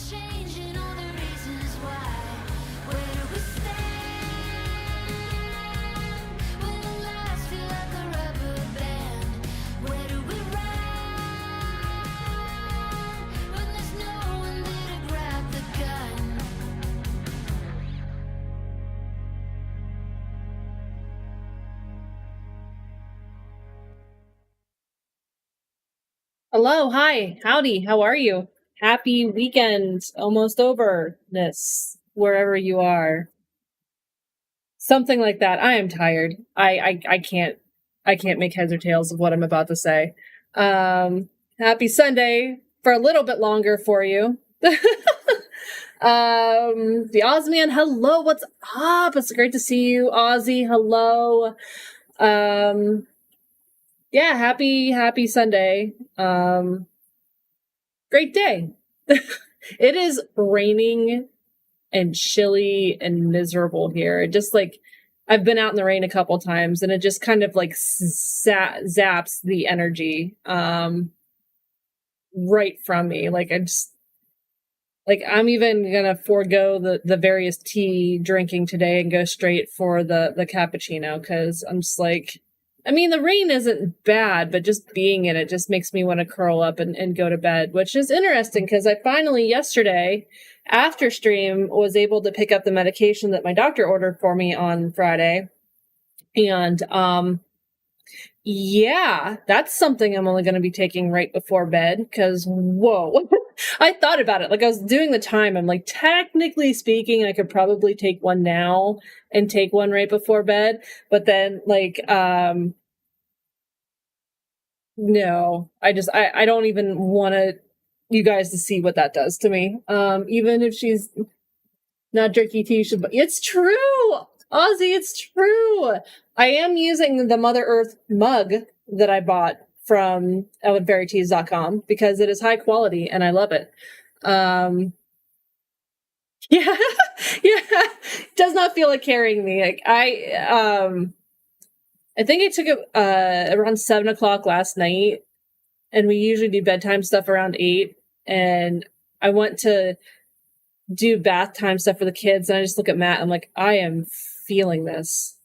changing all the reasons why. Where do we stand when the lights feel like a rubber band? Where do we run when there's no one there to grab the gun? Hello, hi, howdy, how are you? Happy weekend, almost overness, wherever you are. Something like that. I am tired. I can't make heads or tails of what I'm about to say. Happy Sunday for a little bit longer for you. The Ozman, hello, what's up? It's great to see you, Ozzy. Hello. Yeah, happy Sunday. Great day. It is raining and chilly and miserable here. Just like I've been out in the rain a couple times and it just kind of like zaps the energy right from me. I'm even gonna forego the various tea drinking today and go straight for the cappuccino because I'm just like, I mean, the rain isn't bad, but just being in it just makes me want to curl up and go to bed, which is interesting because I finally yesterday after stream was able to pick up the medication that my doctor ordered for me on Friday. And yeah, that's something I'm only going to be taking right before bed because whoa. I thought about it. Like I was doing the time. I'm like, technically speaking, I could probably take one now and take one right before bed. But then no, I don't even want you guys to see what that does to me. Even if she's not drinking tea, it's true, Ozzy, it's true. I am using the Mother Earth mug that I bought from ellenfairyteas.com because it is high quality and I love it. Yeah, yeah, does not feel like carrying me. Like I think I took it around 7:00 last night, and we usually do bedtime stuff around 8. And I went to do bath time stuff for the kids, and I just look at Matt. I'm like, I am feeling this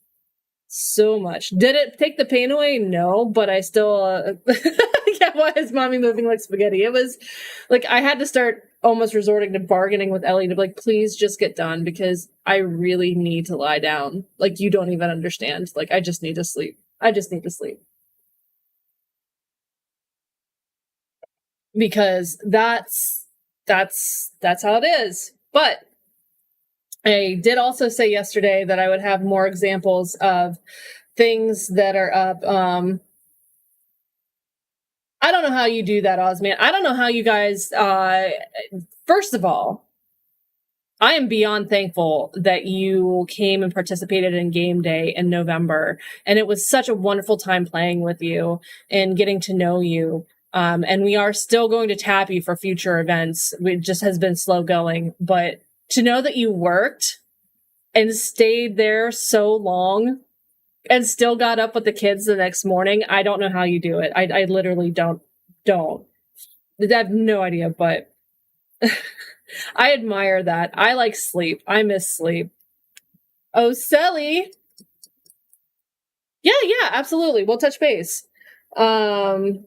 so much. Did it take the pain away? No, but I still. Yeah, why is mommy moving like spaghetti? It was like I had to start almost resorting to bargaining with Ellie to be like, please just get done because I really need to lie down. Like, you don't even understand. Like, I just need to sleep. I just need to sleep. Because that's how it is. But I did also say yesterday that I would have more examples of things that are up. I don't know how you do that, Ozman. I don't know how you guys, first of all, I am beyond thankful that you came and participated in game day in November. And it was such a wonderful time playing with you and getting to know you. And we are still going to tap you for future events. It just has been slow going. But to know that you worked and stayed there so long and still got up with the kids the next morning, I don't know how you do it. I literally don't. I have no idea, but I admire that. I like sleep. I miss sleep. Oh, Sally. Yeah, absolutely. We'll touch base. The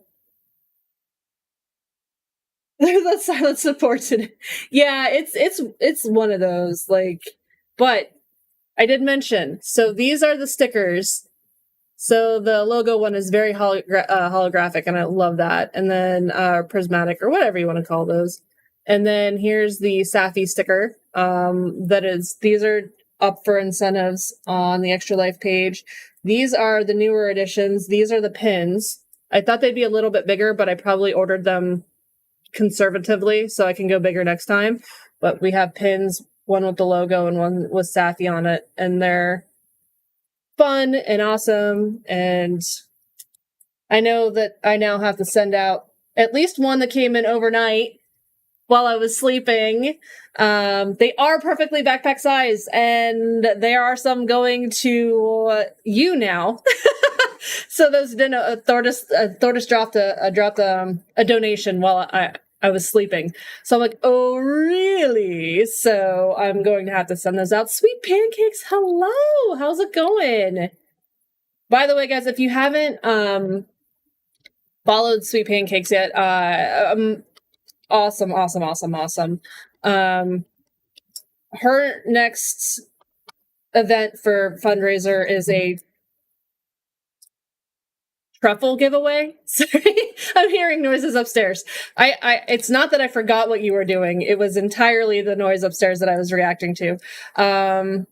silent support today. Yeah, it's one of those, like, but I did mention, so these are the stickers. So the logo one is very holographic, and I love that. And then prismatic, or whatever you want to call those. And then here's the Safi sticker. These are up for incentives on the Extra Life page. These are the newer editions. These are the pins. I thought they'd be a little bit bigger, but I probably ordered them conservatively so I can go bigger next time. But we have pins, one with the logo and one with Safi on it, and they're fun and awesome. And I know that I now have to send out at least one that came in overnight while I was sleeping. They are perfectly backpack size, and there are some going to you now. So those didn't. Thordis dropped a donation while I was sleeping. So I'm like, oh, really? So I'm going to have to send those out. Sweet Pancakes, hello. How's it going? By the way, guys, if you haven't followed Sweet Pancakes yet, awesome. Her next event for fundraiser is a truffle giveaway. Sorry, I'm hearing noises upstairs. It's not that I forgot what you were doing. It was entirely the noise upstairs that I was reacting to. Oh,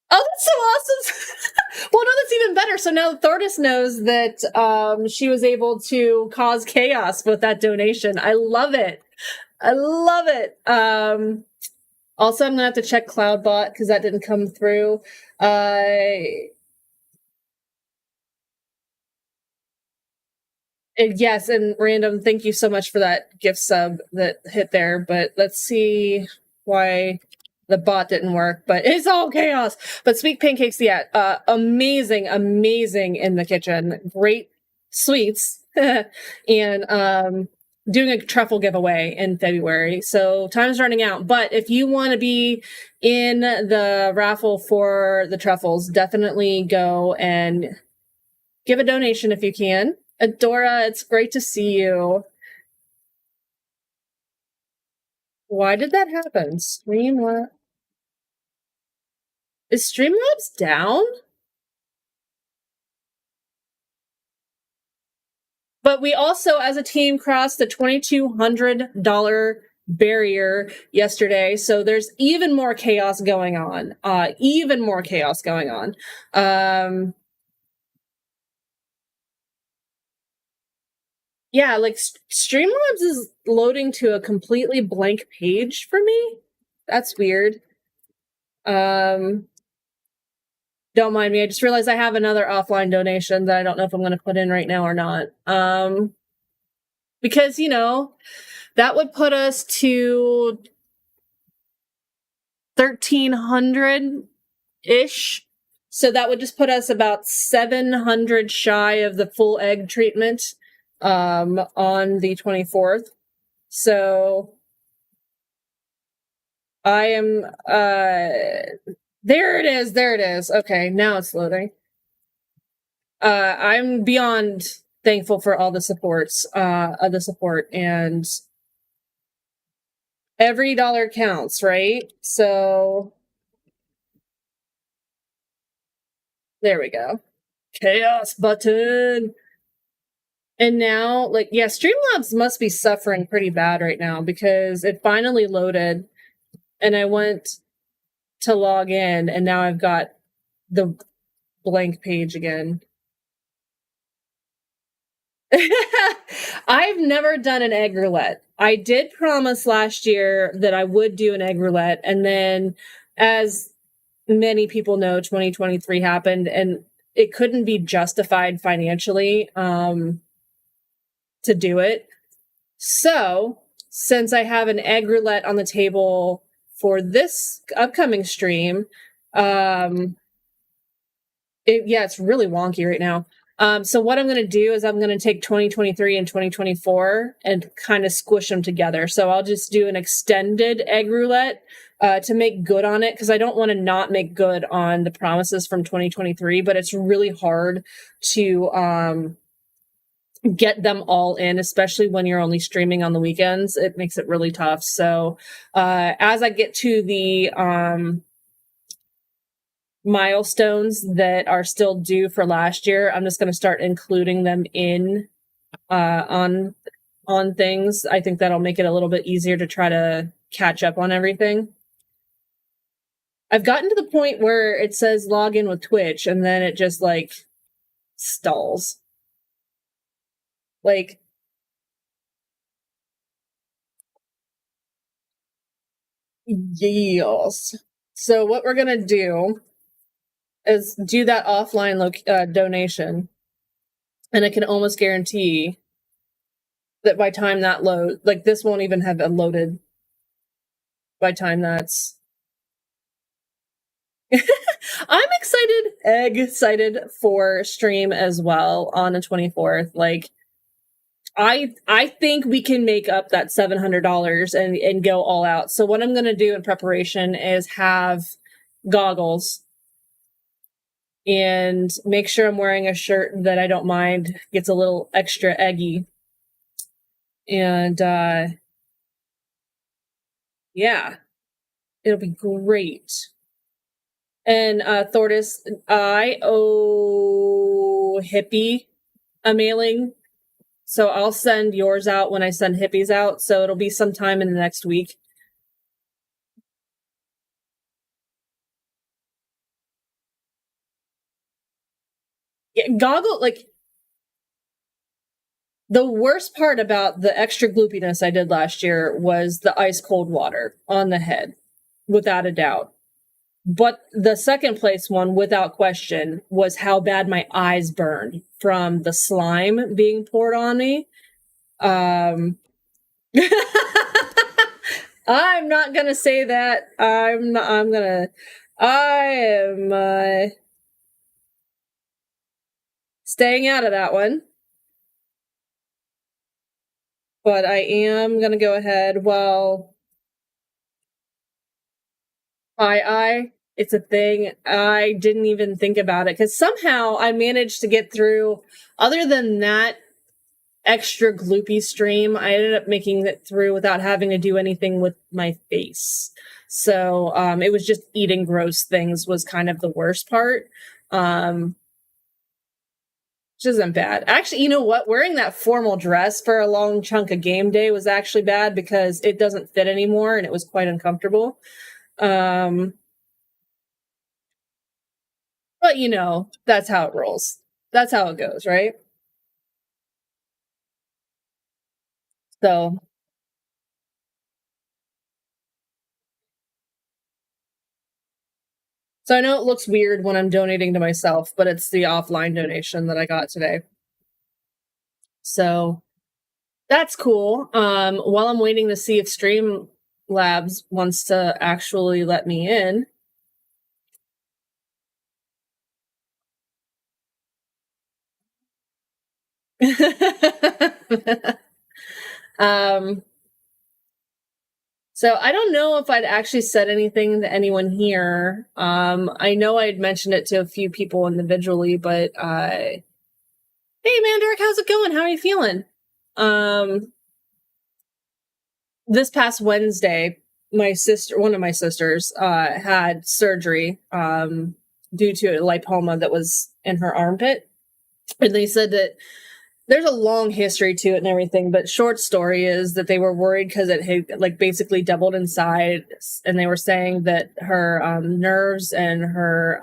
that's so awesome. Well, no, that's even better. So now Thordis knows that she was able to cause chaos with that donation. I love it. Also, I'm gonna have to check CloudBot because that didn't come through. Yes, and Random, thank you so much for that gift sub that hit there. But let's see why the bot didn't work. But it's all chaos. But Sweet Pancakes, yeah, amazing in the kitchen. Great sweets, and doing a truffle giveaway in February. So time's running out. But if you want to be in the raffle for the truffles, definitely go and give a donation if you can. Adora, it's great to see you. Why did that happen? Streamlabs? Is Streamlabs down? But we also, as a team, crossed the $2,200 barrier yesterday. So there's even more chaos going on. Yeah, like Streamlabs is loading to a completely blank page for me. That's weird. Don't mind me. I just realized I have another offline donation that I don't know if I'm going to put in right now or not. Because, you know, that would put us to 1,300-ish. So that would just put us about 700 shy of the full egg treatment on the 24th. So I am there it is. Okay, now it's loading. I'm beyond thankful for all the support, and every dollar counts, right? So there we go. Chaos button. And now, like, yeah, Streamlabs must be suffering pretty bad right now because it finally loaded and I went to log in and now I've got the blank page again. I've never done an egg roulette. I did promise last year that I would do an egg roulette, and then, as many people know, 2023 happened, and it couldn't be justified financially to do it. So, since I have an egg roulette on the table for this upcoming stream, it's really wonky right now. So what I'm going to do is I'm going to take 2023 and 2024 and kind of squish them together. So I'll just do an extended egg roulette to make good on it, because I don't want to not make good on the promises from 2023, but it's really hard to get them all in, especially when you're only streaming on the weekends. It makes it really tough. So as I get to the milestones that are still due for last year, I'm just going to start including them in on things. I think that'll make it a little bit easier to try to catch up on everything. I've gotten to the point where it says log in with Twitch and then it just like stalls. Like, yes. So what we're going to do is do that offline donation, and I can almost guarantee that by time that load, like, this won't even have loaded by time that's I'm excited for stream as well on the 24th. Like, I think we can make up that $700 and go all out. So what I'm going to do in preparation is have goggles and make sure I'm wearing a shirt that I don't mind gets a little extra eggy. And yeah, it'll be great. And Thordis, I owe Hippie a mailing. So I'll send yours out when I send Hippies out. So it'll be sometime in the next week. Yeah, goggle, like, the worst part about the extra gloopiness I did last year was the ice cold water on the head, without a doubt. But the second place one, without question, was how bad my eyes burned from the slime being poured on me. I'm not gonna say that. I am staying out of that one. But I am gonna go ahead. Well, it's a thing. I didn't even think about it because somehow I managed to get through. Other than that extra gloopy stream, I ended up making it through without having to do anything with my face. So it was just eating gross things was kind of the worst part. Which isn't bad. Actually, you know what? Wearing that formal dress for a long chunk of game day was actually bad because it doesn't fit anymore and it was quite uncomfortable. But you know, that's how it rolls. That's how it goes, right? So I know it looks weird when I'm donating to myself, but it's the offline donation that I got today. So that's cool. While I'm waiting to see if Streamlabs wants to actually let me in. So I don't know if I'd actually said anything to anyone here. I know I'd mentioned it to a few people individually, but hey Mandark, how's it going? How are you feeling? This past Wednesday, one of my sisters, had surgery due to a lipoma that was in her armpit. And they said that there's a long history to it and everything, but short story is that they were worried because it had like basically doubled in size, and they were saying that her nerves and her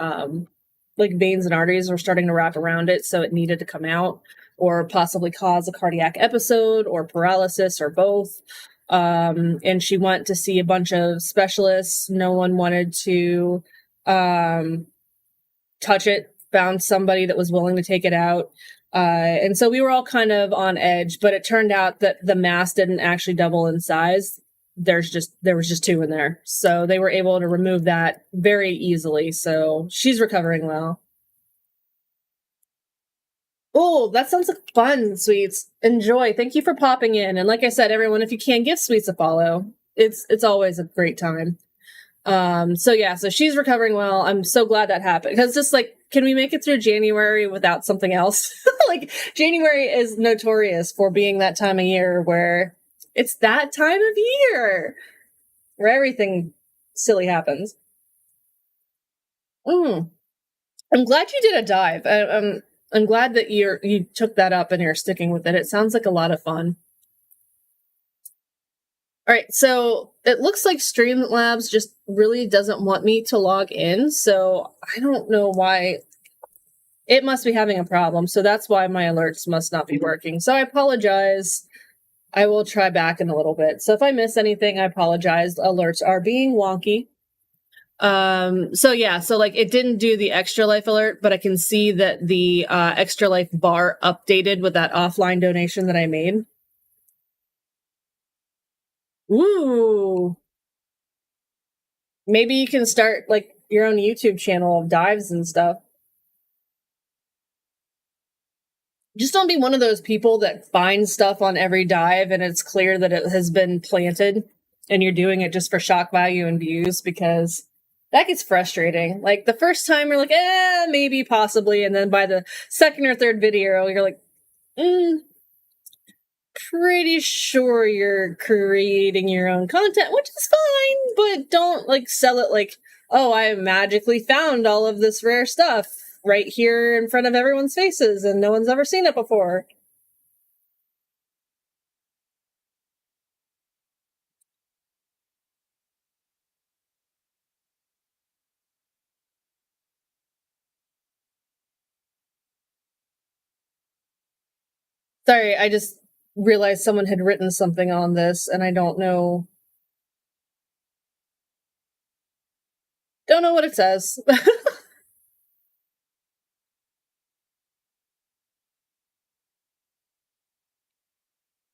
like veins and arteries were starting to wrap around it, so it needed to come out or possibly cause a cardiac episode or paralysis or both. And she went to see a bunch of specialists. No one wanted to touch it, found somebody that was willing to take it out. And so we were all kind of on edge, but it turned out that the mass didn't actually double in size. There was just two in there. So they were able to remove that very easily. So she's recovering well. Oh, that sounds like fun, Sweets. Enjoy. Thank you for popping in. And like I said, everyone, if you can, give Sweets a follow. It's always a great time. So yeah, so she's recovering well. I'm so glad that happened because just like, can we make it through January without something else? Like January is notorious for being that time of year where it's that time of year where everything silly happens. I'm glad you did a dive. I'm glad that you took that up and you're sticking with it. It sounds like a lot of fun. All right, so it looks like Streamlabs just really doesn't want me to log in, so I don't know why. It must be having a problem, so that's why my alerts must not be working. So I apologize. I will try back in a little bit. So if I miss anything, I apologize. Alerts are being wonky. So yeah, so like it didn't do the extra life alert, but I can see that the extra life bar updated with that offline donation that I made. Ooh. Maybe you can start like your own YouTube channel of dives and stuff. just don't be one of those people that finds stuff on every dive and it's clear that it has been planted and you're doing it just for shock value and views, because that gets frustrating. Like the first time you're like, maybe, possibly. And then by the second or third video, you're like, pretty sure you're creating your own content, which is fine, but don't like sell it like, oh, I magically found all of this rare stuff right here in front of everyone's faces and no one's ever seen it before. Sorry, I just realized someone had written something on this and I don't know what it says.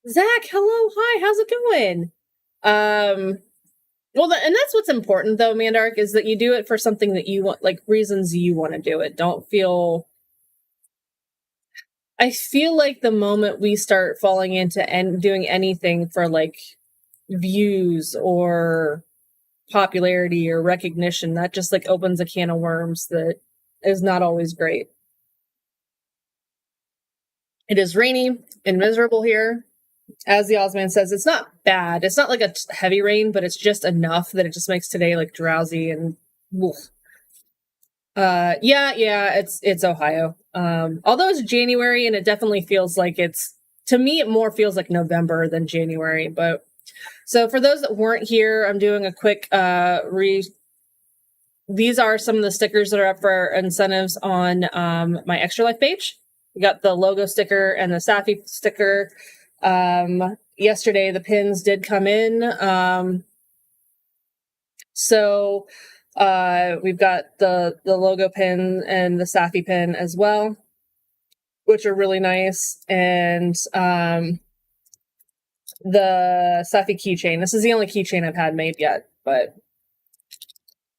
Zach, hello, hi, how's it going? Well, and that's what's important though, Mandark, is that you do it for something that you want, like reasons you want to do it. Don't feel. I feel like the moment we start falling into and doing anything for like views or popularity or recognition, that just like opens a can of worms that is not always great. It is rainy and miserable here. As the Ozman says, it's not bad. It's not like a heavy rain, but it's just enough that it just makes today like drowsy and woof. Yeah, it's Ohio. Although it's January and it definitely feels like to me, it more feels like November than January. But so for those that weren't here, I'm doing a quick these are some of the stickers that are up for incentives on my Extra Life page. We got the logo sticker and the Safi sticker. Yesterday the pins did come in. So we've got the logo pin and the Safi pin as well, which are really nice. And the Safi keychain. This is the only keychain I've had made yet, but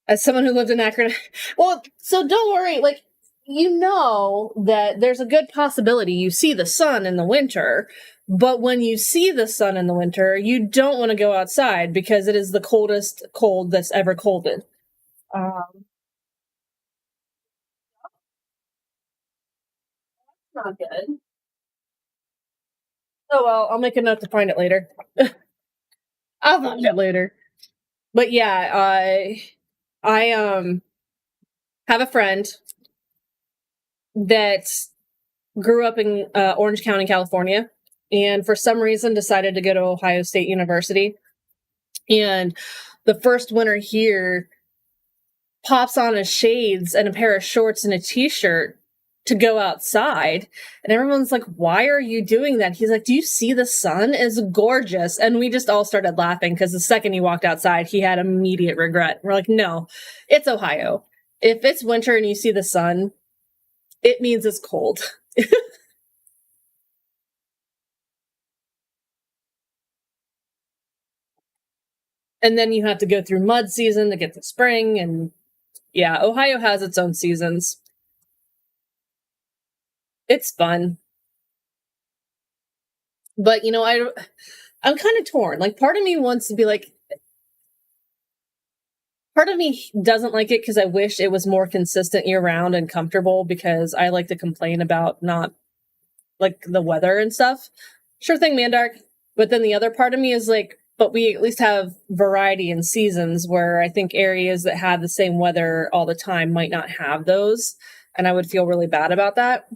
as someone who lived in Akron, well, so don't worry, like, you know that there's a good possibility you see the sun in the winter, but when you see the sun in the winter, you don't want to go outside because it is the coldest cold that's ever colded. Not good. Oh well, I'll make a note to find it later. I'll find it later. But yeah, I have a friend that grew up in Orange County, California, and for some reason decided to go to Ohio State University. And the first winter here, pops on his shades and a pair of shorts and a t-shirt to go outside. And everyone's like, why are you doing that? He's like, do you see the sun? It's gorgeous. And we just all started laughing because the second he walked outside, he had immediate regret. We're like, no, it's Ohio. If it's winter and you see the sun, it means it's cold. And then you have to go through mud season to get to spring. And yeah, Ohio has its own seasons. It's fun. But, you know, I'm kind of torn. Like, part of me wants to be like, part of me doesn't like it because I wish it was more consistent year round and comfortable, because I like to complain about not like the weather and stuff. Sure thing, Mandark. But then the other part of me is like, but we at least have variety in seasons, where I think areas that have the same weather all the time might not have those. And I would feel really bad about that.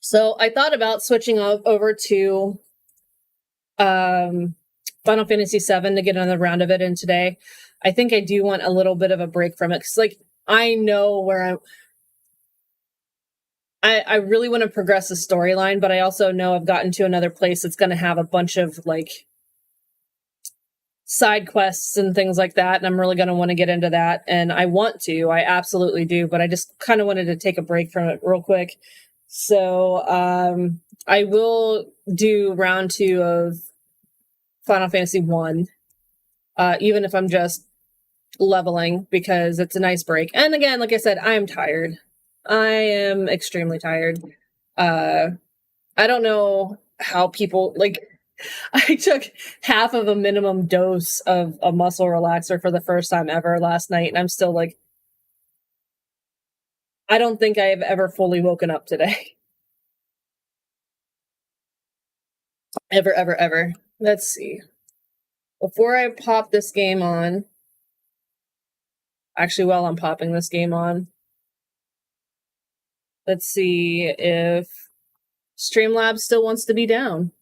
So I thought about switching over to Final Fantasy VII to get another round of it in today. I think I do want a little bit of a break from it, because like I know where I really want to progress the storyline, but I also know I've gotten to another place that's going to have a bunch of like side quests and things like that, and I'm really going to want to get into that, and I absolutely do, but I just kind of wanted to take a break from it real quick. So I will do round 2 of Final Fantasy 1, even if I'm just leveling because it's a nice break. And again, like I said, I am tired. I am extremely tired. I don't know how people like. I took half of a minimum dose of a muscle relaxer for the first time ever last night, and I'm still like, I don't think I have ever fully woken up today. Ever. Let's see. Before I pop this game on, actually, while I'm popping this game on, let's see if Streamlabs still wants to be down.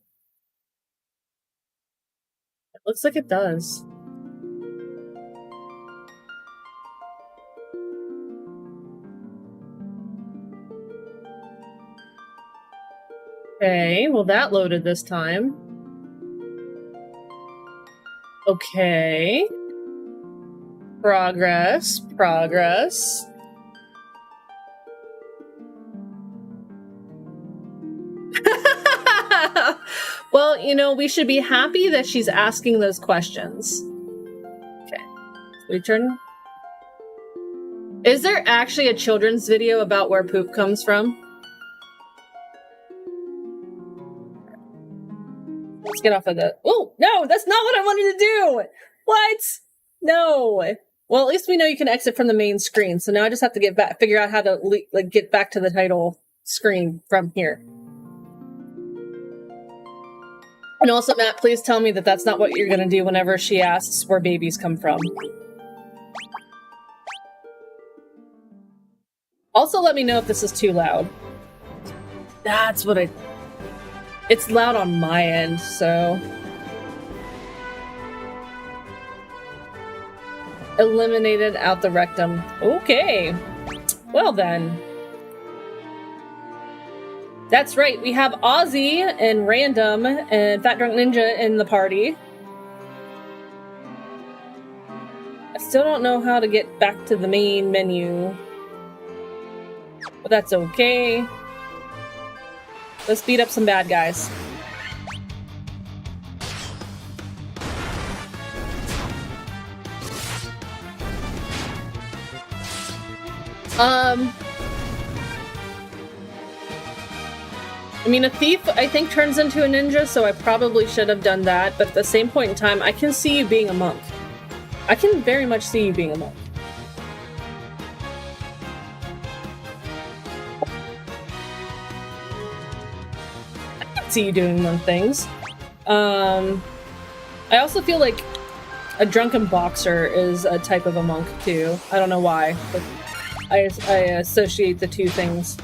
It looks like it does. Okay, well that loaded this time. Okay. Progress. Well, you know, we should be happy that she's asking those questions. Okay. Return. Is there actually a children's video about where poop comes from? Let's get off of the... Oh, no, that's not what I wanted to do! What? No. Well, at least we know you can exit from the main screen, so now I just have to figure out how to get back to the title screen from here. And also, Matt, please tell me that that's not what you're going to do whenever she asks where babies come from. Also, let me know if this is too loud. That's what I... It's loud on my end, so... Eliminated out the rectum. Okay. Well then. That's right, we have Ozzy and Random and Fat Drunk Ninja in the party. I still don't know how to get back to the main menu. But that's okay. Let's beat up some bad guys. I mean, a thief, I think, turns into a ninja, so I probably should have done that, but at the same point in time, I can see you being a monk. I can very much see you being a monk. I can see you doing monk things. I also feel like a drunken boxer is a type of a monk, too. I don't know why, but I associate the two things.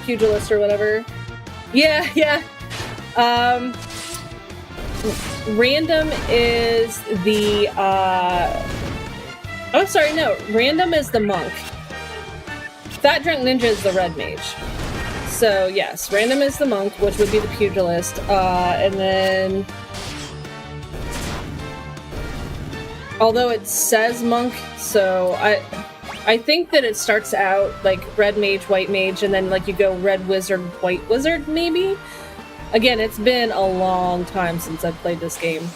Pugilist or whatever. Yeah. Random is the oh, sorry, no. Random is the monk. Fat Drunk Ninja is the red mage. So yes, Random is the monk, which would be the pugilist. And then, although it says monk, so I think that it starts out like red mage, white mage, and then like you go red wizard, white wizard, maybe? Again, it's been a long time since I've played this game.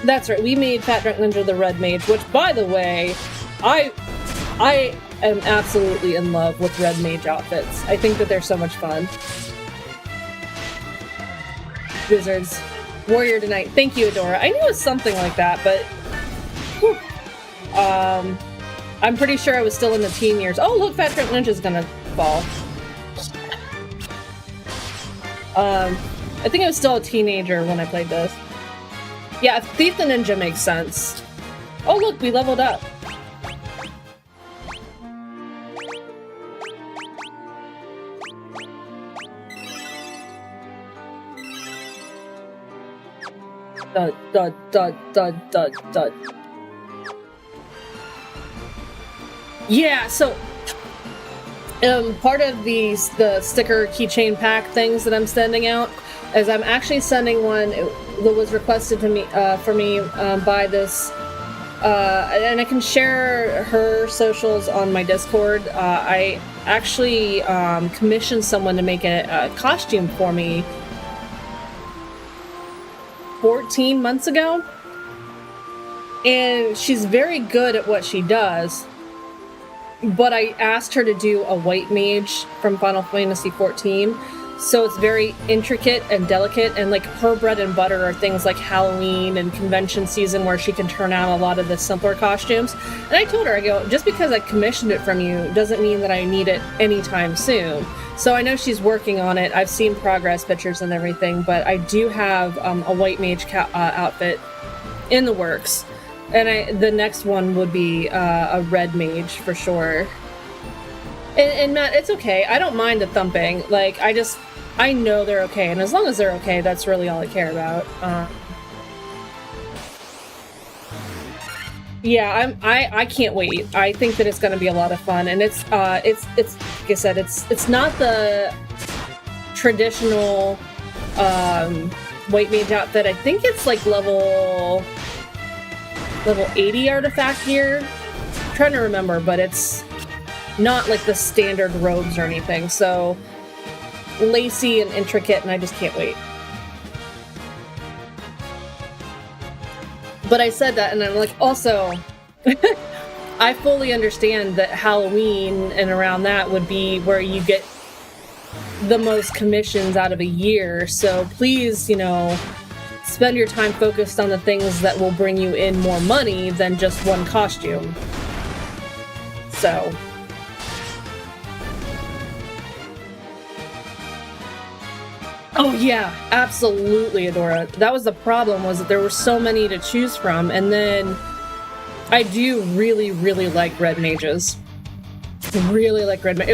That's right, we made Fat Drunk Ninja the red mage, which, by the way, I am absolutely in love with red mage outfits. I think that they're so much fun. Wizards. Warrior tonight. Thank you, Adora. I knew it was something like that, but... Whew. I'm pretty sure I was still in the teen years. Oh, look, Fat Drunk Ninja's gonna fall. I think I was still a teenager when I played this. Yeah, Thief the Ninja makes sense. Oh, look, we leveled up. Dud, dud, dud, dud, dud, dud. Yeah, so part of the sticker keychain pack things that I'm sending out is I'm actually sending one that was requested to me for me by this, and I can share her socials on my Discord. I actually commissioned someone to make a costume for me 14 months ago. And she's very good at what she does. But I asked her to do a white mage from Final Fantasy XIV. So it's very intricate and delicate, and like her bread and butter are things like Halloween and convention season where she can turn out a lot of the simpler costumes. And I told her, I go, just because I commissioned it from you doesn't mean that I need it anytime soon. So I know she's working on it. I've seen progress pictures and everything, but I do have a white mage outfit in the works. And the next one would be a red mage for sure. And Matt, it's okay. I don't mind the thumping. Like, I know they're okay. And as long as they're okay, that's really all I care about. Yeah, I can't wait. I think that it's going to be a lot of fun. And it's like I said, it's not the traditional white mage outfit. I think it's like level 80 artifact gear. I'm trying to remember, but it's not like the standard robes or anything. So lacy and intricate, and I just can't wait. But I said that, and I'm like, also, I fully understand that Halloween and around that would be where you get the most commissions out of a year. So please, spend your time focused on the things that will bring you in more money than just one costume. So. Oh yeah, absolutely, Adora. That was the problem, was that there were so many to choose from, and then I do really, really like red mages. Really like red mage.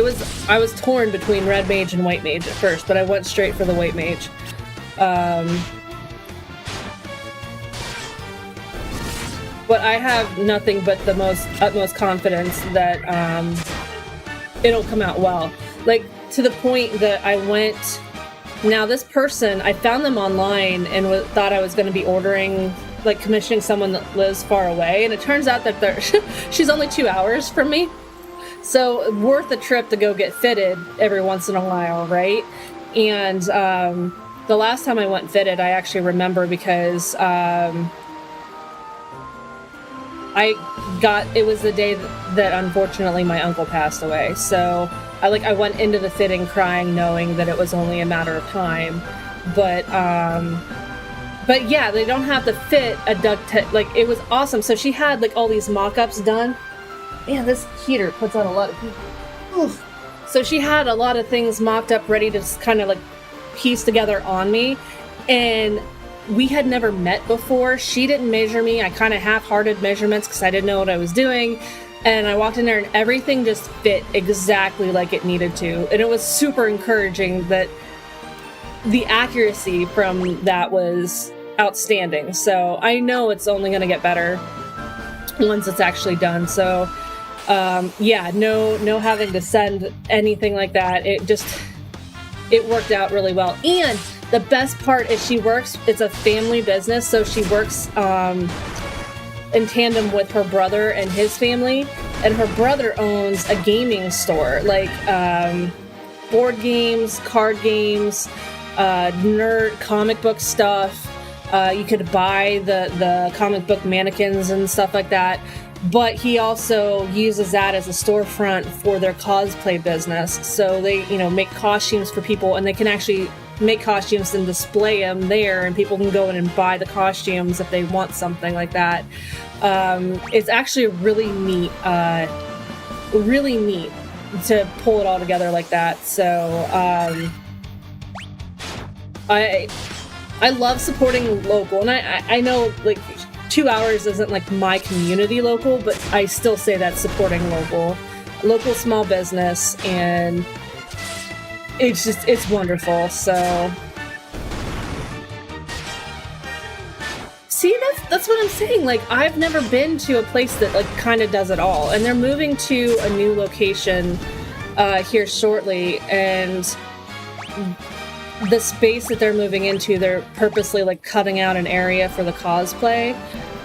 I was torn between red mage and white mage at first, but I went straight for the white mage. But I have nothing but the utmost confidence that it'll come out well. Like, to the point that I went. Now, this person, I found them online and thought I was going to be commissioning someone that lives far away. And it turns out that she's only 2 hours from me. So, worth a trip to go get fitted every once in a while, right? And the last time I went fitted, I actually remember because it was the day that unfortunately my uncle passed away. So I went into the fitting crying, knowing that it was only a matter of time. But yeah, they don't have to fit a duct tape. Like, it was awesome. So she had like all these mock-ups done. Man, this heater puts out a lot of heat. Oof. So she had a lot of things mocked up, ready to kind of like piece together on me. And we had never met before. She didn't measure me. I kind of half-hearted measurements because I didn't know what I was doing. And I walked in there and everything just fit exactly like it needed to. And it was super encouraging that the accuracy from that was outstanding. So I know it's only going to get better once it's actually done. So yeah, no having to send anything like that. It worked out really well. And the best part is it's a family business. So she works in tandem with her brother and his family, and her brother owns a gaming store, like board games, card games, nerd comic book stuff. You could buy the comic book mannequins and stuff like that, but he also uses that as a storefront for their cosplay business. So they make costumes for people, and they can actually make costumes and display them there, and people can go in and buy the costumes if they want something like that. It's actually really neat to pull it all together like that. So I love supporting local, and I know like 2 hours isn't like my community local, but I still say that supporting local small business, and it's wonderful. So see, that's what I'm saying. Like, I've never been to a place that like kind of does it all, and they're moving to a new location here shortly, and the space that they're moving into, they're purposely like cutting out an area for the cosplay.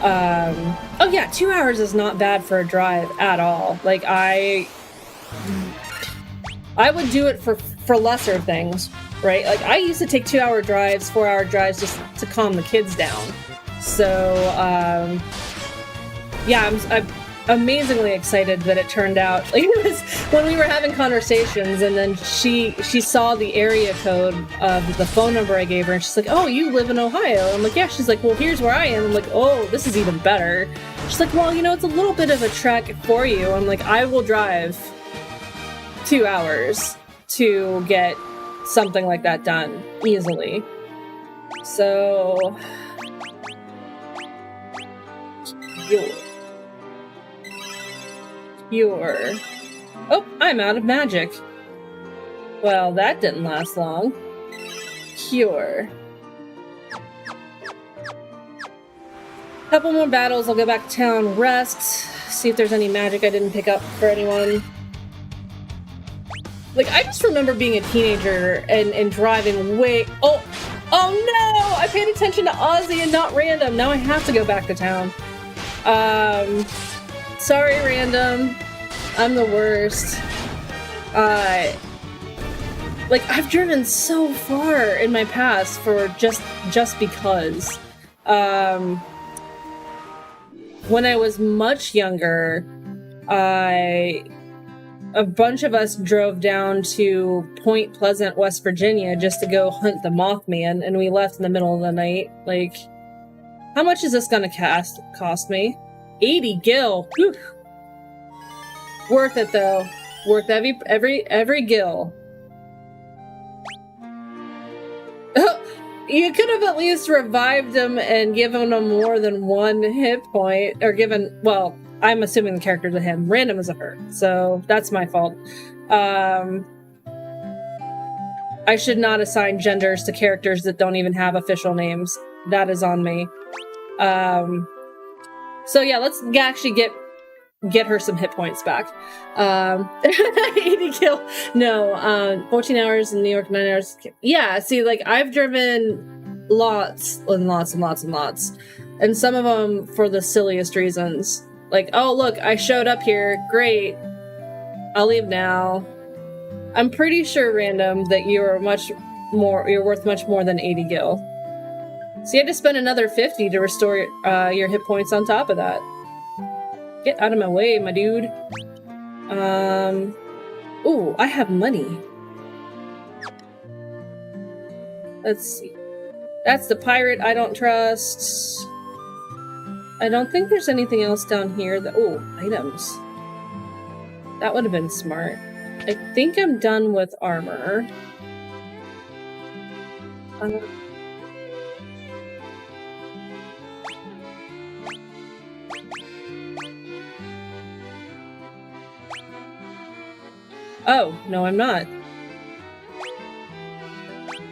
Oh yeah, 2 hours is not bad for a drive at all. Like, I would do it for lesser things. right? Like, I used to take 2-hour drives, 4-hour drives just to calm the kids down. So, yeah, I'm amazingly excited that it turned out. Like, it was when we were having conversations, and then she saw the area code of the phone number I gave her, and she's like, "Oh, you live in Ohio?" I'm like, "Yeah." She's like, "Well, here's where I am." I'm like, "Oh, this is even better." She's like, "Well, you know, it's a little bit of a trek for you." I'm like, "I will drive 2 hours to get something like that done easily." So, Cure. Oh, I'm out of magic. Well, that didn't last long. Cure. Couple more battles, I'll go back to town, rest, see if there's any magic I didn't pick up for anyone. Like, I just remember being a teenager and driving way... Oh no! I paid attention to Ozzy and not Random. Now I have to go back to town. Sorry, Random. I'm the worst. Like, I've driven so far in my past for just because. When I was much younger, a bunch of us drove down to Point Pleasant, West Virginia, just to go hunt the Mothman, and we left in the middle of the night. Like, how much is this gonna cost me? 80 gil. Whew. Worth it though. Worth every gil. You could have at least revived him and given him more than one hit point, or given, well, I'm assuming the character's a him. Random is a her, so that's my fault. I should not assign genders to characters that don't even have official names. That is on me. So yeah, let's actually get her some hit points back. 80 kill. No, 14 hours in New York, 9 hours. Yeah, see, like, I've driven lots and lots and lots and lots. And some of them for the silliest reasons. Like, oh, look, I showed up here. Great. I'll leave now. I'm pretty sure, Random, that you're worth much more than 80 gil. So you had to spend another 50 to restore your hit points on top of that. Get out of my way, my dude. Ooh, I have money. Let's see. That's the pirate I don't trust. I don't think there's anything else down here that... Oh, items. That would have been smart. I think I'm done with armor. Oh, no, I'm not.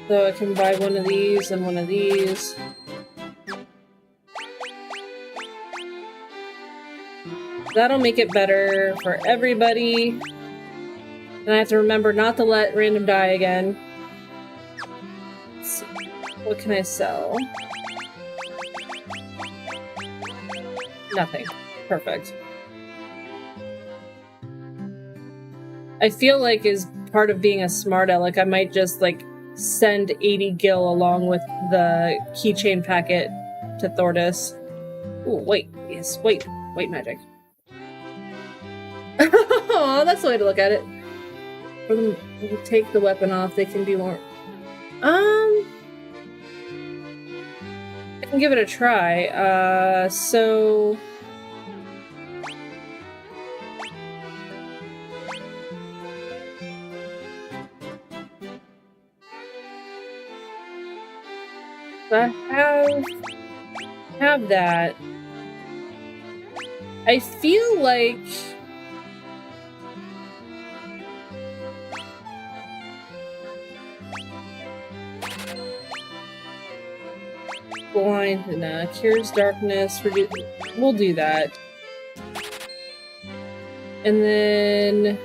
So I can buy one of these and one of these. That'll make it better for everybody. And I have to remember not to let Random die again. Let's see. What can I sell? Nothing. Perfect. I feel like as part of being a smart aleck, I might just, like, send 80 gil along with the keychain packet to Thordis. Ooh, wait. Yes, wait. Wait, magic. Oh, that's the way to look at it. For them to take the weapon off, they can do more. I can give it a try. So... I have that. I feel like blind and cures darkness. We'll do that, and then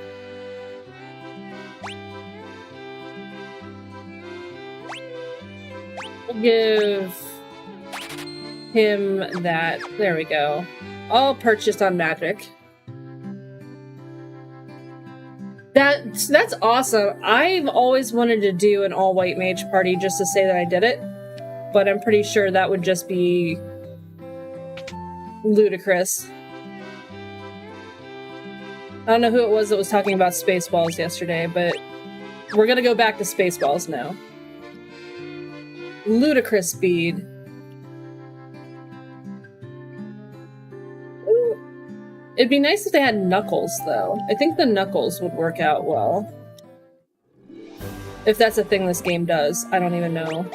we'll give him that. There we go. All purchased on magic. That's awesome. I've always wanted to do an all-white mage party just to say that I did it, but I'm pretty sure that would just be ludicrous. I don't know who it was that was talking about Spaceballs yesterday, but we're gonna go back to Spaceballs now. Ludicrous speed. Ooh. It'd be nice if they had Knuckles, though. I think the Knuckles would work out well. If that's a thing this game does. I don't even know.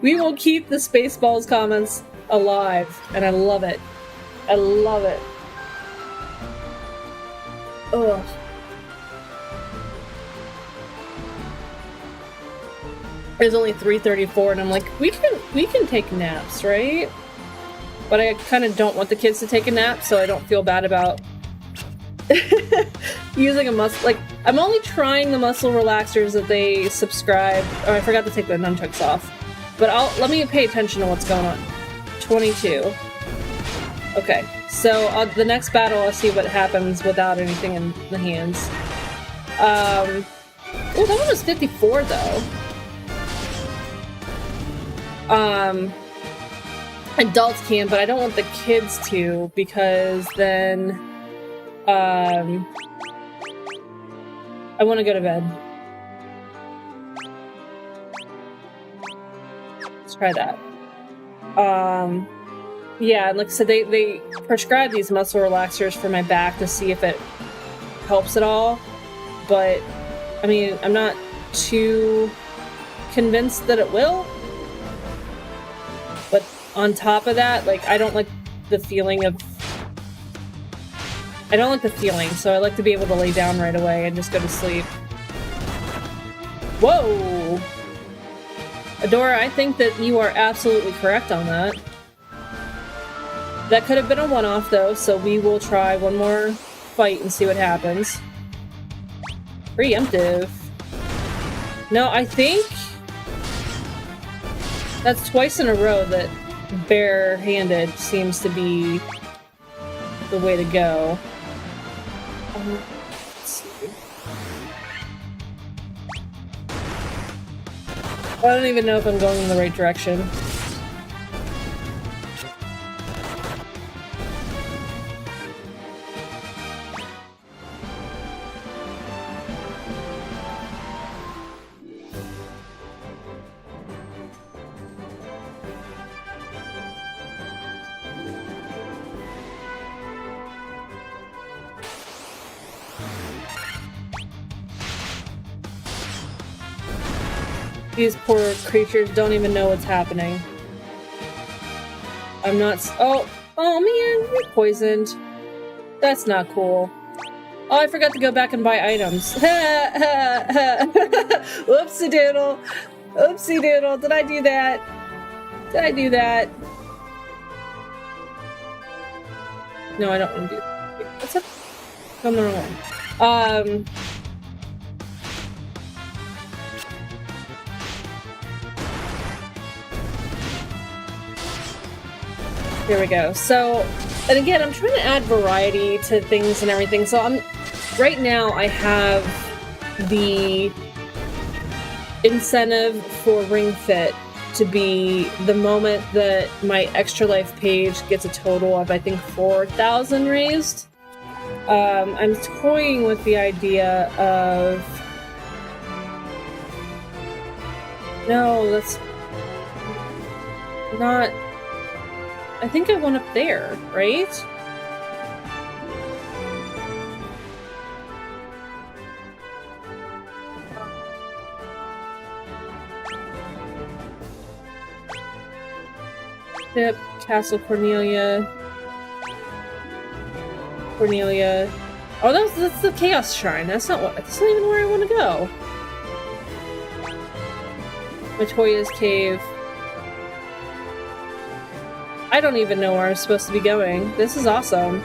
We will keep the Spaceballs comments alive, and I love it. I love it. Ugh. It's only 3:34, and I'm like, we can take naps, right? But I kind of don't want the kids to take a nap, so I don't feel bad about using a muscle. Like, I'm only trying the muscle relaxers that they subscribe. Oh, I forgot to take the nunchucks off. But let me pay attention to what's going on. 22. Okay, so the next battle, I'll see what happens without anything in the hands. Oh, that one was 54 though. Adults can, but I don't want the kids to, because then I want to go to bed. Let's try that. Yeah, like I said, they prescribe these muscle relaxers for my back to see if it helps at all. But, I mean, I'm not too convinced that it will. But on top of that, like, I don't like the feeling, so I like to be able to lay down right away and just go to sleep. Whoa! Adora, I think that you are absolutely correct on that. That could have been a one-off, though, so we will try one more fight and see what happens. Preemptive. No, I think that's twice in a row that bare-handed seems to be the way to go. Let's see. I don't even know if I'm going in the right direction. These poor creatures don't even know what's happening. I'm not oh man, you're poisoned. That's not cool. Oh, I forgot to go back and buy items. Whoopsie doodle. Oopsie doodle. Did I do that? Did I do that? No, I don't want to do that. What's up? I'm the wrong one. Here we go. So, and again, I'm trying to add variety to things and everything. So right now I have the incentive for Ring Fit to be the moment that my Extra Life page gets a total of, I think, 4,000 raised. I'm toying with the idea of... No, that's not... I think I went up there, right? Yep, Castle Cornelia. Cornelia. Oh, that's the Chaos Shrine. That's not even where I want to go. Matoya's Cave. I don't even know where I'm supposed to be going. This is awesome.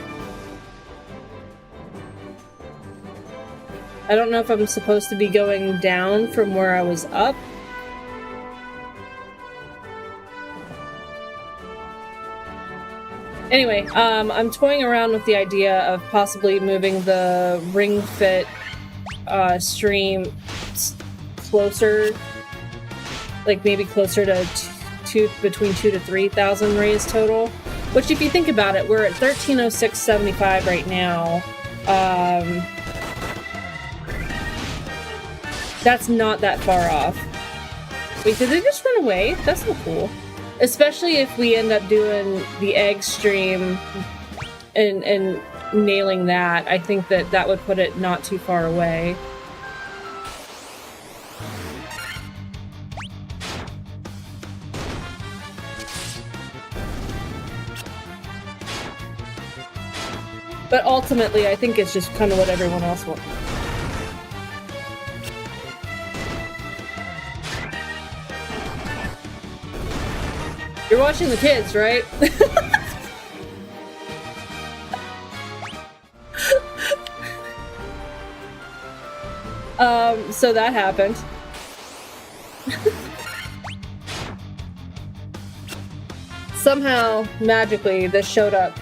I don't know if I'm supposed to be going down from where I was up. Anyway, I'm toying around with the idea of possibly moving the Ring Fit stream closer, like maybe closer to between 2,000 to 3,000 rays total. Which, if you think about it, we're at 1306.75 right now. That's not that far off. Wait, did they just run away? That's not cool. Especially if we end up doing the egg stream and nailing that, I think that would put it not too far away. But ultimately, I think it's just kind of what everyone else wants. You're watching the kids, right? So that happened. Somehow, magically, this showed up.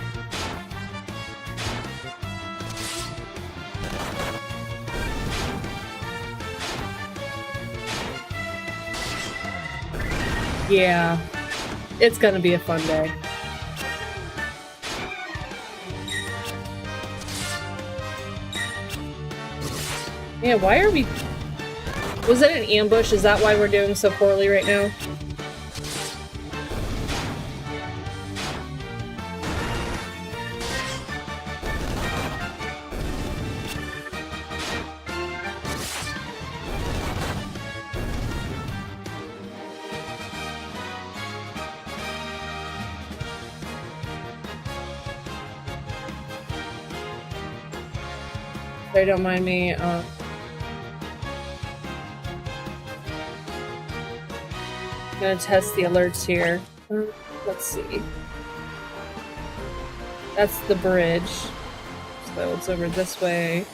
Yeah. It's gonna be a fun day. Yeah, why are we... Was that an ambush? Is that why we're doing so poorly right now? They don't mind me, I'm gonna test the alerts here. Let's see. That's the bridge. So it's over this way.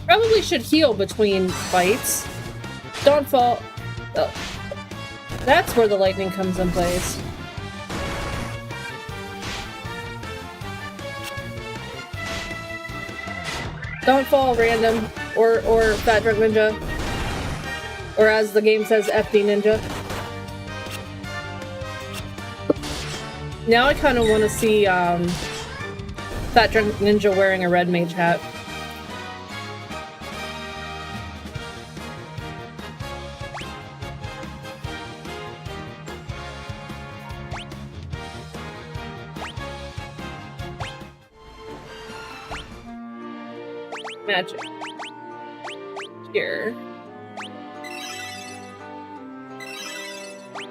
Probably should heal between fights. Dawnfall. Oh. That's where the lightning comes in place. Dawnfall random, or Fat Drunk Ninja. Or as the game says, FD Ninja. Now I kind of want to see Fat Drunk Ninja wearing a red mage hat. Magic. Here.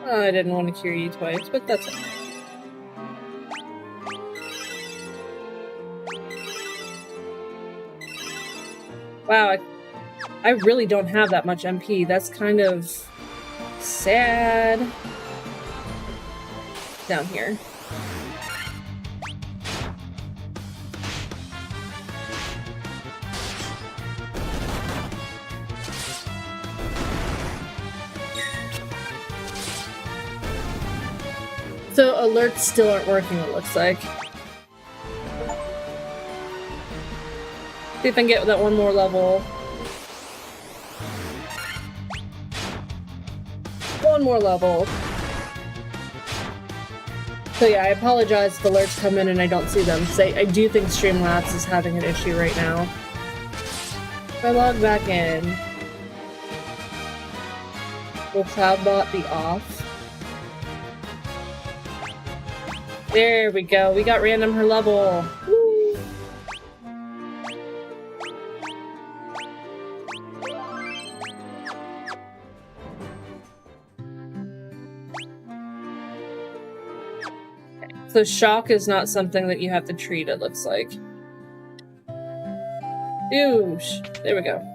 Oh, I didn't want to cure you twice, but that's okay. Wow, I really don't have that much MP. That's kind of sad. Down here. So alerts still aren't working, it looks like. See if I can get that one more level. One more level. So yeah, I apologize if alerts come in and I don't see them, because I do think Streamlabs is having an issue right now. If I log back in, will CloudBot be off? There we go. We got random her level. Woo. Okay. So shock is not something that you have to treat, it looks like. Oosh. There we go.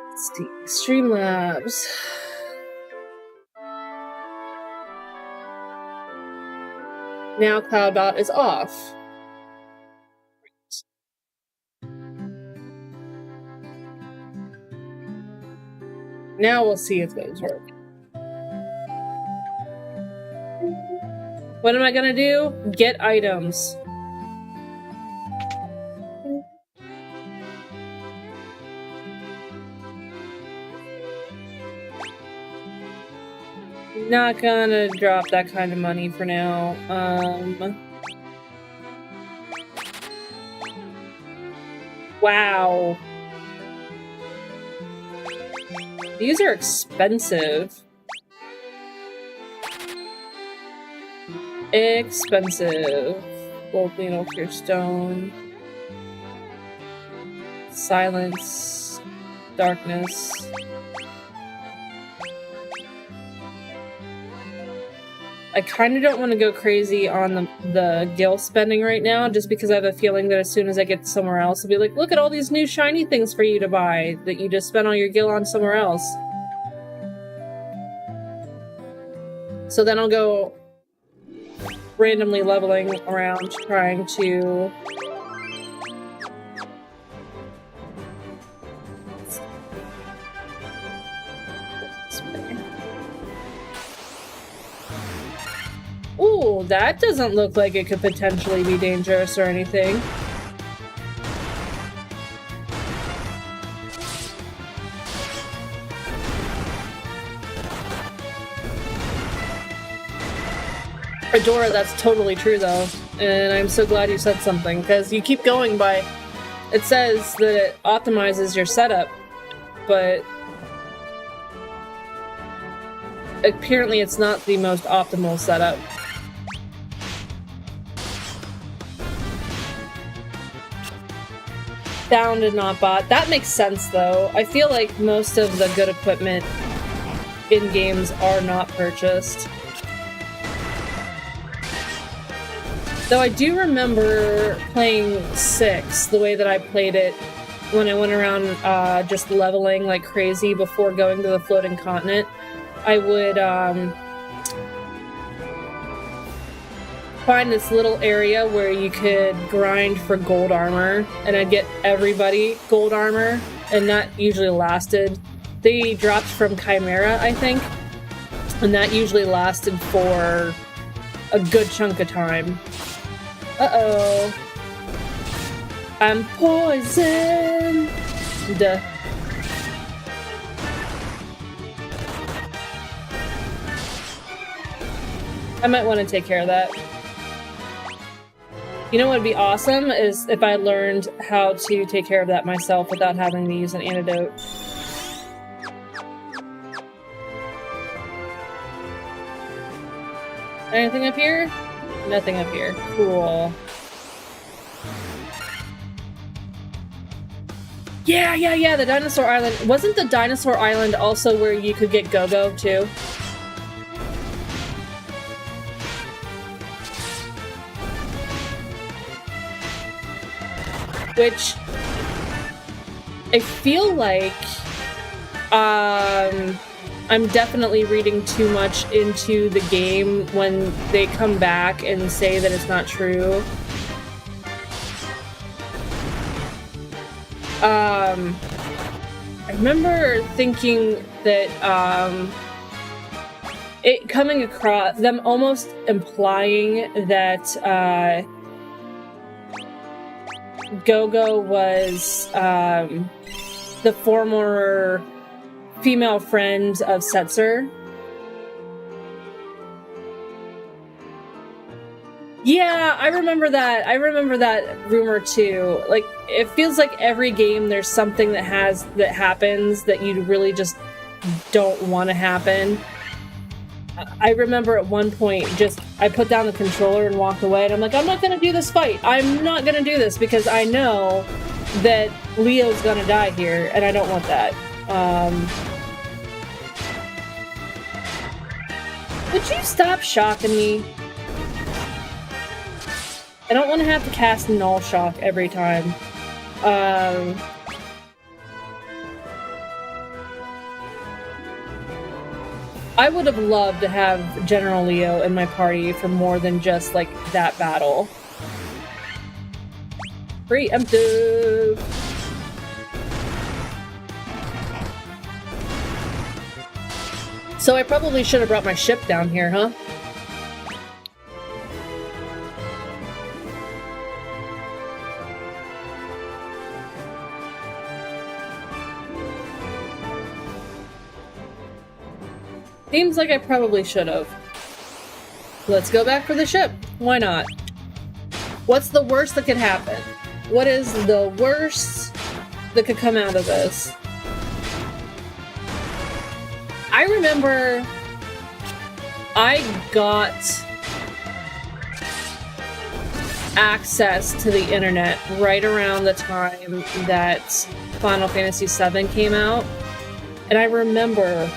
Let's see. Streamlabs. Now CloudBot is off. Now we'll see if those work. What am I gonna do? Get items. Not gonna drop that kind of money for now. Wow. These are expensive. Expensive. Volcano Pure Stone. Silence. Darkness. I kind of don't want to go crazy on the gil spending right now, just because I have a feeling that as soon as I get somewhere else, I'll be like, look at all these new shiny things for you to buy that you just spent all your gil on somewhere else. So then I'll go randomly leveling around trying to... Ooh, that doesn't look like it could potentially be dangerous or anything. Adora, that's totally true though. And I'm so glad you said something, because you keep going by... It says that it optimizes your setup, but... apparently it's not the most optimal setup. Found and not bought. That makes sense though. I feel like most of the good equipment in games are not purchased. Though I do remember playing 6 the way that I played it when I went around just leveling like crazy before going to the floating continent. I would find this little area where you could grind for gold armor, and I'd get everybody gold armor, and that usually lasted. They dropped from Chimera, I think, and that usually lasted for a good chunk of time. Uh-oh. I'm poisoned. Duh. I might want to take care of that. You know what would be awesome is if I learned how to take care of that myself without having to use an antidote. Anything up here? Nothing up here. Cool. Yeah, the Dinosaur Island. Wasn't the Dinosaur Island also where you could get Go-Go, too? Which I feel like I'm definitely reading too much into the game when they come back and say that it's not true. I remember thinking that it coming across them almost implying that Go-Go was the former female friend of Setzer. Yeah, I remember that. I remember that rumor too. Like, it feels like every game there's something that happens that you really just don't want to happen. I remember at one point, I put down the controller and walked away, and I'm like, I'm not gonna do this fight. I'm not gonna do this because I know that Leo's gonna die here, and I don't want that. Would you stop shocking me? I don't want to have to cast Null Shock every time. I would have loved to have General Leo in my party for more than just, like, that battle. Preemptive! So I probably should have brought my ship down here, huh? Seems like I probably should have. Let's go back for the ship. Why not? What's the worst that could happen? What is the worst that could come out of this? I remember I got access to the internet right around the time that Final Fantasy VII came out. And I remember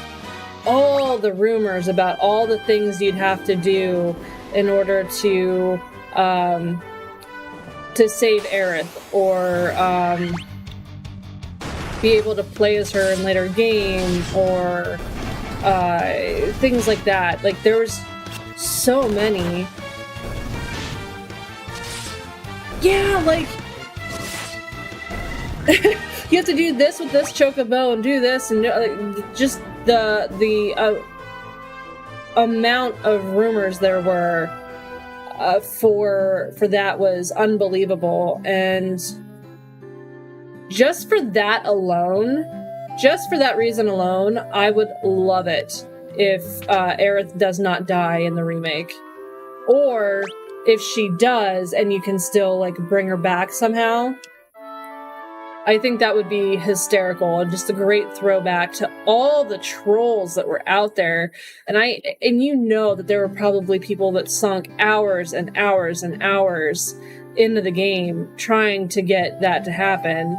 all the rumors about all the things you'd have to do in order to save Aerith, or be able to play as her in later games, or things like that. Like, there was so many. Yeah, like you have to do this with this chocobo and do this, and like, just the amount of rumors there were for that was unbelievable. And just for that alone, just for that reason alone, I would love it if Aerith does not die in the remake, or if she does and you can still like bring her back somehow. I think that would be hysterical and just a great throwback to all the trolls that were out there. And you know that there were probably people that sunk hours and hours and hours into the game trying to get that to happen.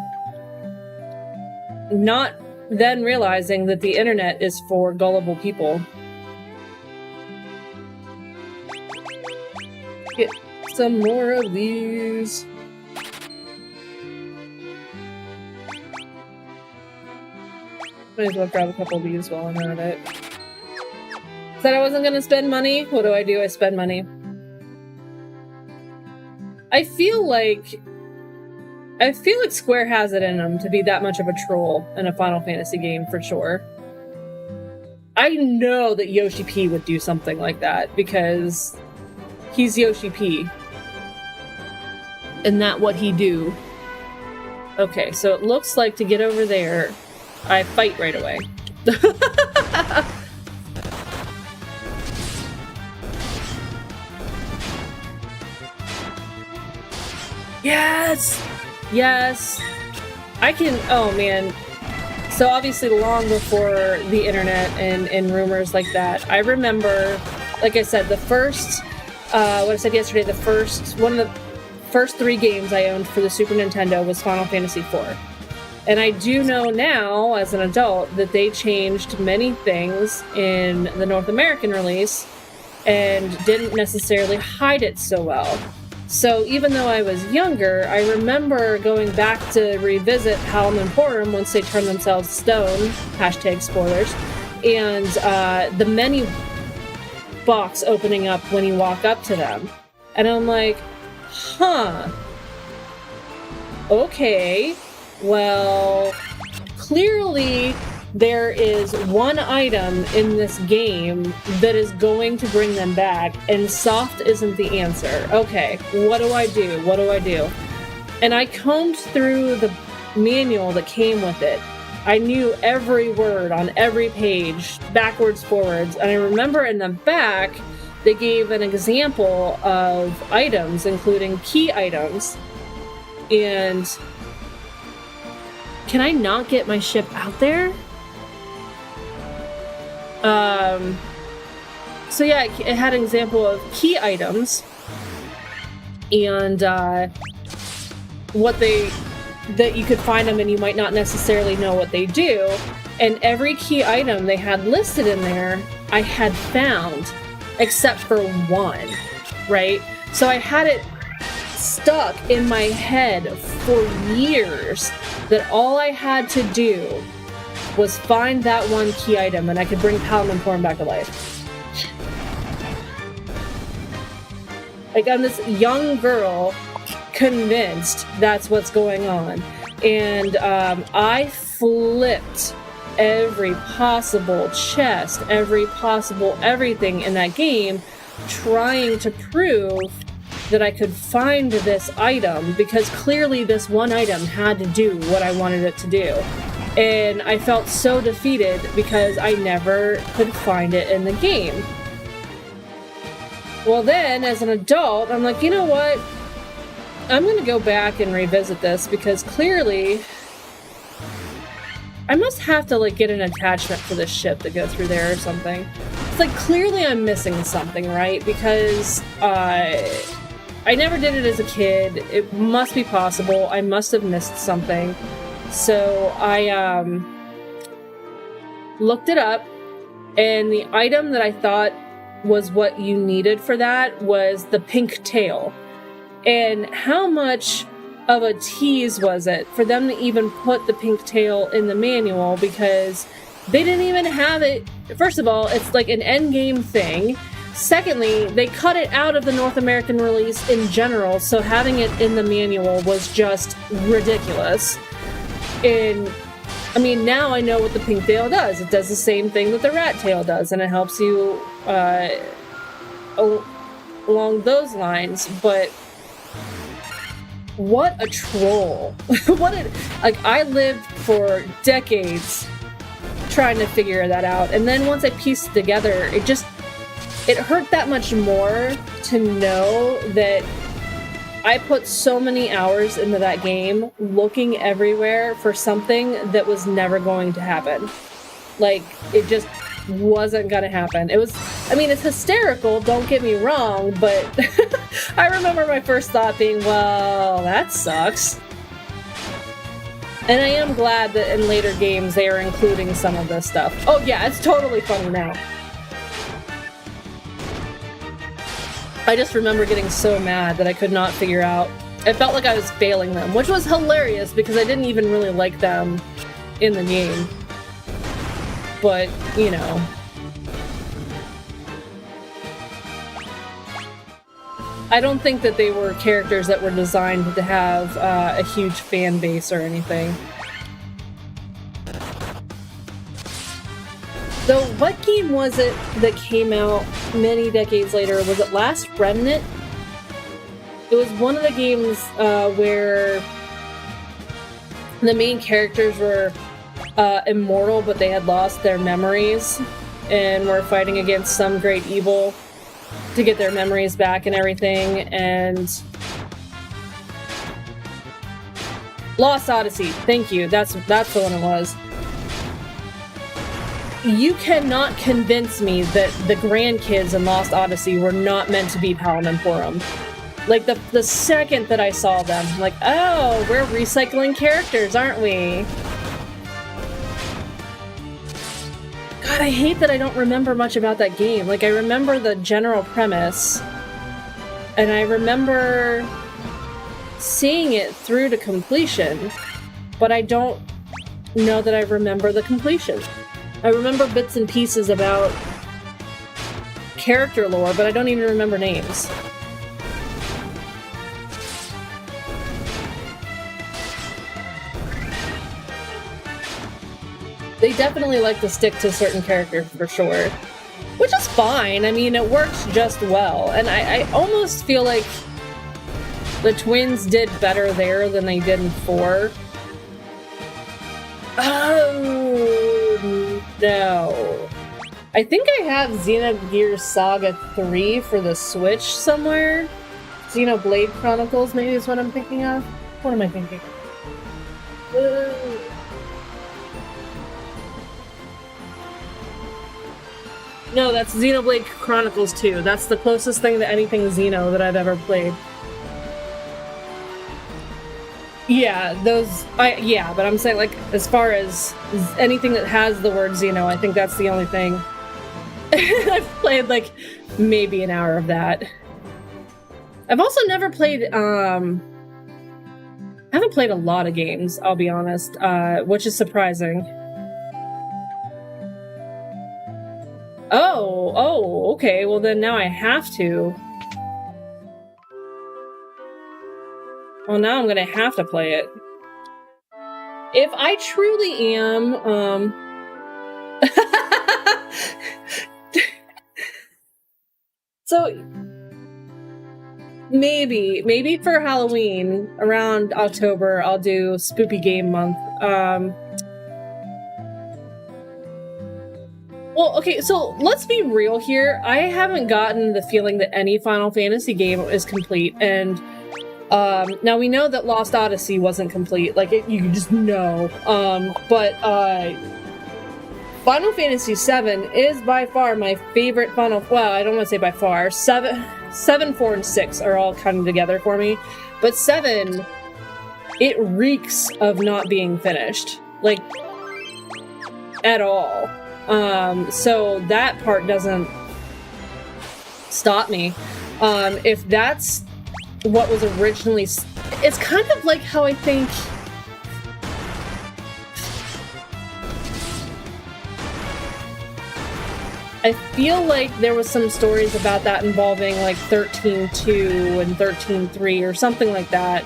Not then realizing that the internet is for gullible people. Get some more of these. Might as well grab a couple of these while I'm at it. Said I wasn't gonna spend money. What do? I spend money. I feel like Square has it in them to be that much of a troll in a Final Fantasy game for sure. I know that Yoshi P would do something like that because he's Yoshi P. Isn't that what he do? Okay, so it looks like to get over there, I fight right away. Yes! Yes! I can... Oh, man. So obviously long before the internet and rumors like that, I remember, like I said, the first... what I said yesterday, one of the first 3 games I owned for the Super Nintendo was Final Fantasy IV. And I do know now, as an adult, that they changed many things in the North American release and didn't necessarily hide it so well. So even though I was younger, I remember going back to revisit Palom Emporium once they turned themselves stone, #spoilers, and the menu box opening up when you walk up to them. And I'm like, huh, okay. Well, clearly there is one item in this game that is going to bring them back, and soft isn't the answer. Okay, what do I do? What do I do? And I combed through the manual that came with it. I knew every word on every page, backwards, forwards, and I remember in the back they gave an example of items, including key items, and... Can I not get my ship out there? So yeah, it had an example of key items and that you could find them and you might not necessarily know what they do. And every key item they had listed in there, I had found, except for one, right? So I had it stuck in my head for years that all I had to do was find that one key item and I could bring Palom Emporium back to life. Like, I'm this young girl convinced that's what's going on. And I flipped every possible chest, every possible everything in that game, trying to prove that I could find this item, because clearly this one item had to do what I wanted it to do. And I felt so defeated because I never could find it in the game. Well then, as an adult, I'm like, you know what? I'm gonna go back and revisit this, because clearly I must have to like get an attachment for this ship to go through there or something. It's like clearly I'm missing something, right? Because I never did it as a kid. It must be possible. I must have missed something. So I looked it up, and the item that I thought was what you needed for that was the pink tail. And how much of a tease was it for them to even put the pink tail in the manual, because they didn't even have it. First of all, it's like an endgame thing. Secondly, they cut it out of the North American release in general, so having it in the manual was just ridiculous. And I mean, now I know what the pink tail does. It does the same thing that the rat tail does, and it helps you along those lines. But what a troll. I lived for decades trying to figure that out, and then once I pieced it together, it hurt that much more to know that I put so many hours into that game looking everywhere for something that was never going to happen. Like, it just wasn't gonna happen. It's hysterical, don't get me wrong, but I remember my first thought being, well, that sucks. And I am glad that in later games they are including some of this stuff. Oh yeah, it's totally funny now. I just remember getting so mad that I could not figure out. It felt like I was failing them, which was hilarious because I didn't even really like them in the game. But, you know. I don't think that they were characters that were designed to have a huge fan base or anything. So what game was it that came out many decades later? Was it Last Remnant? It was one of the games where the main characters were immortal, but they had lost their memories and were fighting against some great evil to get their memories back and everything. And Lost Odyssey, thank you. That's the one it was. You cannot convince me that the grandkids in Lost Odyssey were not meant to be Palom and Porom. Like, the second that I saw them, I'm like, oh, we're recycling characters, aren't we? God, I hate that I don't remember much about that game. Like, I remember the general premise, and I remember seeing it through to completion, but I don't know that I remember the completion. I remember bits and pieces about character lore, but I don't even remember names. They definitely like to stick to certain characters for sure, which is fine. I mean, it works just well, and I almost feel like the twins did better there than they did in 4. Oh, no. I think I have Xenogears Saga 3 for the Switch somewhere. Xenoblade Chronicles maybe is what I'm thinking of. What am I thinking? No, that's Xenoblade Chronicles 2. That's the closest thing to anything Xeno that I've ever played. Yeah, but I'm saying, like, as far as anything that has the word Xeno, I think that's the only thing. I've played, like, maybe an hour of that. I've also never played, I haven't played a lot of games, I'll be honest, which is surprising. Oh, okay, well then now I have to. Well, now I'm gonna have to play it. If I truly am, So maybe for Halloween around October, I'll do Spooky Game Month. Well, okay, so let's be real here. I haven't gotten the feeling that any Final Fantasy game is complete, and now we know that Lost Odyssey wasn't complete. Like, you just know. But Final Fantasy VII is by far my favorite Final... Well, I don't want to say by far. 7, 4, and 6 are all coming together for me. But 7, it reeks of not being finished. Like, at all. So that part doesn't stop me. If that's what was originally... It's kind of like how I think... I feel like there was some stories about that involving like 13.2 and 13.3 or something like that.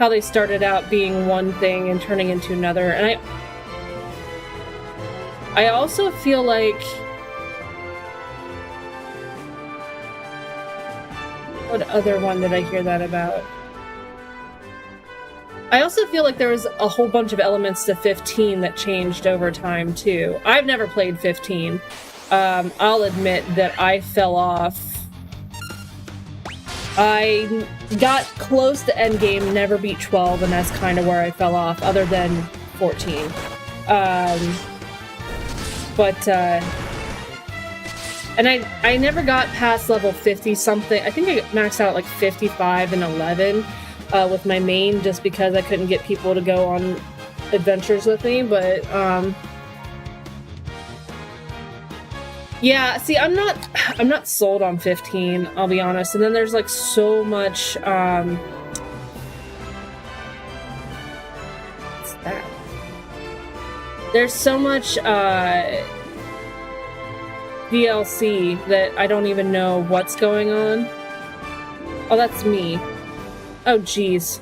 How they started out being one thing and turning into another. And I also feel like... What other one did I hear that about? I also feel like there was a whole bunch of elements to 15 that changed over time, too. I've never played 15. I'll admit that I fell off. I got close to endgame, never beat 12, and that's kind of where I fell off, other than 14. And I never got past level 50-something. I think I maxed out at like 55 and 11 with my main, just because I couldn't get people to go on adventures with me, but yeah, see, I'm not sold on 15, I'll be honest. And then there's like so much what's that? There's so much DLC that I don't even know what's going on. Oh, that's me. Oh, jeez.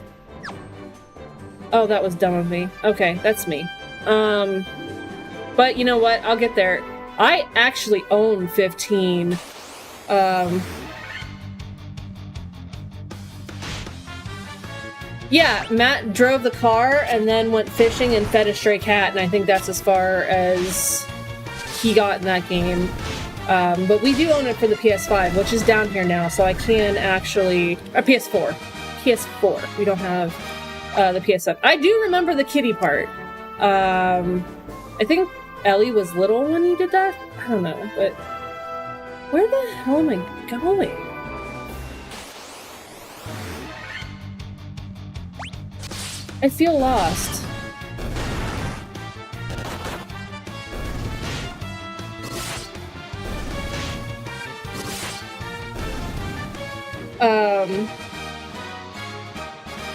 Oh, that was dumb of me. Okay, that's me. But you know what? I'll get there. I actually own 15. Yeah, Matt drove the car and then went fishing and fed a stray cat, and I think that's as far as he got in that game. But we do own it for the PS5, which is down here now, so I can actually... PS4. PS4. We don't have the PS5. I do remember the kitty part. I think Ellie was little when he did that? I don't know, but... Where the hell am I going? I feel lost.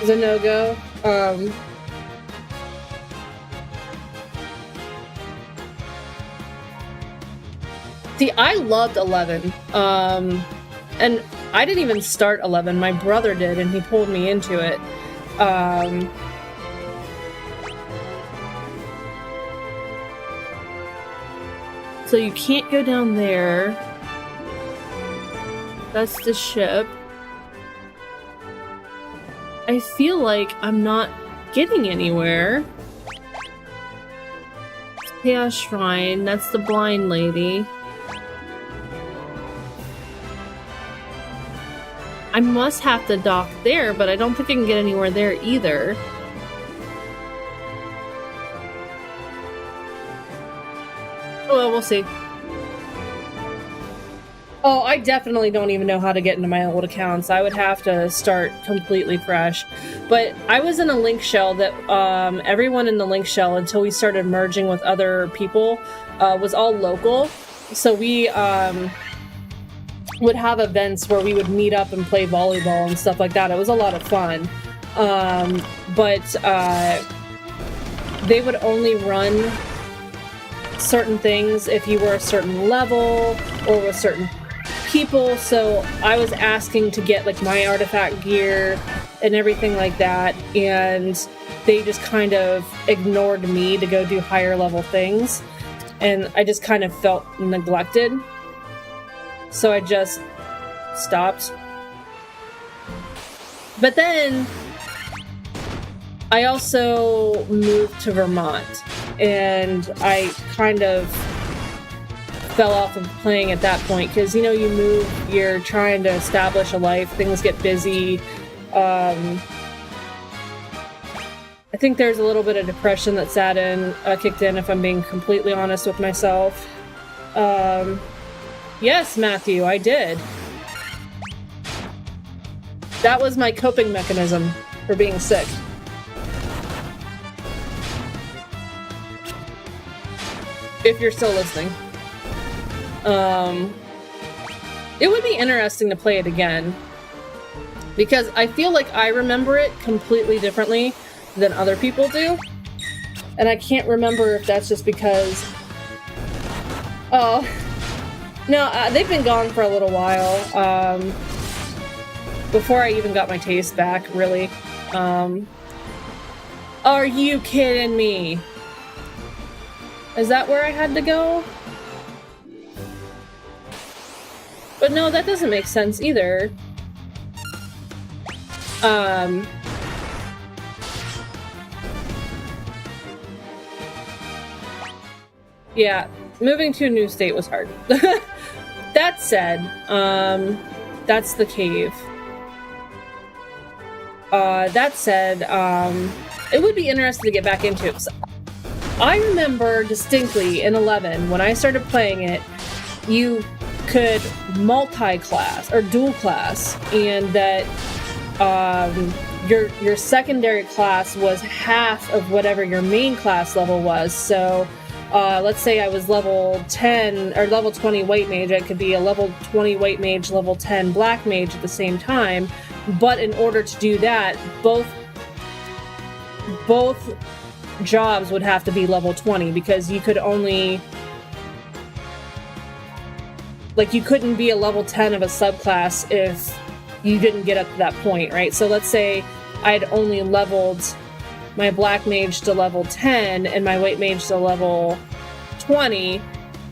Is a no-go. See, I loved 11. And I didn't even start 11. My brother did, and he pulled me into it. So you can't go down there. That's the ship. I feel like I'm not getting anywhere. Chaos Shrine, that's the blind lady. I must have to dock there, but I don't think I can get anywhere there either. Oh, well, we'll see. Oh, I definitely don't even know how to get into my old accounts. I would have to start completely fresh. But I was in a link shell that everyone in the link shell, until we started merging with other people, was all local. So we would have events where we would meet up and play volleyball and stuff like that. It was a lot of fun. But they would only run certain things if you were a certain level or with certain people, so I was asking to get like my artifact gear and everything like that, and they just kind of ignored me to go do higher level things. and I just kind of felt neglected. So I just stopped. But then I also moved to Vermont, and I kind of fell off of playing at that point because, you know, you move, you're trying to establish a life, things get busy. I think there's a little bit of depression that kicked in, if I'm being completely honest with myself. Yes, Matthew, I did. That was my coping mechanism for being sick. If you're still listening. It would be interesting to play it again, because I feel like I remember it completely differently than other people do. And I can't remember if that's just because... Oh... No, they've been gone for a little while. Before I even got my taste back, really. Are you kidding me? Is that where I had to go? But no, that doesn't make sense either. Yeah, moving to a new state was hard. That said, that's the cave. That said, it would be interesting to get back into it. I remember distinctly in 11, when I started playing it, you could multi-class or dual class, and that your secondary class was half of whatever your main class level was. So let's say I was level 10 or level 20 white mage, I could be a level 20 white mage, level 10 black mage at the same time. But in order to do that, both jobs would have to be level 20, because you could only... Like, you couldn't be a level 10 of a subclass if you didn't get up to that point, right? So let's say I'd only leveled my black mage to level 10 and my white mage to level 20,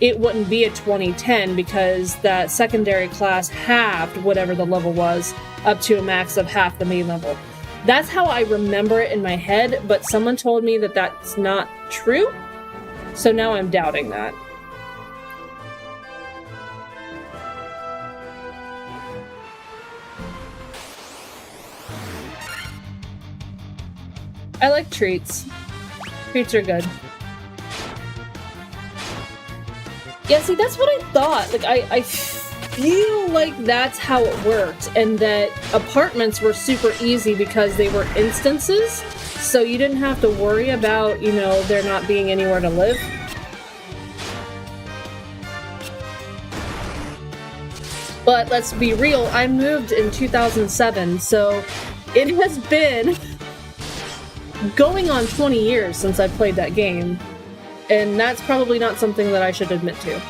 it wouldn't be a 20-10 because that secondary class halved whatever the level was up to a max of half the main level. That's how I remember it in my head, but someone told me that that's not true, so now I'm doubting that. I like treats. Treats are good. Yeah, see, that's what I thought. Like, I feel like that's how it worked, and that apartments were super easy because they were instances, so you didn't have to worry about, you know, there not being anywhere to live. But let's be real, I moved in 2007, so it has been going on 20 years since I played that game, and that's probably not something that I should admit to.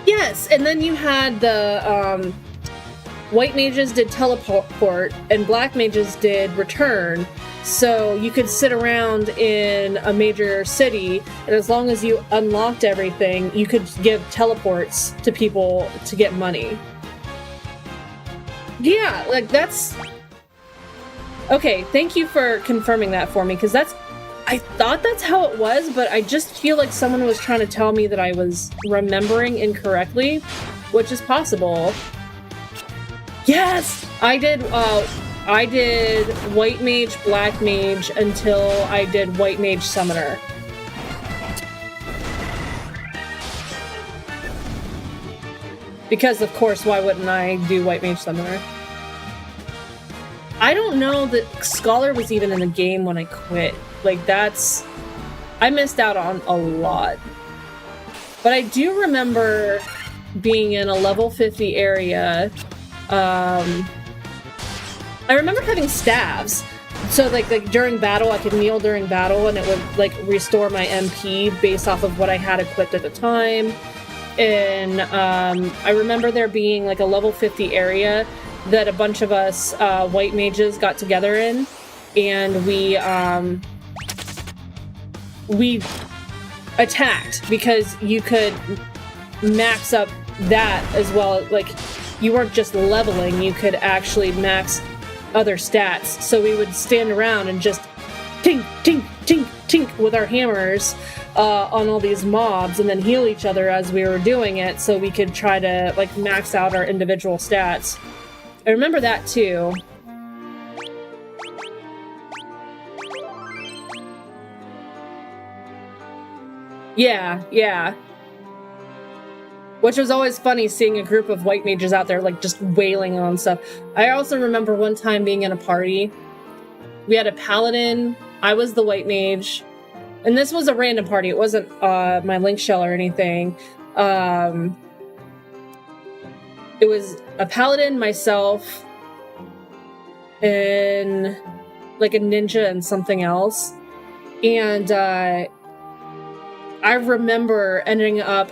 Yes, and then you had the white mages did teleport and black mages did return, so you could sit around in a major city, and as long as you unlocked everything, you could give teleports to people to get money. Yeah, like, that's... Okay, thank you for confirming that for me, because that's... I thought that's how it was, but I just feel like someone was trying to tell me that I was remembering incorrectly, which is possible. Yes! I did white mage, black mage, until I did white mage summoner. Because, of course, why wouldn't I do white mage summoner? I don't know that Scholar was even in the game when I quit. Like, that's... I missed out on a lot. But I do remember being in a level 50 area. I remember having staves. So, like during battle, I could kneel during battle, and it would, like, restore my MP based off of what I had equipped at the time. And I remember there being like a level 50 area that a bunch of us white mages got together in, and we we attacked because you could max up that as well. Like, you weren't just leveling, you could actually max other stats. So we would stand around and just tink, tink, tink, tink with our hammers on all these mobs, and then heal each other as we were doing it, so we could try to like max out our individual stats. I remember that too. Yeah. Which was always funny, seeing a group of white mages out there like just wailing on stuff. I also remember one time being in a party. We had a paladin, I was the white mage, and this was a random party. It wasn't my link shell or anything. It was a paladin, myself, and like a ninja and something else. And I remember ending up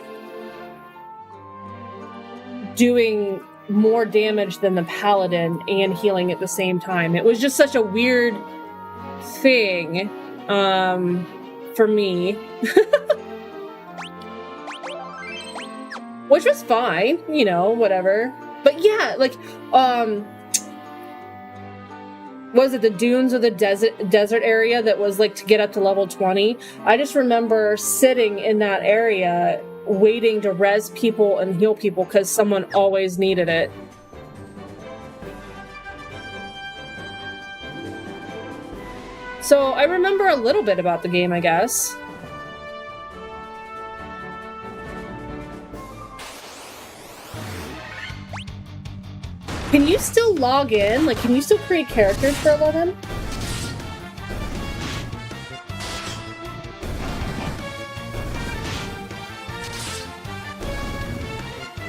doing more damage than the paladin and healing at the same time. It was just such a weird thing for me. Which was fine, you know, whatever. But yeah, like, was it the dunes or the desert area that was like to get up to level 20? I just remember sitting in that area waiting to res people and heal people because someone always needed it. So I remember a little bit about the game, I guess. Can you still log in? Like, can you still create characters for 11?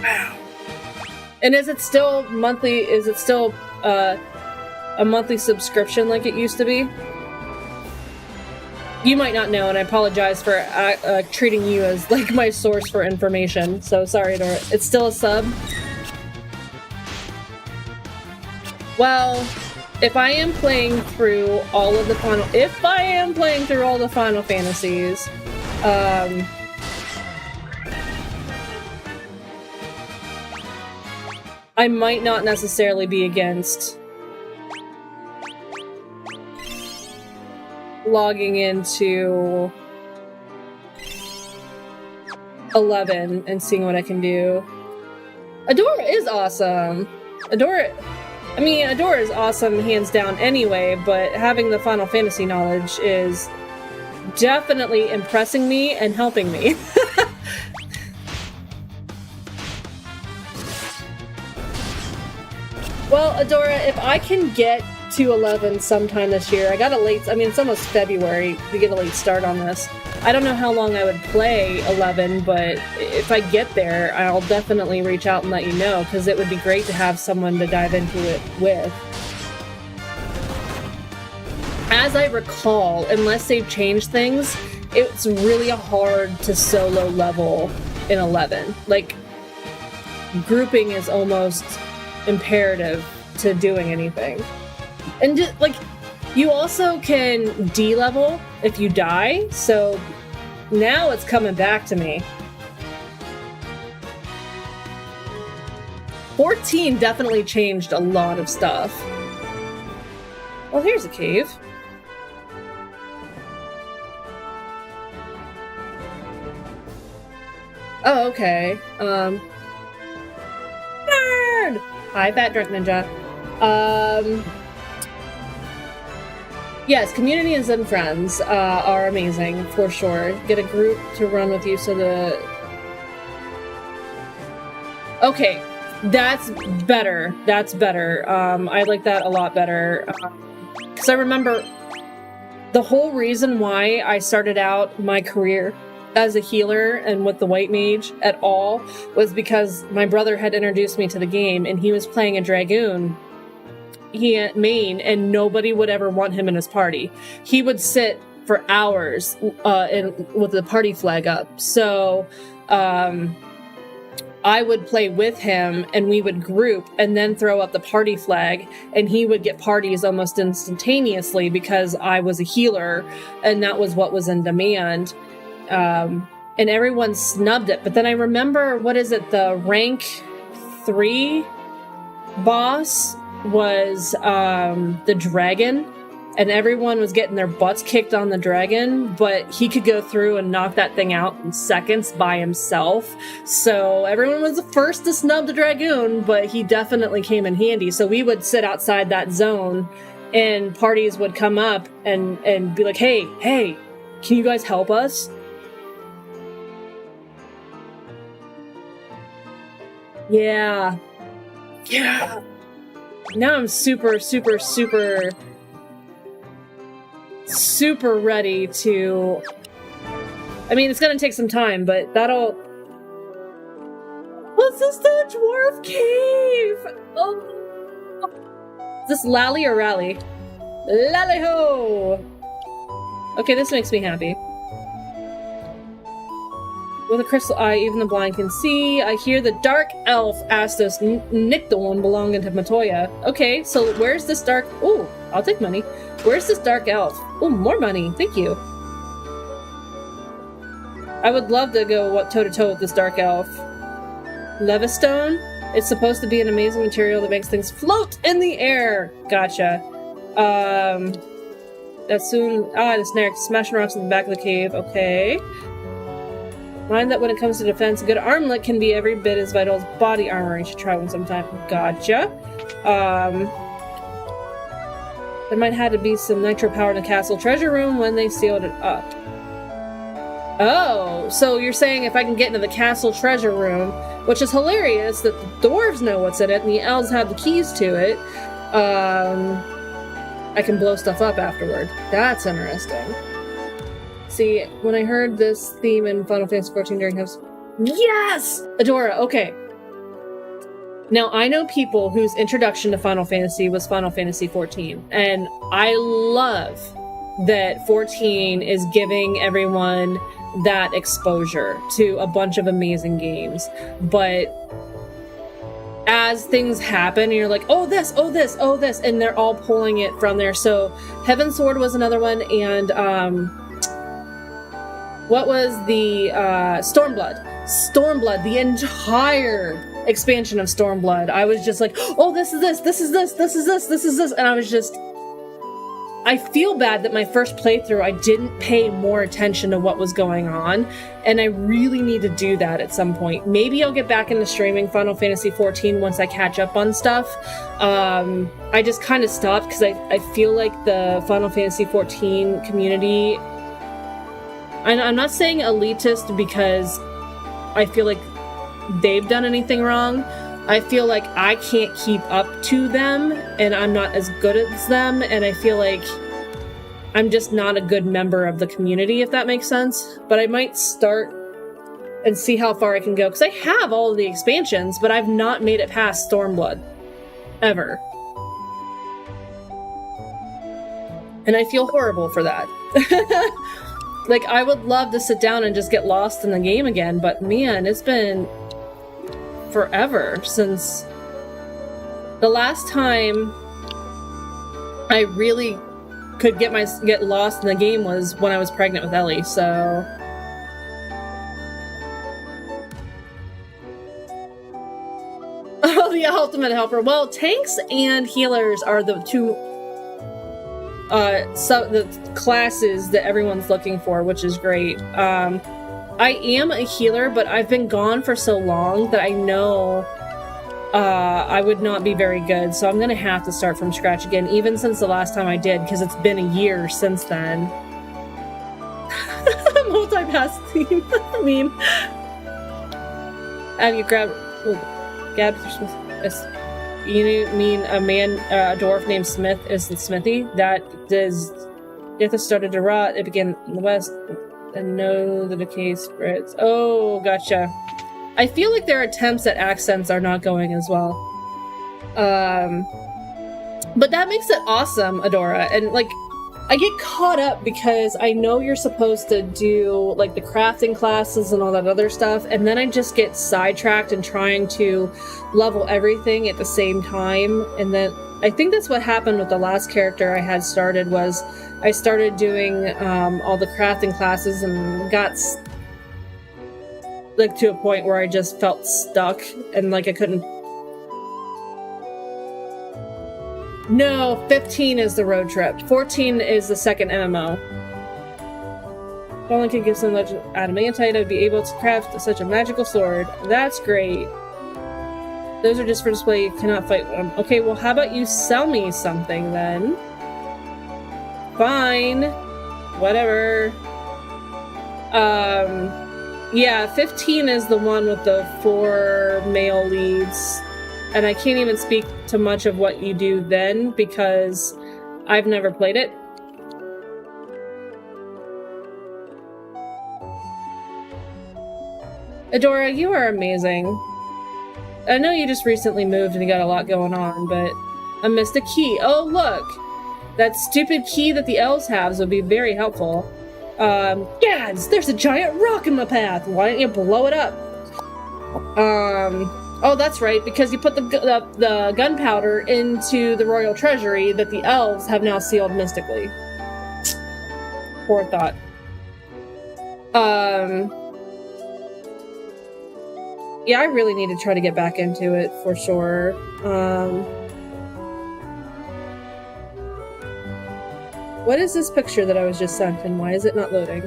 Wow. And is it still monthly? Is it still a monthly subscription like it used to be? You might not know, and I apologize for treating you as like my source for information. So sorry, Dora. It's still a sub. Well, if I am playing through all of the Final Fantasies, I might not necessarily be against logging into 11 and seeing what I can do. Adora is awesome. Adora is awesome hands down anyway, but having the Final Fantasy knowledge is definitely impressing me and helping me. Well, Adora, if I can get to 11 sometime this year, it's almost February to get a late start on this. I don't know how long I would play 11, but if I get there, I'll definitely reach out and let you know, because it would be great to have someone to dive into it with. As I recall, unless they've changed things, it's really hard to solo level in 11. Like, grouping is almost imperative to doing anything. And you also can D-level if you die, so now it's coming back to me. 14 definitely changed a lot of stuff. Well, here's a cave. Oh, okay. Nerd! Hi, Fat Drunk Ninja. Yes, community and Zen friends are amazing, for sure. Get a group to run with you so the... Okay, that's better. That's better. I like that a lot better. Because I remember the whole reason why I started out my career as a healer and with the White Mage at all was because my brother had introduced me to the game, and he was playing a Dragoon main, and nobody would ever want him in his party. He would sit for hours with the party flag up. So I I would play with him and we would group and then throw up the party flag, and he would get parties almost instantaneously because I was a healer and that was what was in demand. And everyone snubbed it. But then I remember, what is it? The rank 3 boss was the dragon, and everyone was getting their butts kicked on the dragon, but he could go through and knock that thing out in seconds by himself. So everyone was the first to snub the dragoon, but he definitely came in handy. So we would sit outside that zone and parties would come up and be like, hey, can you guys help us? Yeah. Now I'm super ready to... I mean, it's gonna take some time, but that'll... What's this, the dwarf cave? Oh. Is this Lally or Rally? Lally-ho! Okay, this makes me happy. With a crystal eye, even the blind can see. I hear the dark elf Astos Nictoln belonging to Matoya. Okay, so where's this dark... Ooh, I'll take money. Where's this dark elf? Ooh, more money. Thank you. I would love to go toe-to-toe with this dark elf. Levistone? It's supposed to be an amazing material that makes things float in the air. Gotcha. That's soon... the snare. Smashing rocks in the back of the cave. Okay. Mind that when it comes to defense, a good armlet can be every bit as vital as body armor. You should try one sometime. Gotcha. There might have to be some nitro power in the castle treasure room when they sealed it up. Oh, so you're saying if I can get into the castle treasure room, which is hilarious that the dwarves know what's in it and the elves have the keys to it, I can blow stuff up afterward. That's interesting. See, when I heard this theme in Final Fantasy XIV during House... Yes! Adora, okay. Now, I know people whose introduction to Final Fantasy was Final Fantasy XIV, and I love that 14 is giving everyone that exposure to a bunch of amazing games. But as things happen, and you're like, oh this, and they're all pulling it from there. So, Heaven's Sword was another one, and, what was the, Stormblood? Stormblood, the entire expansion of Stormblood. I was just like, oh, this is this, and I was just... I feel bad that my first playthrough, I didn't pay more attention to what was going on, and I really need to do that at some point. Maybe I'll get back into streaming Final Fantasy XIV once I catch up on stuff. I just kind of stopped because I feel like the Final Fantasy XIV community... And I'm not saying elitist because I feel like they've done anything wrong. I feel like I can't keep up to them, and I'm not as good as them, and I feel like I'm just not a good member of the community, if that makes sense. But I might start and see how far I can go, because I have all of the expansions, but I've not made it past Stormblood. Ever. And I feel horrible for that. Like, I would love to sit down and just get lost in the game again, but man, it's been forever since the last time I really could get lost in the game was when I was pregnant with Ellie, so... Oh, the ultimate helper. Well, tanks and healers are the two the classes that everyone's looking for, which is great. I am a healer, but I've been gone for so long that I know I would not be very good, so I'm gonna have to start from scratch again, even since the last time I did, because it's been a year since then. Multi-pass theme. I mean... Have you grabbed... You mean a dwarf named Smith is the smithy? That is... If it started to rot, it began in the west, and know the decay spreads. Oh, gotcha. I feel like their attempts at accents are not going as well. But that makes it awesome, Adora. And, like, I get caught up because I know you're supposed to do like the crafting classes and all that other stuff, and then I just get sidetracked in trying to level everything at the same time. And then I think that's what happened with the last character I had started. Was I started doing all the crafting classes and got like to a point where I just felt stuck and like I couldn't. No, 15 is the road trip. 14 is the second MMO. If only could give so much adamantite, I'd be able to craft such a magical sword. That's great. Those are just for display, you cannot fight them. Okay, well how about you sell me something then? Fine. Whatever. Yeah, 15 is the one with the 4 male leads. And I can't even speak to much of what you do then because I've never played it. Adora, you are amazing. I know you just recently moved and you got a lot going on, but I missed a key. Oh, look! That stupid key that the elves have would be very helpful. Gads, there's a giant rock in my path. Why don't you blow it up? Oh, that's right, because you put the gunpowder into the royal treasury that the elves have now sealed mystically. Poor thought. Yeah, I really need to try to get back into it for sure. What is this picture that I was just sent, and why is it not loading?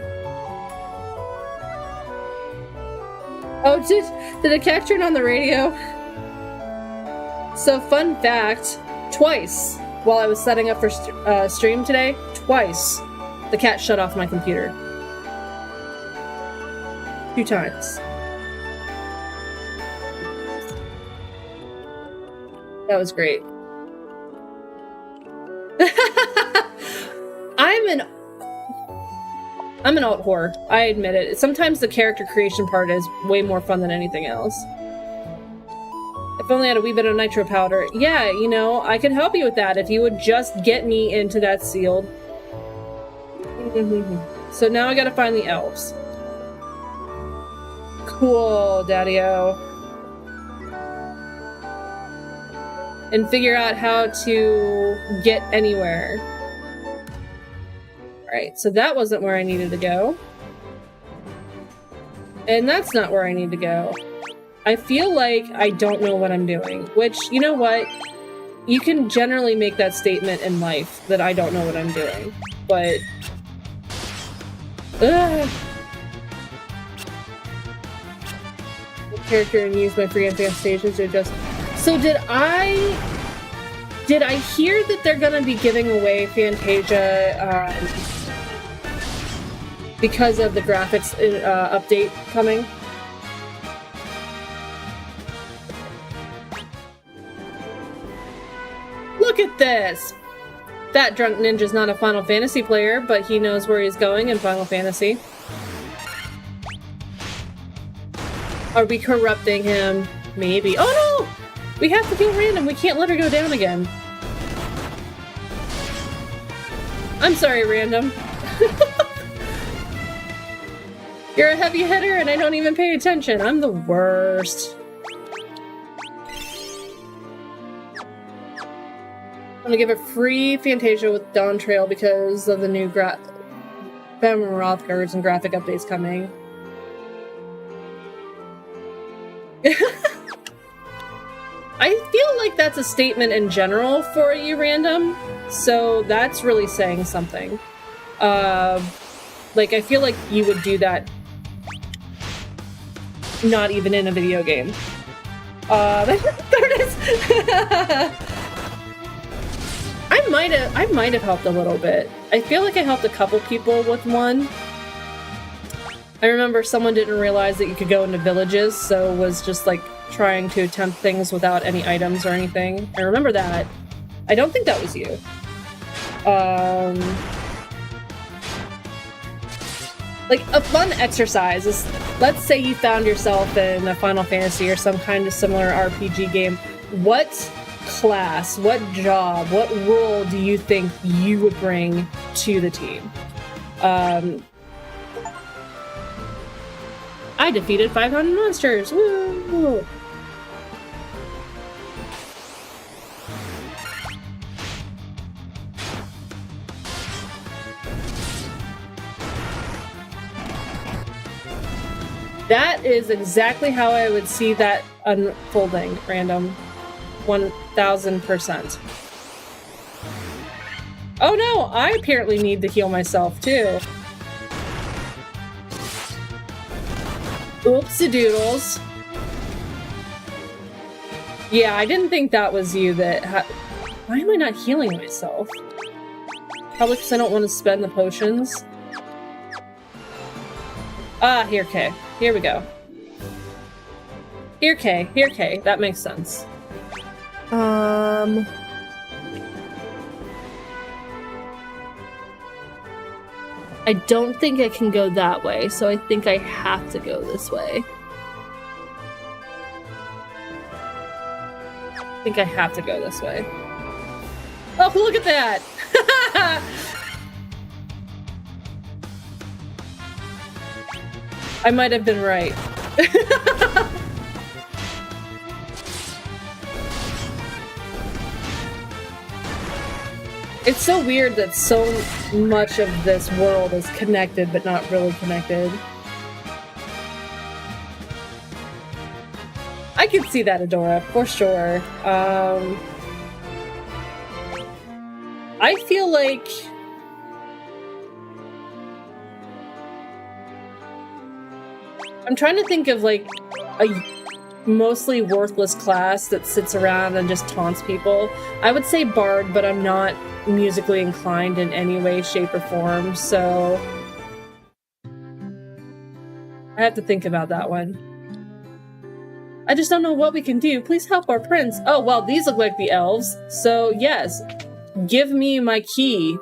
Oh, did a cat turn on the radio? So, fun fact, twice while I was setting up for stream today, twice the cat shut off my computer. 2 times. That was great. I'm an alt whore. I admit it. Sometimes the character creation part is way more fun than anything else. If only I had a wee bit of nitro powder. Yeah, you know, I could help you with that if you would just get me into that sealed. So now I gotta find the elves. Cool, Daddy-o. And figure out how to get anywhere. Alright, so that wasn't where I needed to go. And that's not where I need to go. I feel like I don't know what I'm doing. Which, you know what? You can generally make that statement in life, that I don't know what I'm doing. But... character and use my free infestations to adjust... So did I hear that they're gonna be giving away Fantasia, because of the graphics update coming? Look at this! That drunk ninja's not a Final Fantasy player, but he knows where he's going in Final Fantasy. Are we corrupting him? Maybe. Oh no! We have to kill Random. We can't let her go down again. I'm sorry, Random. You're a heavy hitter and I don't even pay attention. I'm the worst. I'm gonna give a free Fantasia with Dawn Trail because of the new Bam Rothgards and graphic updates coming. I feel like that's a statement in general for you, Random. So that's really saying something. Like, I feel like you would do that not even in a video game. There it is! I might have helped a little bit. I feel like I helped a couple people with one. I remember someone didn't realize that you could go into villages, so was just like trying to attempt things without any items or anything. I remember that. I don't think that was you. Like, a fun exercise is, let's say you found yourself in a Final Fantasy or some kind of similar RPG game. What class, what job, what role do you think you would bring to the team. I defeated 500 monsters. Woo! That is exactly how I would see that unfolding, random. 1000%. Oh no, I apparently need to heal myself too. Oopsie doodles. Yeah, I didn't think that was you that why am I not healing myself? Probably because I don't want to spend the potions. Ah, here, Kay. Here we go. Here, Kay. Here, Kay. That makes sense. I don't think I can go that way, so I think I have to go this way. I think I have to go this way. Oh, look at that! I might have been right. It's so weird that so much of this world is connected, but not really connected. I can see that, Adora, for sure. I feel like... I'm trying to think of, like, a mostly worthless class that sits around and just taunts people. I would say Bard, but I'm not musically inclined in any way, shape, or form, so... I have to think about that one. I just don't know what we can do. Please help our prince. Oh, well, these look like the elves. So, yes. Give me my key.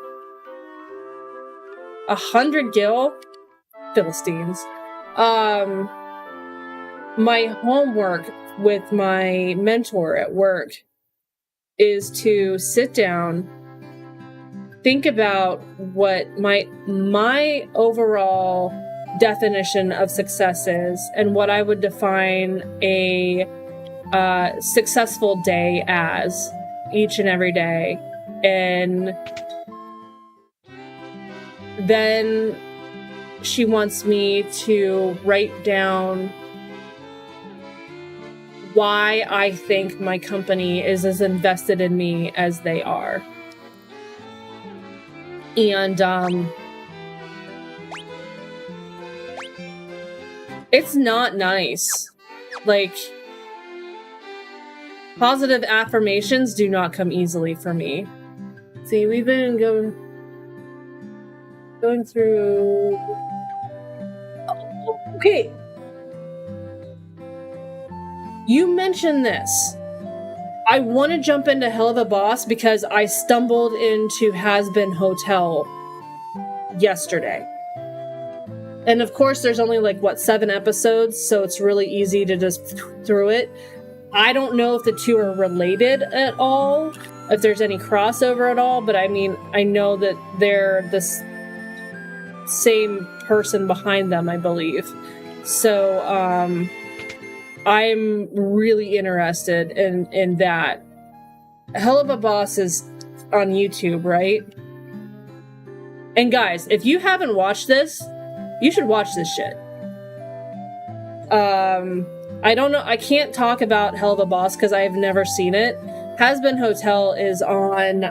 100 gil? Philistines. My homework with my mentor at work is to sit down, think about what my overall definition of success is and what I would define a successful day as each and every day. And then she wants me to write down why I think my company is as invested in me as they are. And it's not nice. Like, positive affirmations do not come easily for me. See, we've been going through... Oh, okay. You mentioned this. I want to jump into Helluva Boss because I stumbled into Hazbin Hotel yesterday. And of course, there's only like, 7 episodes, so it's really easy to just through it. I don't know if the two are related at all, if there's any crossover at all, but I mean, I know that they're the same person behind them, I believe. So, I'm really interested in that. Helluva Boss is on YouTube, right? And guys, if you haven't watched this, you should watch this shit. I don't know, I can't talk about Helluva Boss because I have never seen it. Hazbin Hotel is on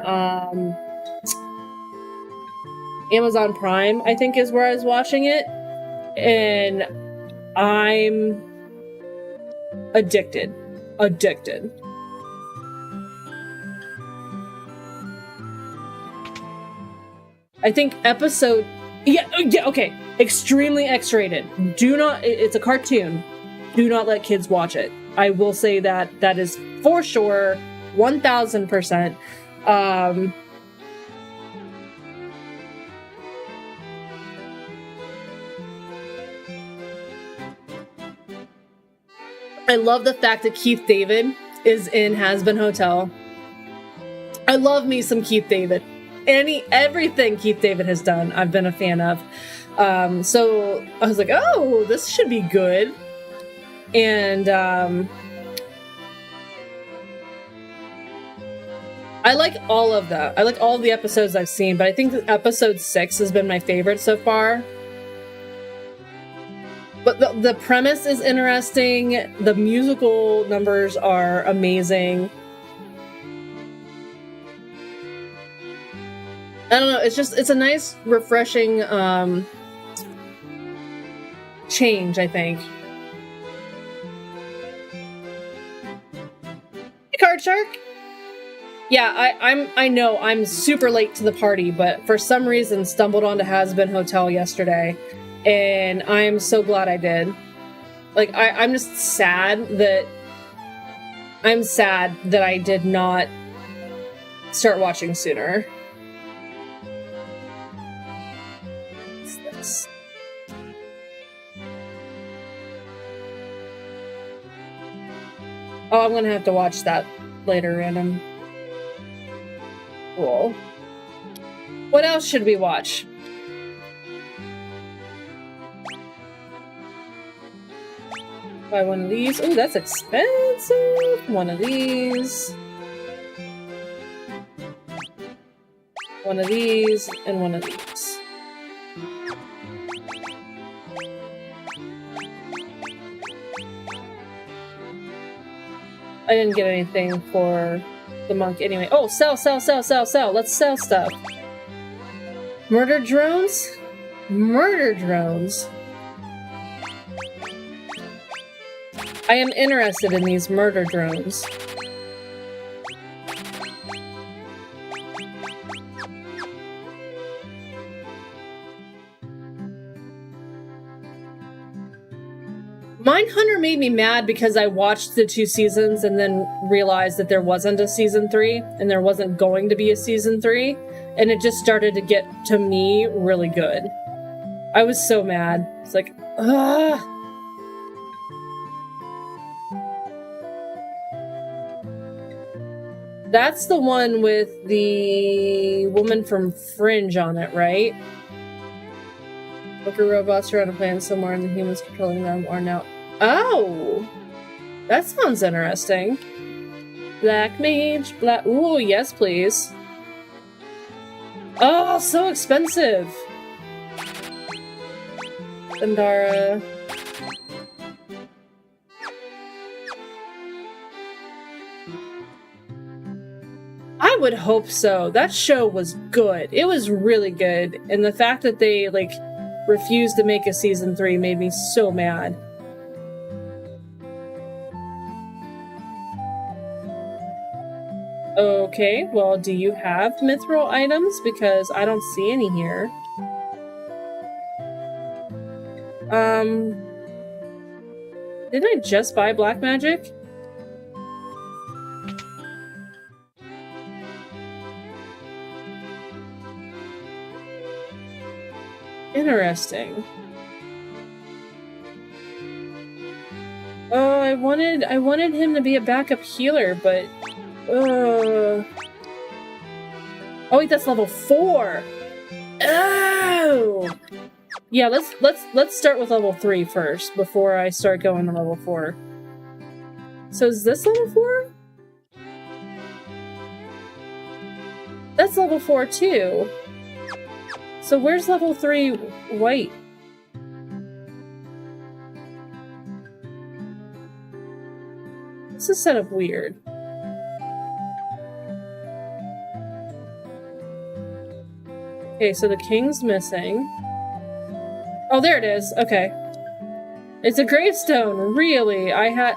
Amazon Prime, I think is where I was watching it. And I'm addicted. I think episode... Yeah, okay. Extremely X-rated. Do not... It's a cartoon. Do not let kids watch it. I will say that. That is for sure. 1000%. I love the fact that Keith David is in Hazbin Hotel. I love me some Keith David. Everything Keith David has done, I've been a fan of. So I was like, oh, this should be good. And I like all of that. I like all of the episodes I've seen, but I think that episode 6 has been my favorite so far. But the premise is interesting. The musical numbers are amazing. I don't know. It's a nice, refreshing change, I think. Hey, Card Shark. Yeah, I know I'm super late to the party, but for some reason stumbled onto Hazbin Hotel yesterday, and I'm so glad I did. Like I'm just sad that I did not start watching sooner. Oh, I'm gonna have to watch that later, random. Cool. What else should we watch? Buy one of these. Oh, that's expensive. One of these. One of these, and one of these. I didn't get anything for the monk anyway. Oh, sell. Let's sell stuff. Murder drones? Murder drones. I am interested in these murder drones. Mindhunter made me mad because I watched the 2 seasons and then realized that there wasn't a season 3 and there wasn't going to be a season 3, and it just started to get, to me, really good. I was so mad. It's like, ugh. That's the one with the woman from Fringe on it, right? Worker robots are on a planet somewhere and the humans controlling them are now... Oh! That sounds interesting. Black mage, black... Ooh, yes, please. Oh, so expensive! Zendara... I would hope so. That show was good. It was really good. And the fact that they, like, refused to make a season 3 made me so mad. Okay, well, do you have mithril items? Because I don't see any here. Didn't I just buy black magic? Interesting. Oh, I wanted him to be a backup healer, but oh wait, that's level 4. Oh, yeah. Let's start with level 3 first before I start going to level 4. So is this level 4? That's level 4 too. So where's level 3 white? This is set up weird. Okay, so the king's missing. Oh, there it is. Okay. It's a gravestone. Really? I had...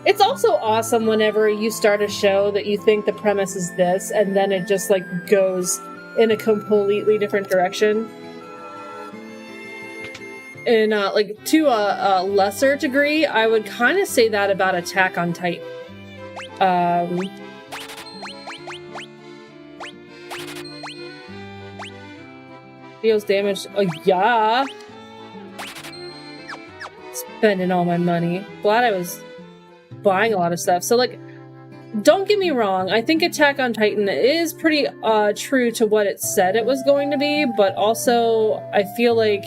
It's also awesome whenever you start a show that you think the premise is this, and then it just, like, goes in a completely different direction. And, like, to a lesser degree, I would kind of say that about Attack on Titan. Deals damage. Oh, yeah. Spending all my money. Glad I was buying a lot of stuff. So, like, don't get me wrong. I think Attack on Titan is pretty true to what it said it was going to be, but also I feel like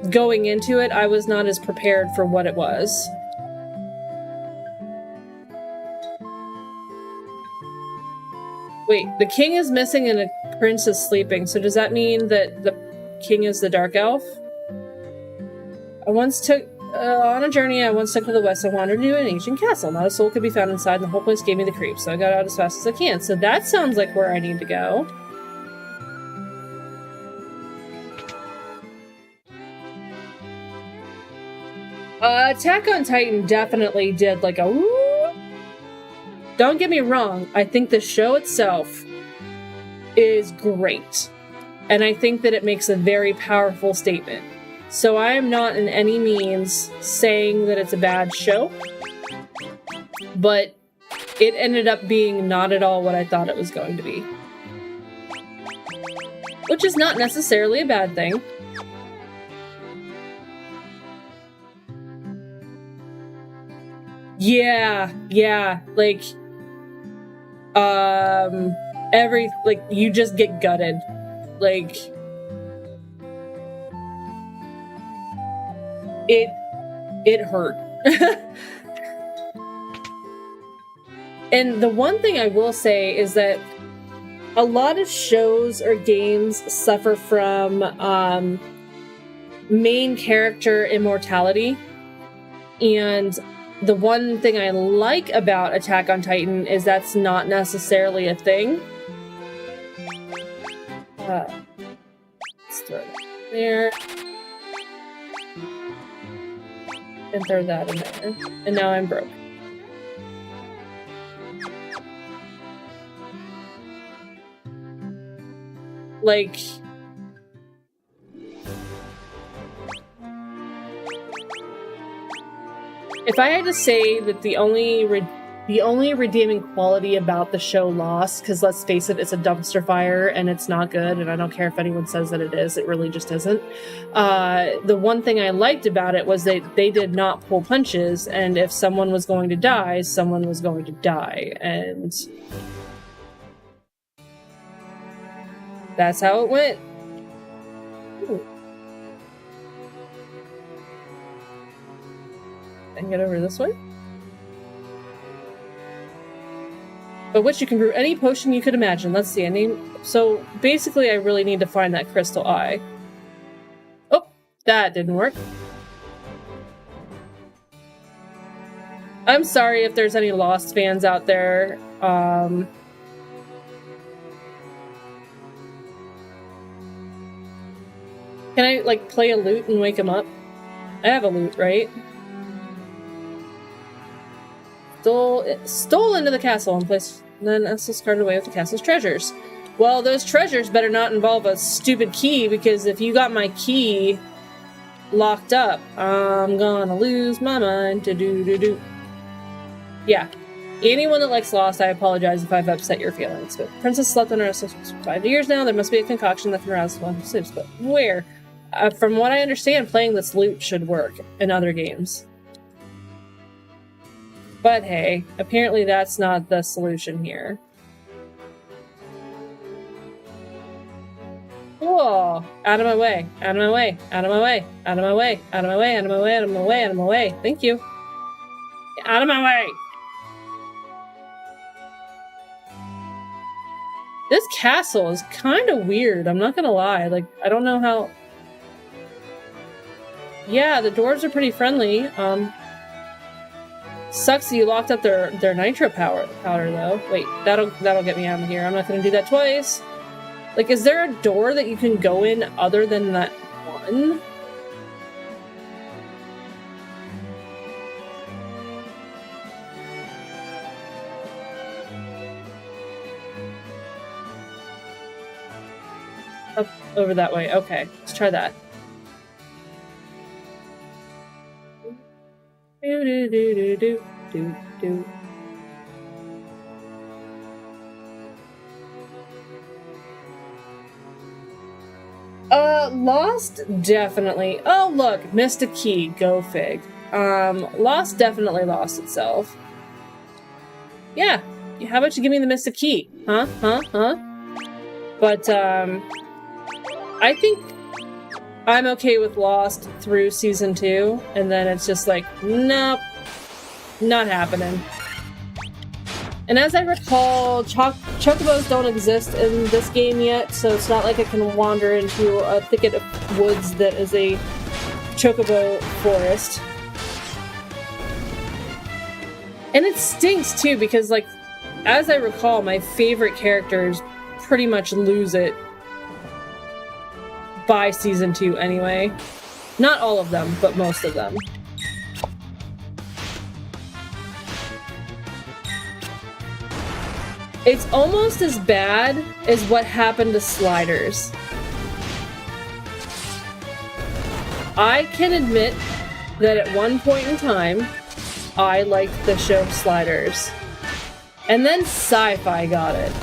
going into it, I was not as prepared for what it was. Wait, the king is missing and a prince is sleeping, so does that mean that the king is the dark elf? I once took on a journey. I once took to the west. I wandered into an ancient castle. Not a soul could be found inside, and the whole place gave me the creeps. So I got out as fast as I can. So that sounds like where I need to go. Attack on Titan definitely did like a woo. Don't get me wrong. I think the show itself is great, and I think that it makes a very powerful statement. So I am not in any means saying that it's a bad show, but it ended up being not at all what I thought it was going to be. Which is not necessarily a bad thing. Yeah, like, you just get gutted. Like, it hurt. And the one thing I will say is that a lot of shows or games suffer from main character immortality. And the one thing I like about Attack on Titan is that's not necessarily a thing. Let's throw that there. And throw that in there. And now I'm broke. Like, if I had to say that the only redeeming quality about the show Lost, because let's face it, it's a dumpster fire and it's not good, and I don't care if anyone says that it is, it really just isn't. The one thing I liked about it was that they did not pull punches, and if someone was going to die, someone was going to die, and that's how it went. Ooh. And get over this way. But which you can brew any potion you could imagine. Let's see, so basically I really need to find that crystal eye. Oh, that didn't work. I'm sorry if there's any Lost fans out there. Can I, like, play a lute and wake him up? I have a lute, right? Stole into the castle and placed then Estes carted away with the castle's treasures. Well, those treasures better not involve a stupid key, because if you got my key locked up, I'm gonna lose my mind. Yeah. Anyone that likes Lost, I apologize if I've upset your feelings, but Princess slept under us for 5 years now. There must be a concoction that can arouse one who sleeps, but where? From what I understand, playing this lute should work in other games. But hey, apparently that's not the solution here. Whoa! Out of my way, out of my way, out of my way, out of my way, out of my way, out of my way, out of my way, out of my way. Thank you. Out of my way! This castle is kind of weird, I'm not gonna lie. Like, I don't know how... Yeah, the dwarves are pretty friendly. Sucks that you locked up their nitro powder though. Wait, that'll get me out of here. I'm not gonna do that twice. Like, is there a door that you can go in other than that one? Up over that way. Okay, let's try that. Do. Lost definitely. Oh, look, missed a key. Go fig. Lost definitely lost itself. Yeah. How about you give me the Mystic Key? Huh? But, I think I'm okay with Lost through season 2, and then it's just like, nope, not happening. And as I recall, chocobos don't exist in this game yet, so it's not like I can wander into a thicket of woods that is a chocobo forest. And it stinks too, because like, as I recall, my favorite characters pretty much lose it by season 2 anyway. Not all of them, but most of them. It's almost as bad as what happened to Sliders. I can admit that at one point in time, I liked the show Sliders. And then Sci-Fi got it.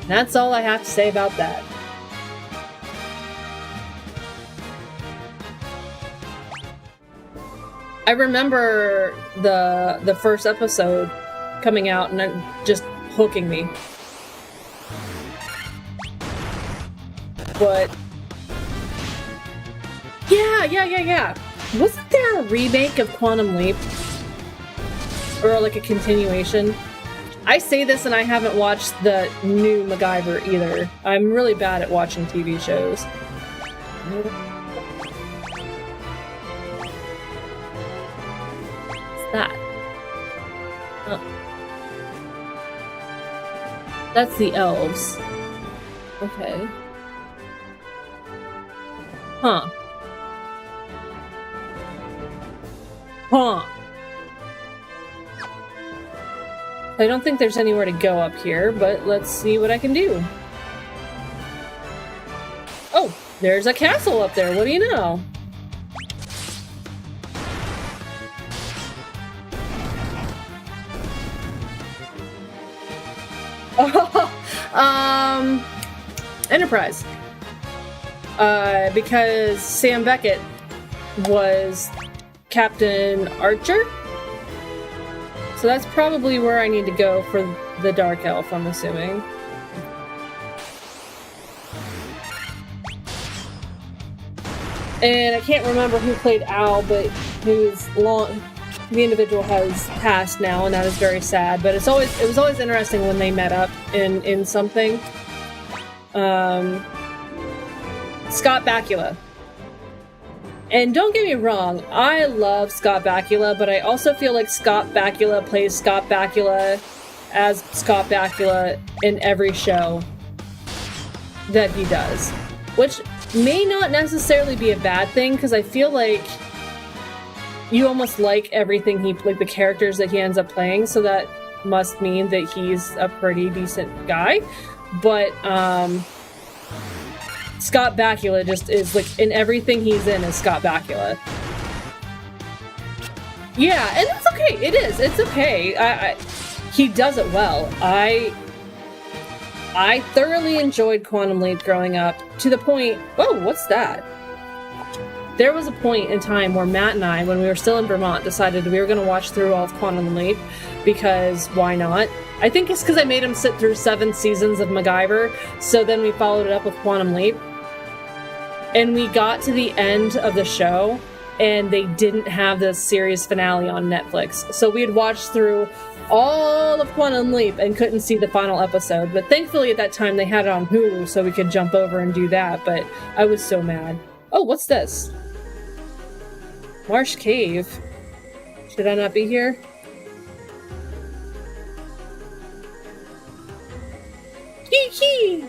That's all I have to say about that. I remember the first episode coming out and it just hooking me. But yeah. Wasn't there a remake of Quantum Leap? Or like a continuation? I say this and I haven't watched the new MacGyver either. I'm really bad at watching TV shows. What's that? Oh. That's the elves. Okay. Huh. I don't think there's anywhere to go up here, but let's see what I can do. Oh, there's a castle up there. What do you know? Enterprise. Because Sam Beckett was Captain Archer. So that's probably where I need to go for the Dark Elf, I'm assuming. And I can't remember who played Al, but the individual has passed now, and that is very sad. But it was always interesting when they met up in something. Scott Bakula. And don't get me wrong, I love Scott Bakula, but I also feel like Scott Bakula plays Scott Bakula as Scott Bakula in every show that he does. Which may not necessarily be a bad thing, because I feel like you almost like everything like the characters that he ends up playing, so that must mean that he's a pretty decent guy. But, Scott Bakula just is, like, in everything he's in is Scott Bakula. Yeah, and it's okay. It is. It's okay. He does it well. I thoroughly enjoyed Quantum Leap growing up, to the point... Oh, what's that? There was a point in time where Matt and I, when we were still in Vermont, decided we were going to watch through all of Quantum Leap, because why not? I think it's because I made him sit through 7 seasons of MacGyver, so then we followed it up with Quantum Leap. And we got to the end of the show, and they didn't have the series finale on Netflix. So we had watched through all of Quantum Leap and couldn't see the final episode. But thankfully at that time they had it on Hulu, so we could jump over and do that. But I was so mad. Oh, what's this? Marsh Cave. Should I not be here? Hee.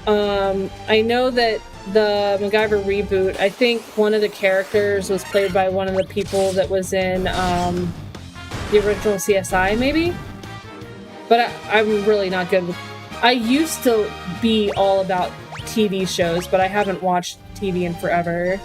I know that the MacGyver reboot, I think one of the characters was played by one of the people that was in the original CSI, maybe? But I'm really not good with... I used to be all about TV shows, but I haven't watched TV in forever.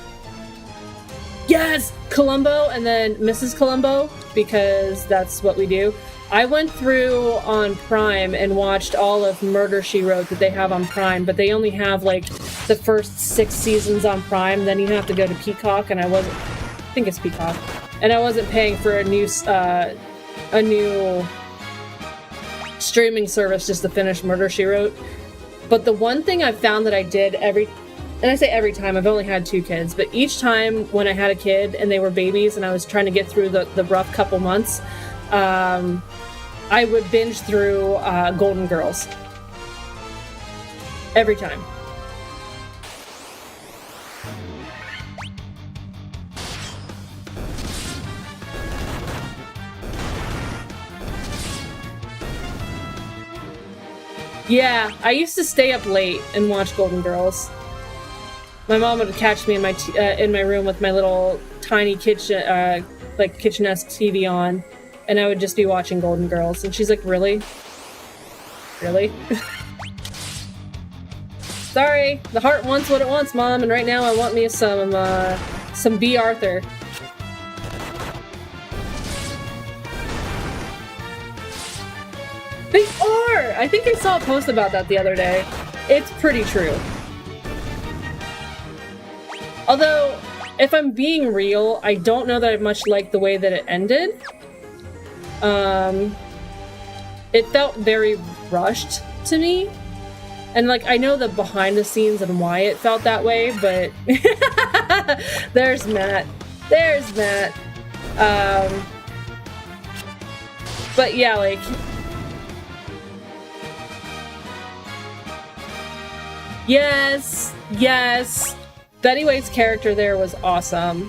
Yes! Columbo and then Mrs. Columbo, because that's what we do. I went through on Prime and watched all of Murder, She Wrote that they have on Prime, but they only have like the first 6 seasons on Prime. Then you have to go to Peacock, and I think it's Peacock, and I wasn't paying for a new streaming service just to finish Murder, She Wrote. But the one thing I've found that I did and I say every time, I've only had 2 kids, but each time when I had a kid and they were babies and I was trying to get through the rough couple months, I would binge through Golden Girls. Every time. Yeah, I used to stay up late and watch Golden Girls. My mom would catch me in my room with my little tiny kitchenette TV on, and I would just be watching Golden Girls. And she's like, "Really? Really?" Sorry, the heart wants what it wants, Mom, and right now I want me some B. Arthur. They are! I think I saw a post about that the other day. It's pretty true. Although, if I'm being real, I don't know that I much like the way that it ended. It felt very rushed to me. And, like, I know the behind the scenes and why it felt that way, but... There's Matt. There's Matt. But yeah, like... Yes! Yes! Betty White's character there was awesome.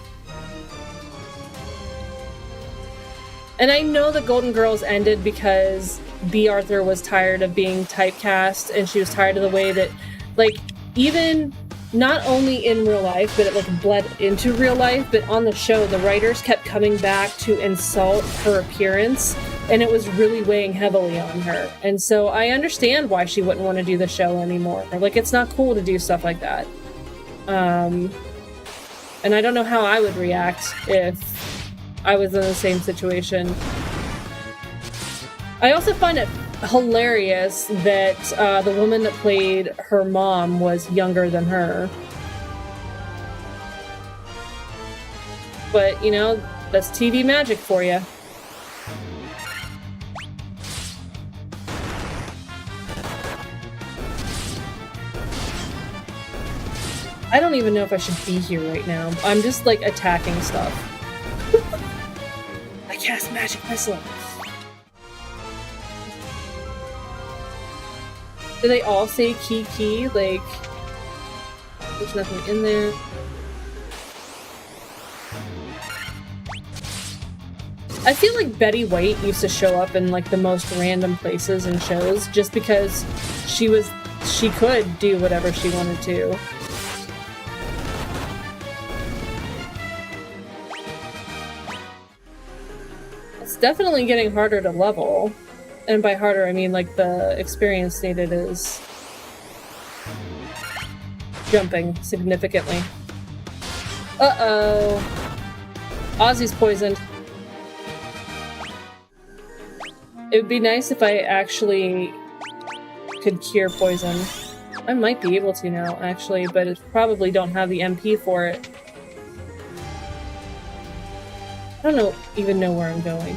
And I know that Golden Girls ended because B. Arthur was tired of being typecast, and she was tired of the way that, like, even not only in real life, but it, like, bled into real life, but on the show, the writers kept coming back to insult her appearance, and it was really weighing heavily on her. And so I understand why she wouldn't want to do the show anymore. Like, it's not cool to do stuff like that. And I don't know how I would react if I was in the same situation. I also find it hilarious that the woman that played her mom was younger than her. But, you know, that's TV magic for you. I don't even know if I should be here right now. I'm just, like, attacking stuff. I cast magic missile. Do they all say key? Like, there's nothing in there. I feel like Betty White used to show up in, like, the most random places and shows just because she could do whatever she wanted to. Definitely getting harder to level. And by harder, I mean, like, the experience needed is jumping significantly. Uh-oh. Ozzy's poisoned. It would be nice if I actually could cure poison. I might be able to now, actually, but I probably don't have the MP for it. I don't even know where I'm going.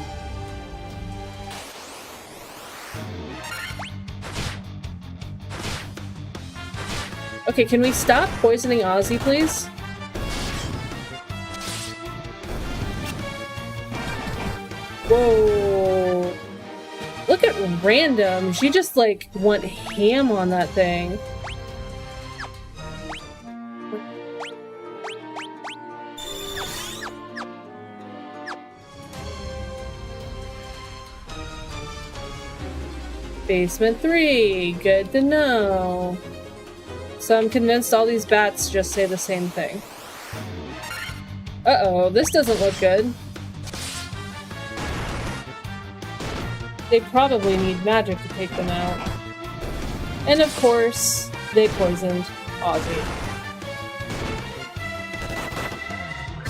Okay, can we stop poisoning Ozzy, please? Whoa. Look at Random. She just, like, went ham on that thing. Basement 3. Good to know. So I'm convinced all these bats just say the same thing. Uh-oh, this doesn't look good. They probably need magic to take them out. And of course, they poisoned Ozzy.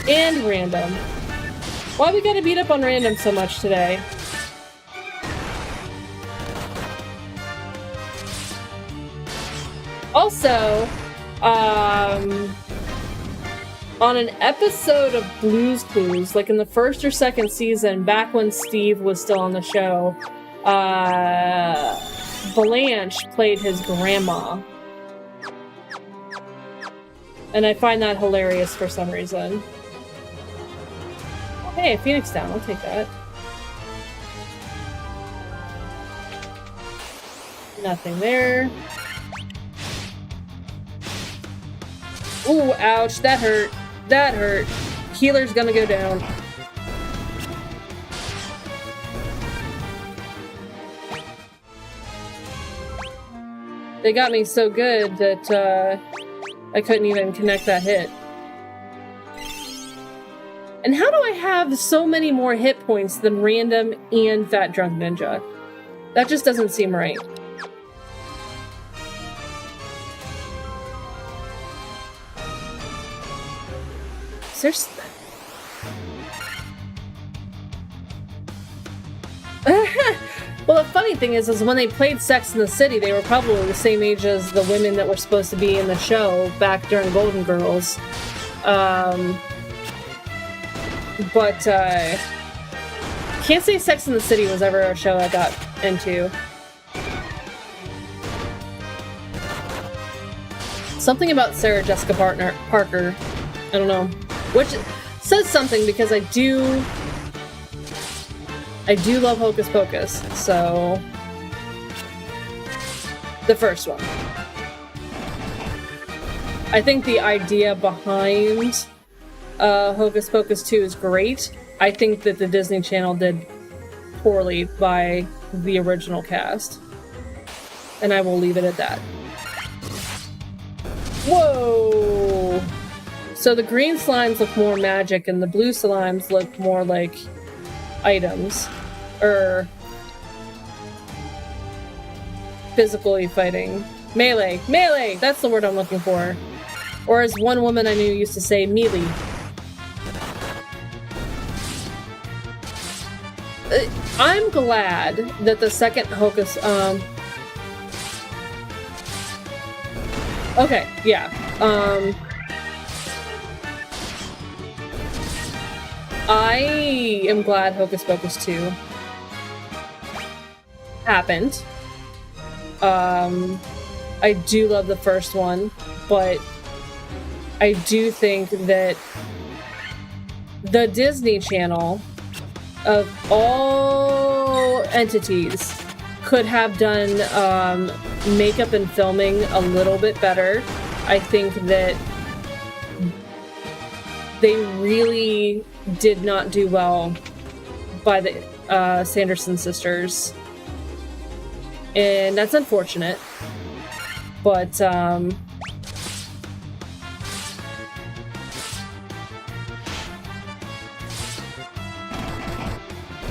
And Random. Why we gotta beat up on Random so much today? Also, on an episode of Blue's Clues, like in the first or second season, back when Steve was still on the show, Blanche played his grandma. And I find that hilarious for some reason. Oh, hey, Phoenix Down, I'll take that. Nothing there. Ooh, ouch, that hurt. That hurt. Healer's gonna go down. They got me so good that I couldn't even connect that hit. And how do I have so many more hit points than Random and Fat Drunk Ninja? That just doesn't seem right. There's... Well, the funny thing is when they played Sex in the City, they were probably the same age as the women that were supposed to be in the show back during Golden Girls. Can't say Sex in the City was ever a show I got into. Something about Sarah Jessica Parker, I don't know, which says something because I do love Hocus Pocus, so the first one. I think the idea behind Hocus Pocus 2 is great. I think that the Disney Channel did poorly by the original cast. And I will leave it at that. Whoa! So the green slimes look more magic and the blue slimes look more like items. Or physically fighting. Melee! Melee! That's the word I'm looking for. Or as one woman I knew used to say, melee. I'm glad that the second Hocus, okay, yeah, I am glad Hocus Pocus 2 happened. I do love the first one, but I do think that the Disney Channel, of all entities, could have done makeup and filming a little bit better. I think that they really did not do well by the Sanderson sisters. And that's unfortunate. But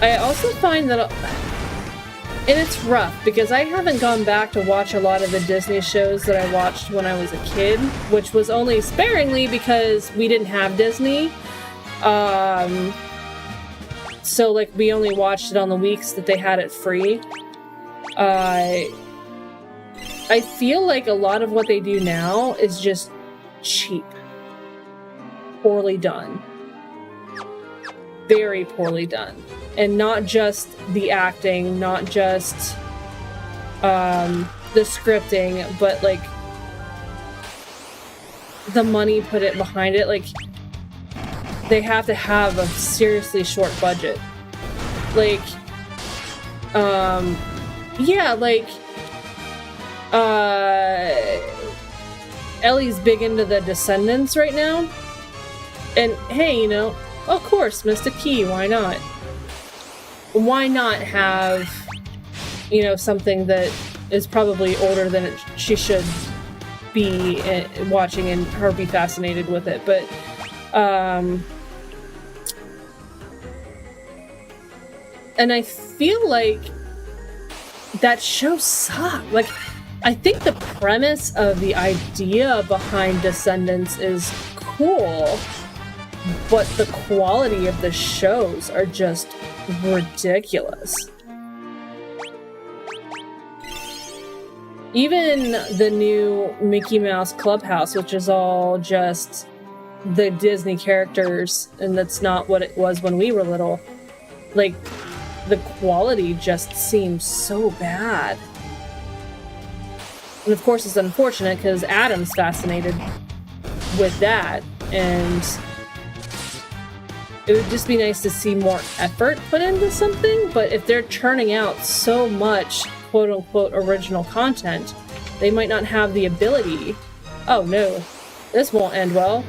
I also find that, and it's rough because I haven't gone back to watch a lot of the Disney shows that I watched when I was a kid, which was only sparingly because we didn't have Disney. So like we only watched it on the weeks that they had it free. I feel like a lot of what they do now is just cheap. Poorly done. Very poorly done. And not just the acting, not just the scripting, but like the money put it behind it. Like they have to have a seriously short budget. Like yeah, like Ellie's big into the Descendants right now. And hey, you know, of course, Mystic Key, why not? Why not have, you know, something that is probably older than she should be watching and her be fascinated with it. But, and I feel like that show sucked. Like, I think the premise of the idea behind Descendants is cool, but the quality of the shows are just ridiculous. Even the new Mickey Mouse Clubhouse, which is all just the Disney characters, and that's not what it was when we were little. Like, the quality just seems so bad. And of course it's unfortunate because Adam's fascinated with that, and it would just be nice to see more effort put into something, but if they're churning out so much quote-unquote original content, they might not have the ability. Oh no, this won't end well.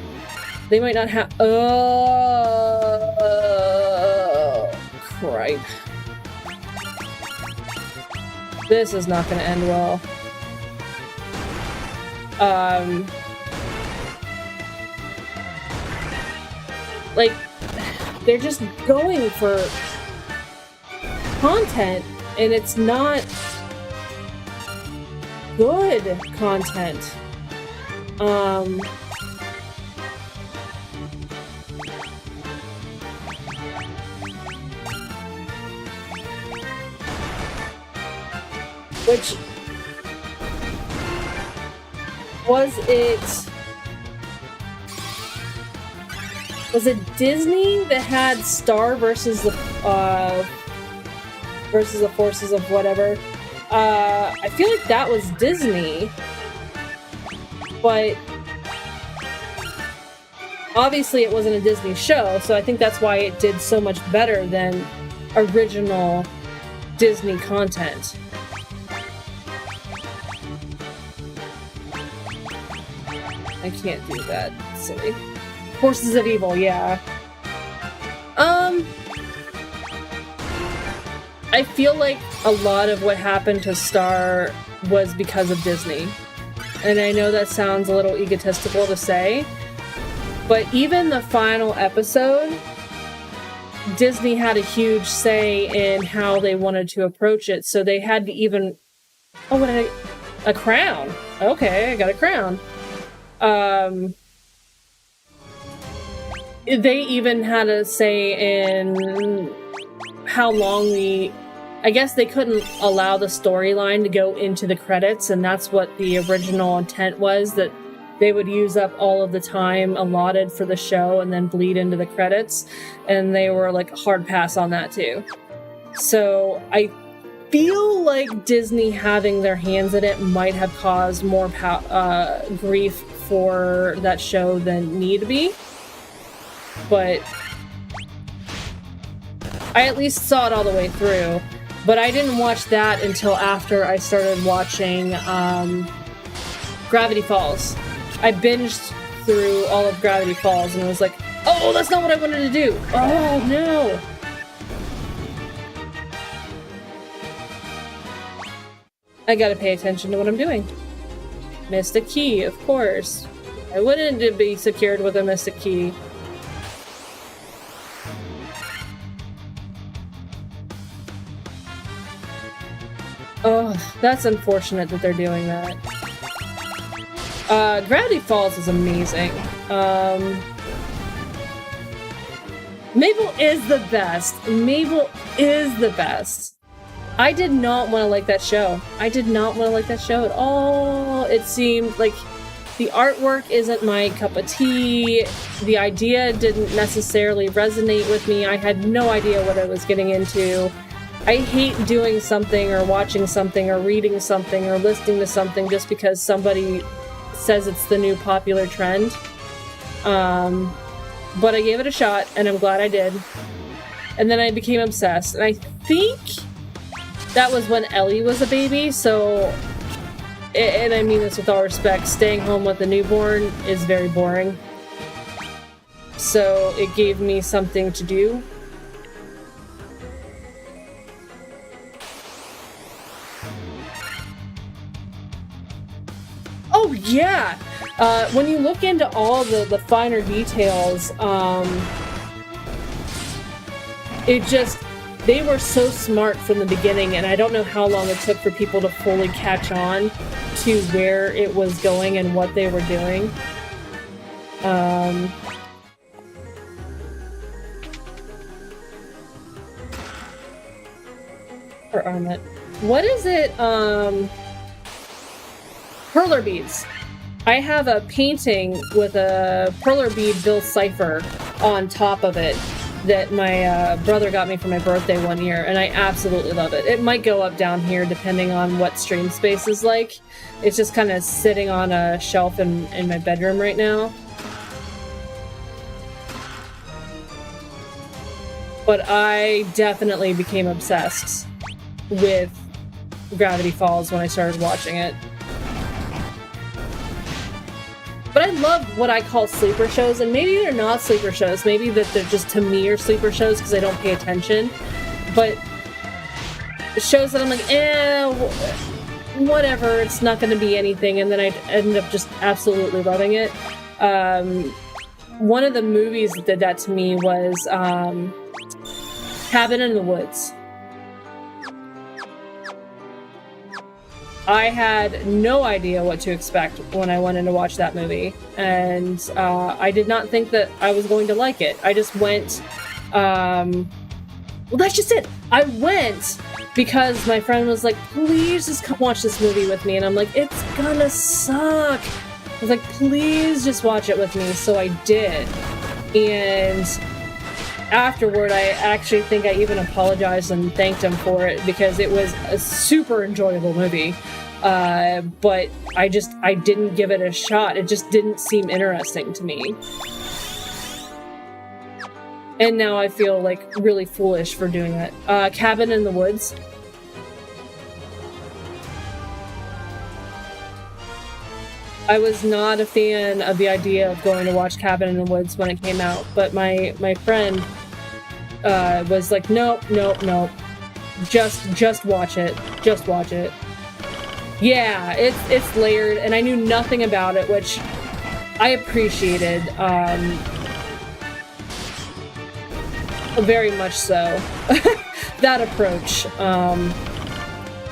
They might not have... Oh, cripe. This is not going to end well. Like, they're just going for content, and it's not good content. Which was it Disney that had Star versus the forces of whatever? I feel like that was Disney, but obviously it wasn't a Disney show, so I think that's why it did so much better than original Disney content. I can't do that. Silly. Forces of Evil, yeah. I feel like a lot of what happened to Star was because of Disney. And I know that sounds a little egotistical to say, but even the final episode, Disney had a huge say in how they wanted to approach it, so they had to even... Oh, what did I... A crown! Okay, I got a crown. They even had a say in how long I guess they couldn't allow the storyline to go into the credits, and that's what the original intent was, that they would use up all of the time allotted for the show and then bleed into the credits, and they were like hard pass on that too. So I feel like Disney having their hands in it might have caused more grief for that show than need be. But I at least saw it all the way through. But I didn't watch that until after I started watching Gravity Falls. I binged through all of Gravity Falls and was like, oh, that's not what I wanted to do. Oh, no. I gotta pay attention to what I'm doing. Mystic Key, of course. I wouldn't be secured with a Mystic Key. Oh, that's unfortunate that they're doing that. Gravity Falls is amazing. Mabel is the best. Mabel is the best. I did not want to like that show. I did not want to like that show at all. It seemed like the artwork isn't my cup of tea. The idea didn't necessarily resonate with me. I had no idea what I was getting into. I hate doing something or watching something or reading something or listening to something just because somebody says it's the new popular trend. But I gave it a shot, and I'm glad I did. And then I became obsessed. And I think that was when Ellie was a baby, so... And I mean this with all respect, staying home with a newborn is very boring. So it gave me something to do. Oh, yeah! When you look into all the finer details, it just... They were so smart from the beginning, and I don't know how long it took for people to fully catch on to where it was going and what they were doing. Or Armlet. What is it, perler beads. I have a painting with a perler bead Bill Cipher on top of it that my brother got me for my birthday one year, and I absolutely love it. It might go up down here depending on what stream space is like. It's just kind of sitting on a shelf in my bedroom right now. But I definitely became obsessed with Gravity Falls when I started watching it. But I love what I call sleeper shows, and maybe they're not sleeper shows. Maybe that they're just, to me, are sleeper shows because I don't pay attention. But shows that I'm like, whatever, it's not going to be anything, and then I end up just absolutely loving it. One of the movies that did that to me was Cabin in the Woods. I had no idea what to expect when I went in to watch that movie, and I did not think that I was going to like it. I just went, well, that's just it. I went because my friend was like, please just come watch this movie with me, and I'm like, it's gonna suck. I was like, please just watch it with me, so I did. And afterward, I actually think I even apologized and thanked him for it because it was a super enjoyable movie. But I didn't give it a shot. It just didn't seem interesting to me. And now I feel like really foolish for doing that. Cabin in the Woods. I was not a fan of the idea of going to watch Cabin in the Woods when it came out, but my friend was like, nope, just watch it, just watch it. Yeah, it's layered, and I knew nothing about it, which I appreciated very much so. That approach.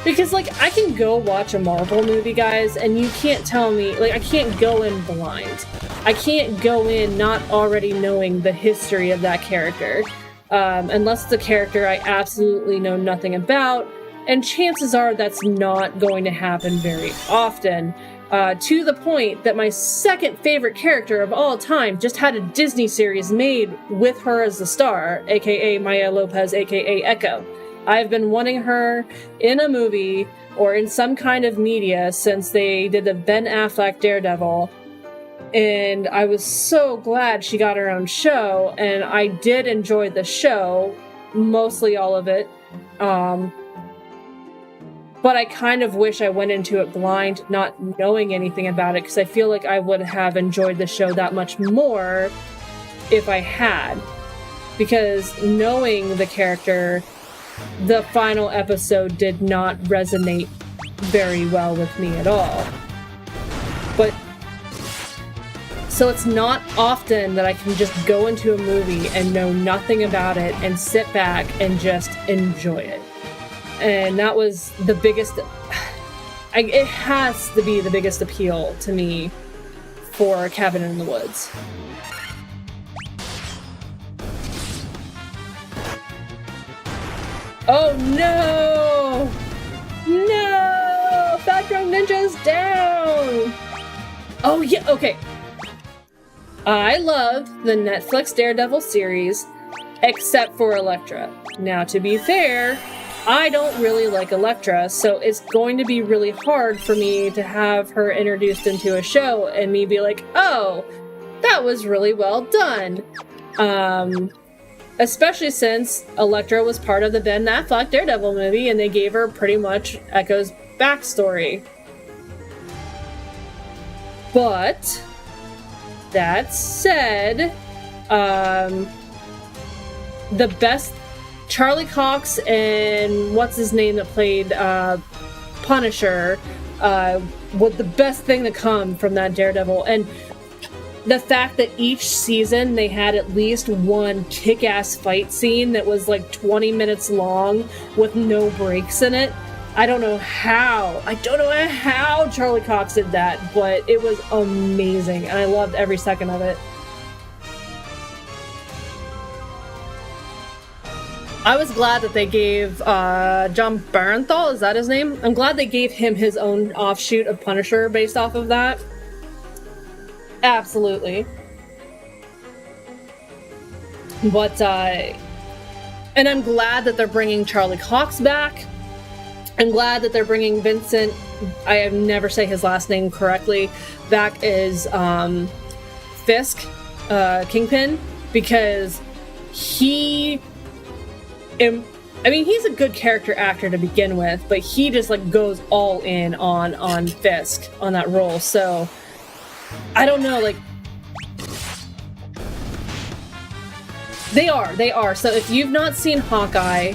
Because, like, I can go watch a Marvel movie, guys, and you can't tell me, like, I can't go in blind. I can't go in not already knowing the history of that character. Unless it's a character I absolutely know nothing about, and chances are that's not going to happen very often. To the point that my second favorite character of all time just had a Disney series made with her as the star, aka Maya Lopez, aka Echo. I've been wanting her in a movie or in some kind of media since they did the Ben Affleck Daredevil, and I was so glad she got her own show, and I did enjoy the show, mostly all of it, but I kind of wish I went into it blind, not knowing anything about it, because I feel like I would have enjoyed the show that much more if I had, because knowing the character, the final episode did not resonate very well with me at all. But so it's not often that I can just go into a movie and know nothing about it and sit back and just enjoy it. And that was the biggest, it has to be the biggest appeal to me for Cabin in the Woods. Oh no! No! Fat Drunk Ninja's down! Oh yeah, okay. I love the Netflix Daredevil series, except for Elektra. Now, to be fair, I don't really like Elektra, so it's going to be really hard for me to have her introduced into a show and me be like, oh, that was really well done. Especially since Elektra was part of the Ben Affleck Daredevil movie, and they gave her pretty much Echo's backstory. But that said, the best Charlie Cox and what's his name that played Punisher was the best thing to come from that Daredevil. And the fact that each season they had at least one kick-ass fight scene that was like 20 minutes long with no breaks in it. I don't know how Charlie Cox did that, but it was amazing, and I loved every second of it. I was glad that they gave John Barenthal, is that his name? I'm glad they gave him his own offshoot of Punisher based off of that. Absolutely. But, and I'm glad that they're bringing Charlie Cox back. I'm glad that they're bringing Vincent, I have never say his last name correctly, back as Fisk, Kingpin, because he's a good character actor to begin with, but he just like goes all in on Fisk on that role. So I don't know, like they are. So if you've not seen Hawkeye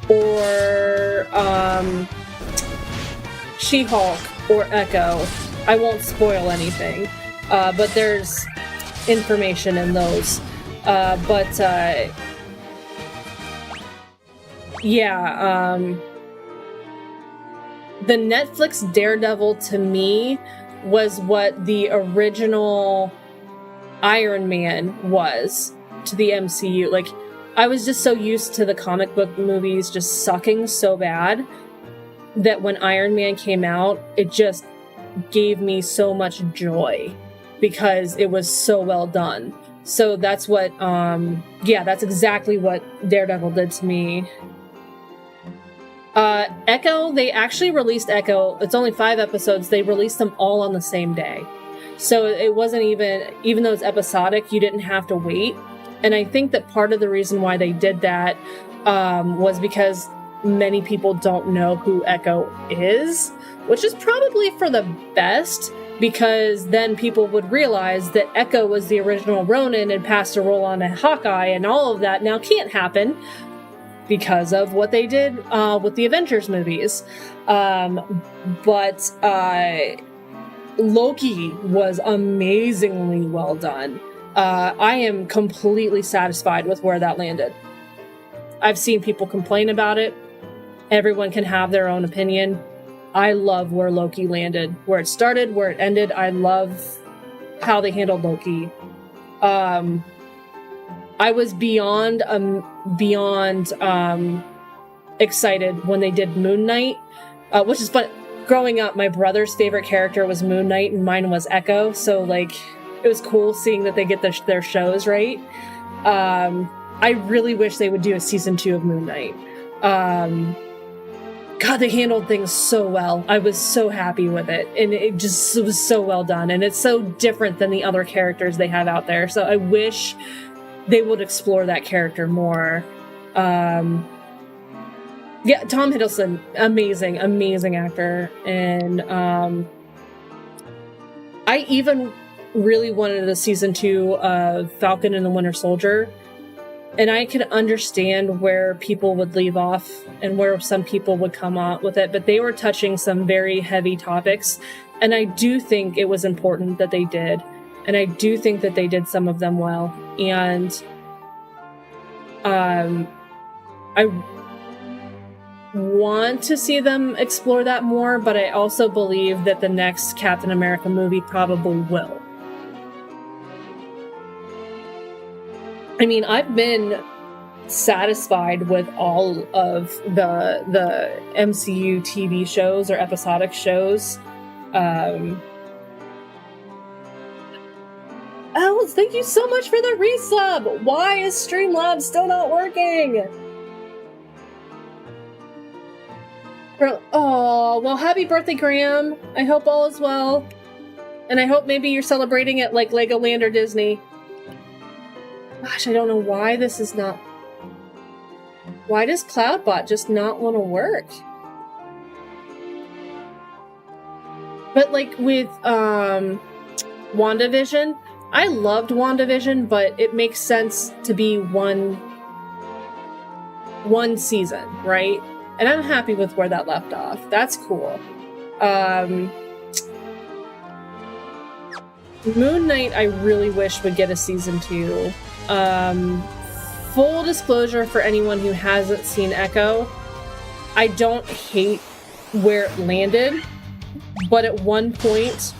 or She-Hulk or Echo, I won't spoil anything, but there's information in those. The Netflix Daredevil to me was what the original Iron Man was to the MCU. Like, I was just so used to the comic book movies just sucking so bad that when Iron Man came out, it just gave me so much joy because it was so well done. So that's what, that's exactly what Daredevil did to me. Echo, they actually released Echo. It's only 5 episodes. They released them all on the same day. So it wasn't even though it's episodic, you didn't have to wait. And I think that part of the reason why they did that was because many people don't know who Echo is, which is probably for the best, because then people would realize that Echo was the original Ronin and passed a role on to Hawkeye, and all of that now can't happen because of what they did with the Avengers movies. But Loki was amazingly well done. I am completely satisfied with where that landed. I've seen people complain about it. Everyone can have their own opinion. I love where Loki landed. Where it started, where it ended. I love how they handled Loki. I was beyond excited when they did Moon Knight, which is fun. Growing up, my brother's favorite character was Moon Knight and mine was Echo, so like it was cool seeing that they get their shows right. I really wish they would do a season 2 of Moon Knight. God, they handled things so well. I was so happy with it, and it was so well done, and it's so different than the other characters they have out there. So I wish they would explore that character more. Tom Hiddleston, amazing actor, and I even really wanted a season 2 of Falcon and the Winter Soldier. And I could understand where people would leave off and where some people would come out with it, but they were touching some very heavy topics. And I do think it was important that they did. And I do think that they did some of them well. And I want to see them explore that more, but I also believe that the next Captain America movie probably will. I mean, I've been satisfied with all of the MCU TV shows or episodic shows. Alice, thank you so much for the resub! Why is Streamlabs still not working? Oh, well, happy birthday, Graham. I hope all is well. And I hope maybe you're celebrating at like Legoland or Disney. Gosh, I don't know why this is not... Why does Cloudbot just not want to work? But like with WandaVision, I loved WandaVision, but it makes sense to be one season, right? And I'm happy with where that left off. That's cool. Moon Knight, I really wish would get a season 2. Full disclosure for anyone who hasn't seen Echo, I don't hate where it landed, but at one point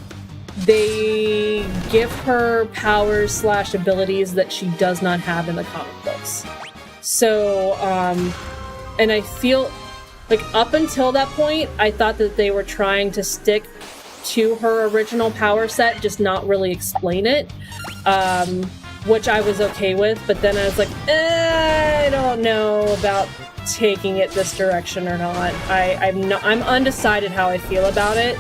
they give her powers / abilities that she does not have in the comic books. So, and I feel like up until that point, I thought that they were trying to stick to her original power set, just not really explain it, which I was okay with. But then I was like, I don't know about taking it this direction or not. I'm undecided how I feel about it.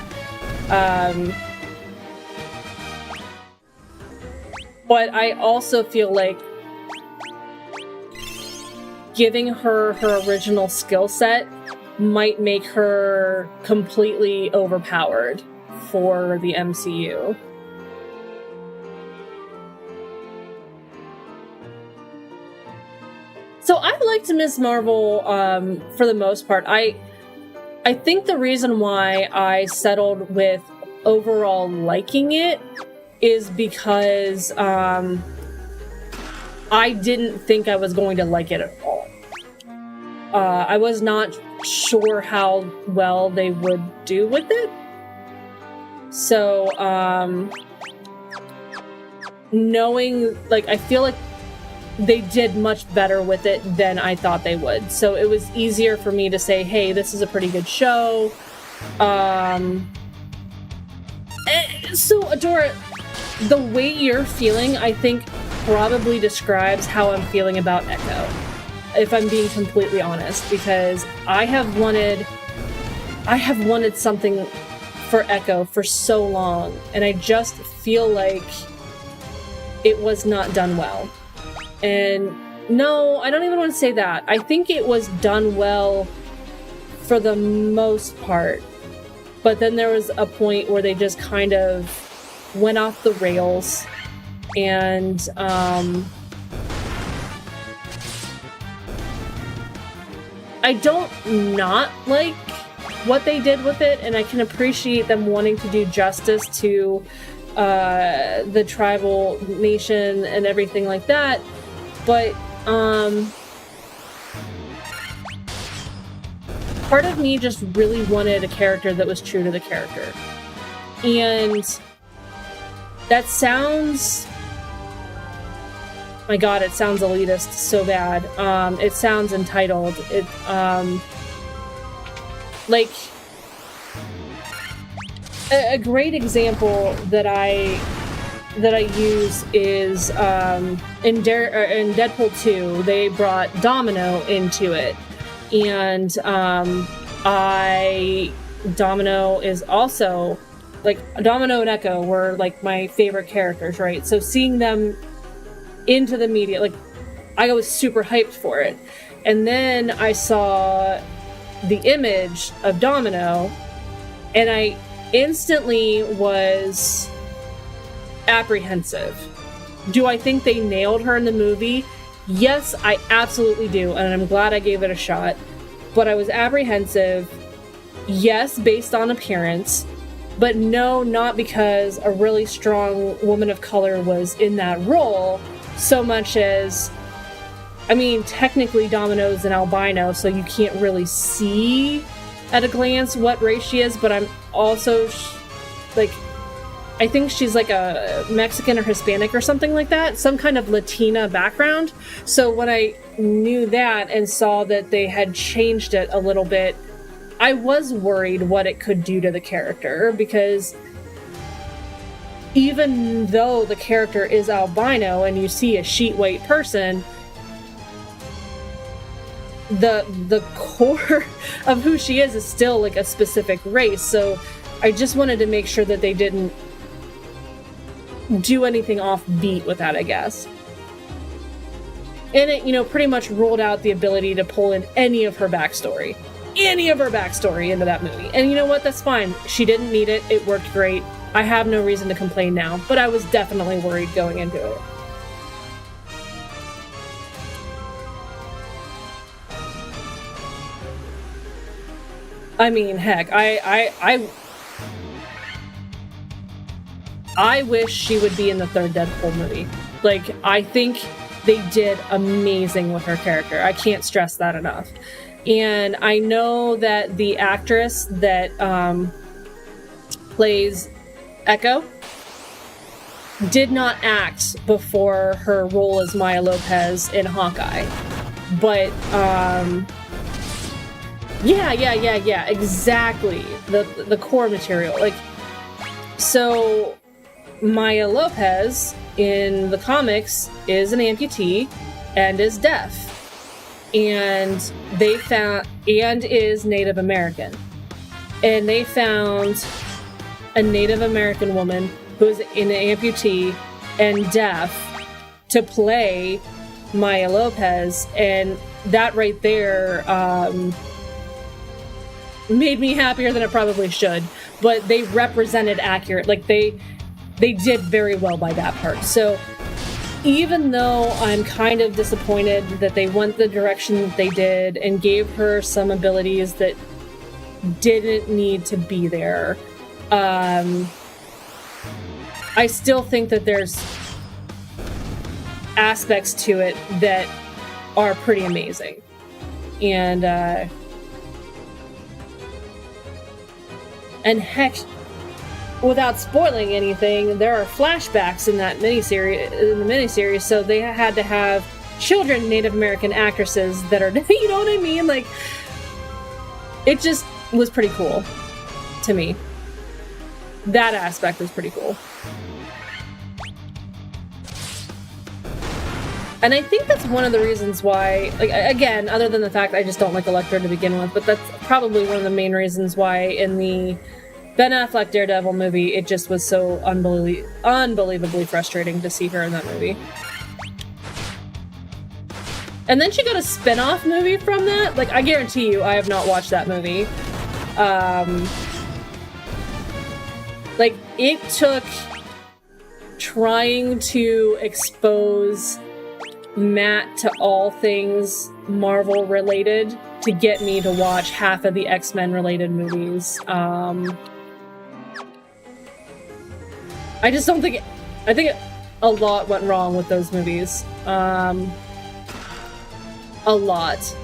But I also feel like giving her her original skill set might make her completely overpowered for the MCU. So I liked Ms. Marvel for the most part. I think the reason why I settled with overall liking it is because I didn't think I was going to like it at all. I was not sure how well they would do with it. So, knowing, like, I feel like they did much better with it than I thought they would. So it was easier for me to say, hey, this is a pretty good show. So, Adora, the way you're feeling, I think, probably describes how I'm feeling about Echo, if I'm being completely honest, because I have wanted something for Echo for so long, and I just feel like it was not done well. And no, I don't even want to say that. I think it was done well for the most part, but then there was a point where they just kind of went off the rails, and I don't not like what they did with it, and I can appreciate them wanting to do justice to the tribal nation and everything like that, but part of me just really wanted a character that was true to the character. And that sounds... my god, it sounds elitist so bad. It sounds entitled. It, like... A great example that I use is in Deadpool 2, they brought Domino into it. And Domino is also, like, Domino and Echo were, like, my favorite characters, right? So seeing them into the media, like, I was super hyped for it. And then I saw the image of Domino, and I instantly was apprehensive. Do I think they nailed her in the movie? Yes, I absolutely do, and I'm glad I gave it a shot. But I was apprehensive, yes, based on appearance, but no, not because a really strong woman of color was in that role, so much as, I mean, technically Domino's an albino, so you can't really see at a glance what race she is, but I'm also, like, I think she's like a Mexican or Hispanic or something like that, some kind of Latina background. So when I knew that and saw that they had changed it a little bit, I was worried what it could do to the character, because even though the character is albino and you see a sheet white person, the core of who she is still like a specific race. So I just wanted to make sure that they didn't do anything offbeat with that, I guess. And it, you know, pretty much ruled out the ability to pull in any of her backstory into that movie. And you know what? That's fine. She didn't need it. It worked great. I have no reason to complain now, but I was definitely worried going into it. I mean, heck, I wish she would be in the third Deadpool movie. Like, I think they did amazing with her character. I can't stress that enough. And I know that the actress that plays Echo did not act before her role as Maya Lopez in Hawkeye. But yeah, exactly. The core material. Like, so Maya Lopez in the comics is an amputee and is deaf. And is Native American. And they found a Native American woman who's an amputee and deaf to play Maya Lopez, and that right there made me happier than it probably should. But they represented accurate, like they did very well by that part. So even though I'm kind of disappointed that they went the direction that they did and gave her some abilities that didn't need to be there, I still think that there's aspects to it that are pretty amazing. And heck, without spoiling anything, there are flashbacks in that miniseries, so they had to have children Native American actresses that are, you know what I mean? Like, it just was pretty cool to me. That aspect was pretty cool. And I think that's one of the reasons why, like, again, other than the fact I just don't like Elektra to begin with, but that's probably one of the main reasons why in the Ben Affleck Daredevil movie, it just was so unbelievably frustrating to see her in that movie. And then she got a spin-off movie from that. Like, I guarantee you, I have not watched that movie. Like, it took trying to expose Matt to all things Marvel related to get me to watch half of the X-Men related movies. I just don't think I think a lot went wrong with those movies. A lot.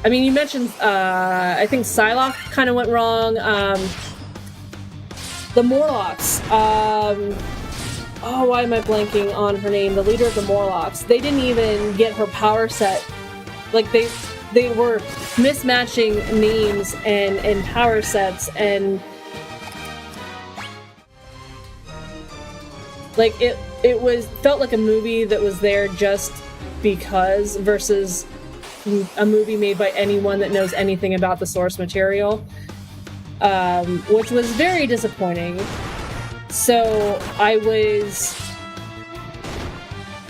I mean, you mentioned I think Psylocke kind of went wrong. The Morlocks. Why am I blanking on her name? The leader of the Morlocks. They didn't even get her power set. Like, they were mismatching names and power sets, and like it felt like a movie that was there just because versus a movie made by anyone that knows anything about the source material, which was very disappointing. So I was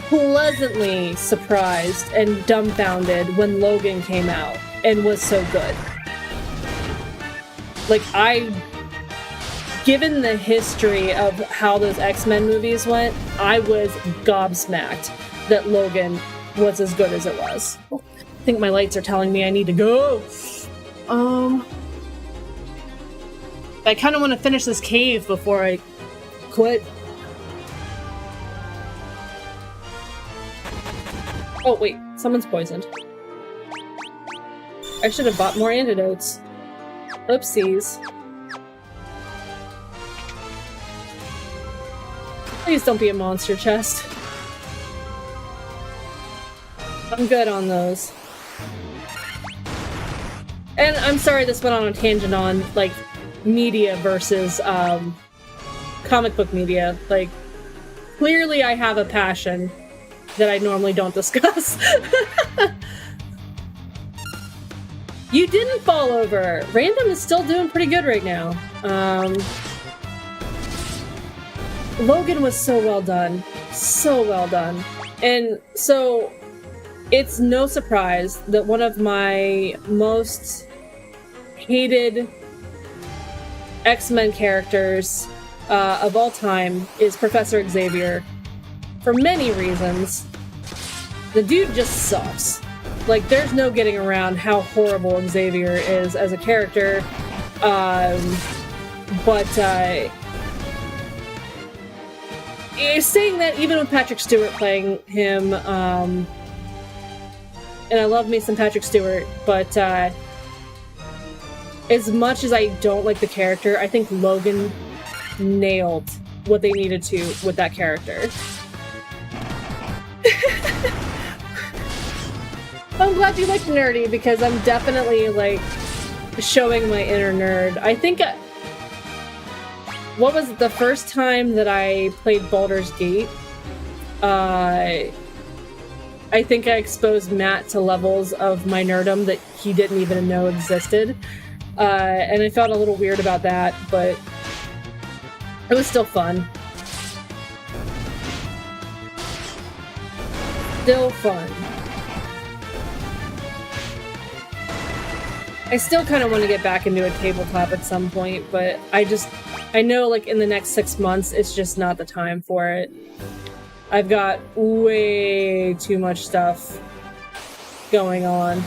pleasantly surprised and dumbfounded when Logan came out and was so good. Like, given the history of how those X-Men movies went, I was gobsmacked that Logan was as good as it was. I think my lights are telling me I need to go. I kind of want to finish this cave before I quit. Oh, wait. Someone's poisoned. I should have bought more antidotes. Oopsies. Please don't be a monster chest. I'm good on those. And I'm sorry this went on a tangent on, like, media versus, comic book media. Like, clearly I have a passion that I normally don't discuss. You didn't fall over. Random is still doing pretty good right now. Logan was so well done. So well done. And so, it's no surprise that one of my most hated X-Men characters of all time is Professor Xavier. For many reasons. The dude just sucks. Like, there's no getting around how horrible Xavier is as a character. Saying that, even with Patrick Stewart playing him, and I love me some Patrick Stewart, but as much as I don't like the character, I think Logan nailed what they needed to with that character. I'm glad you like nerdy because I'm definitely like showing my inner nerd. I think what was it, the first time that I played Baldur's Gate? I think I exposed Matt to levels of my nerdom that he didn't even know existed. And I felt a little weird about that, but it was still fun. Still fun. I still kind of want to get back into a tabletop at some point, but I know like in the next 6 months, it's just not the time for it. I've got way too much stuff going on.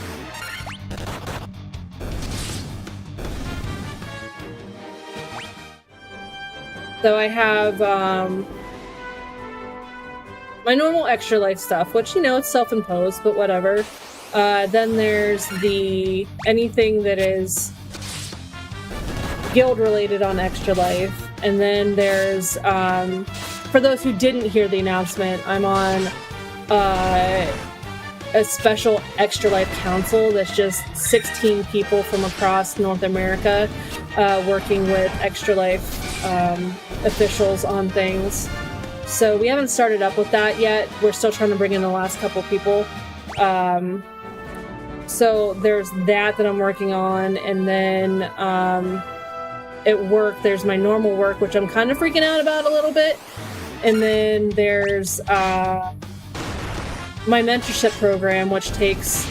So I have my normal Extra Life stuff, which, you know, it's self-imposed, but whatever. Then there's anything that is guild-related on Extra Life. And then there's, for those who didn't hear the announcement, I'm on a special Extra Life Council that's just 16 people from across North America working with Extra Life officials on things. So we haven't started up with that yet. We're still trying to bring in the last couple people. So there's that I'm working on, and then at work there's my normal work, which I'm kind of freaking out about a little bit, and then there's my mentorship program, which takes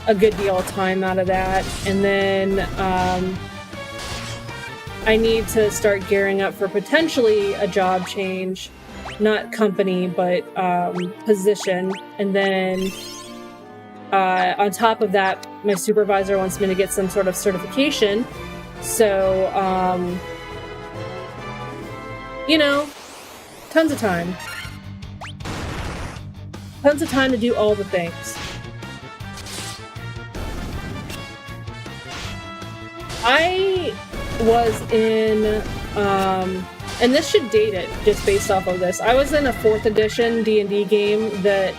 a good deal of time out of that, and then I need to start gearing up for potentially a job change, not company, but position, and then on top of that, my supervisor wants me to get some sort of certification. So, you know, tons of time. Tons of time to do all the things. I was in, and this should date it just based off of this. I was in a 4th edition D&D game that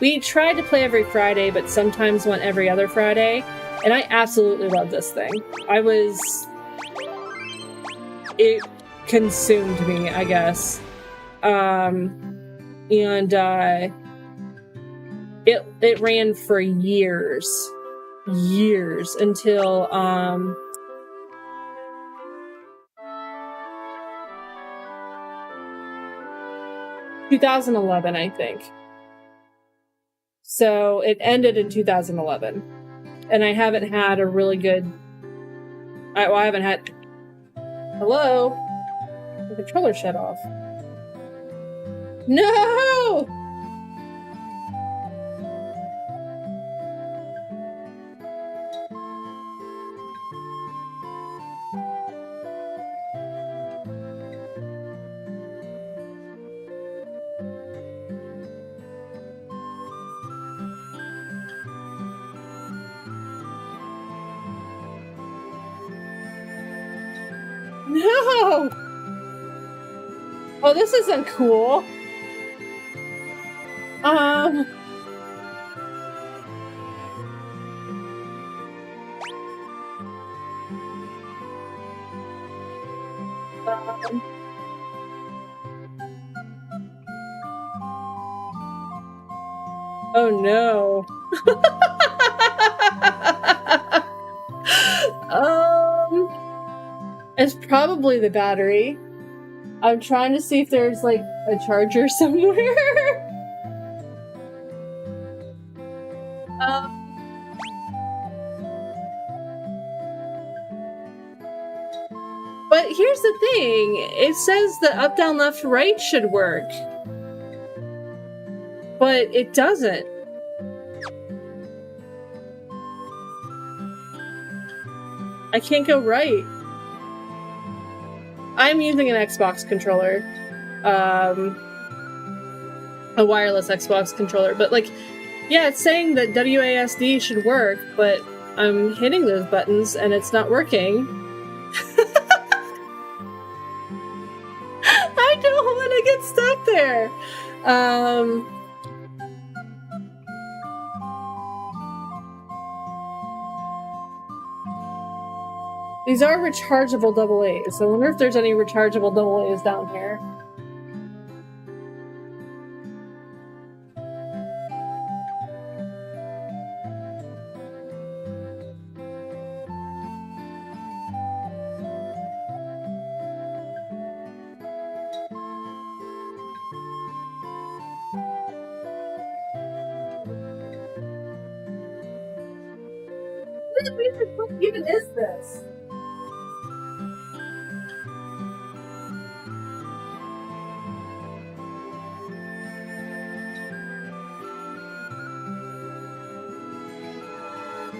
we tried to play every Friday, but sometimes went every other Friday, and I absolutely love this thing. It consumed me, I guess. And it ran for years until 2011, I think. So it ended in 2011, and I haven't had a really good. I haven't had. Hello, the controller shut off. No. No! Oh, this isn't cool. Oh no. It's probably the battery. I'm trying to see if there's like a charger somewhere. But here's the thing. It says the up, down, left, right should work. But it doesn't. I can't go right. I'm using an Xbox controller. A wireless Xbox controller. But like, yeah, it's saying that WASD should work, but I'm hitting those buttons and it's not working. I don't want to get stuck there. These are rechargeable AA's. I wonder if there's any rechargeable AA's down here. What even is this?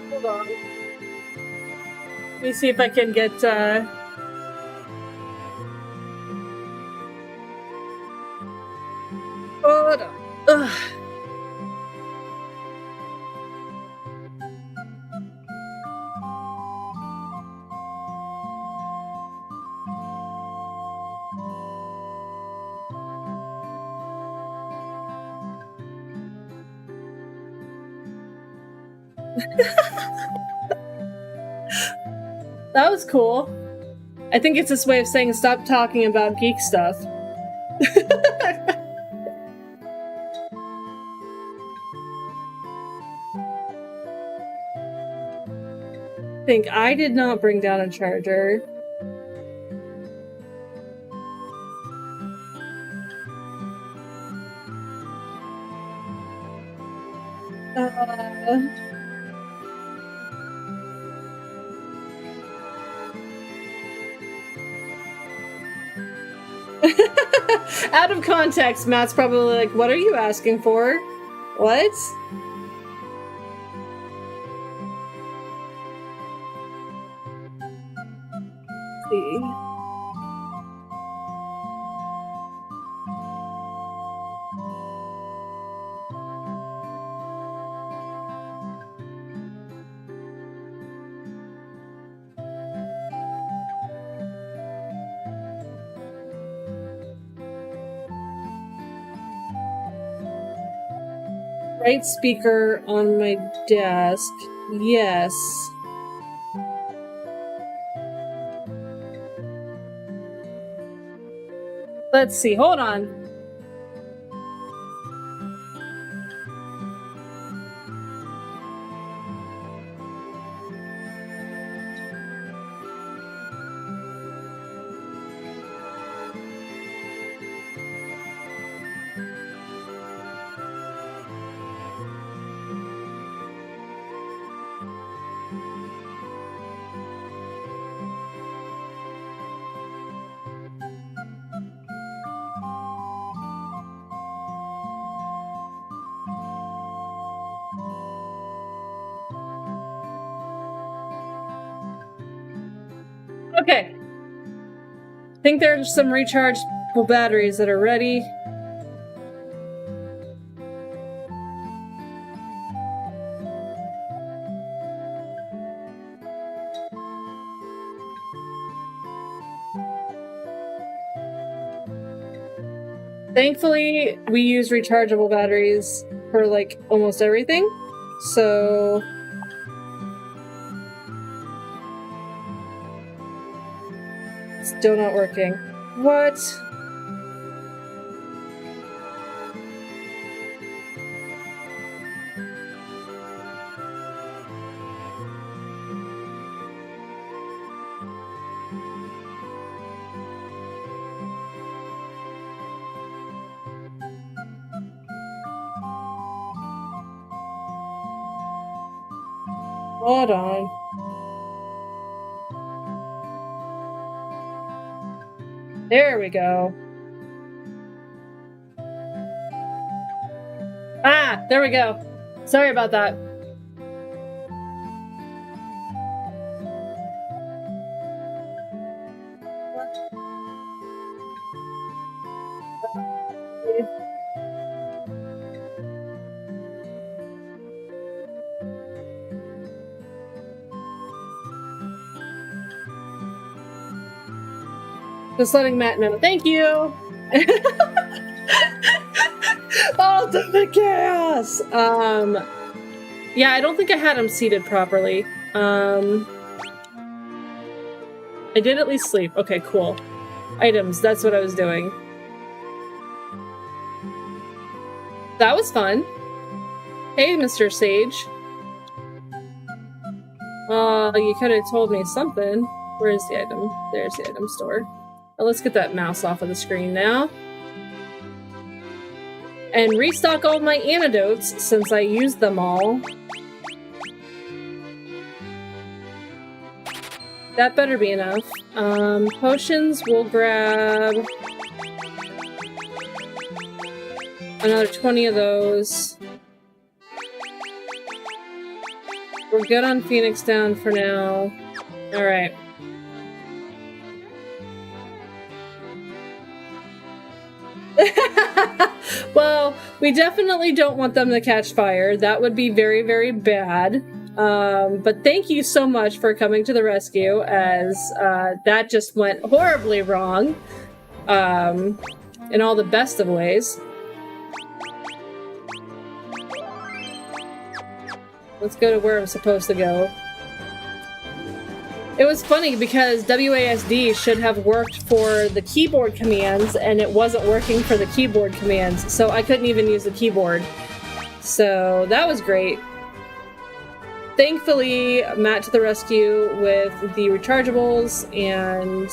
Hold on. Let me see if I can get, hold on. Ugh. That was cool. I think it's this way of saying stop talking about geek stuff. I did not bring down a charger. Out of context, Matt's probably like, what are you asking for? What? Let's see. Right speaker on my desk. Yes. Let's see. Hold on. Okay. I think there's some rechargeable batteries that are ready. Thankfully, we use rechargeable batteries for like almost everything. So still not working. What? Hold on. There we go. Ah, there we go. Sorry about that. Just letting Matt know. Thank you! Ultimate chaos! Yeah, I don't think I had him seated properly. I did at least sleep. Okay, cool. Items, that's what I was doing. That was fun. Hey, Mr. Sage. You could have told me something. Where's the item? There's the item store. Well, let's get that mouse off of the screen now. And restock all my antidotes since I used them all. That better be enough. Potions, we'll grab another 20 of those. We're good on Phoenix Down for now. Alright. Well, we definitely don't want them to catch fire. That would be very, very bad. But thank you so much for coming to the rescue, as that just went horribly wrong in all the best of ways. Let's go to where I'm supposed to go. It was funny because WASD should have worked for the keyboard commands, and it wasn't working for the keyboard commands, so I couldn't even use the keyboard. So that was great. Thankfully, Matt to the rescue with the rechargeables, and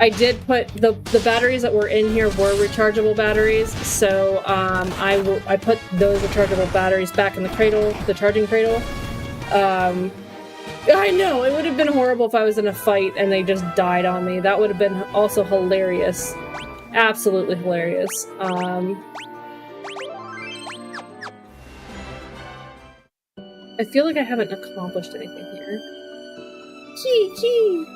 I did put the batteries that were in here were rechargeable batteries, so I put those rechargeable batteries back in the cradle, the charging cradle. I know, it would have been horrible if I was in a fight and they just died on me. That would have been also hilarious. Absolutely hilarious. I feel like I haven't accomplished anything here. Key!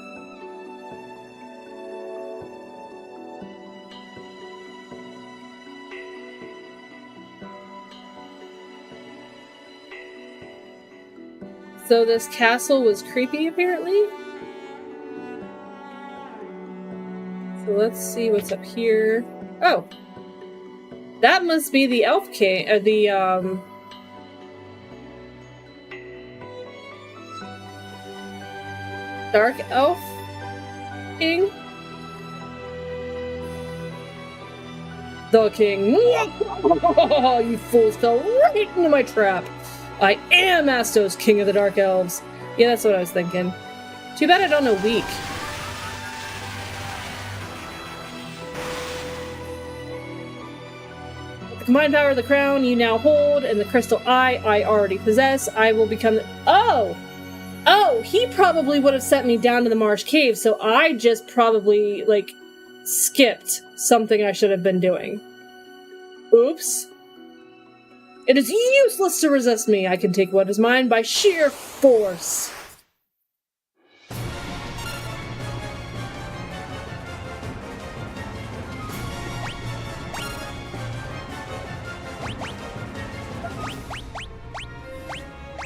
So this castle was creepy, apparently? So let's see what's up here. Oh! That must be the Elf King, or the, Dark Elf King? The King. You fools fell right into my trap. I am Astos, King of the Dark Elves. Yeah, that's what I was thinking. Too bad I don't know weak. With the combined power of the crown you now hold, and the crystal eye I already possess, I will become the— Oh! Oh, he probably would have sent me down to the Marsh Cave, so I just probably, like, skipped something I should have been doing. Oops. It is useless to resist me. I can take what is mine by sheer force.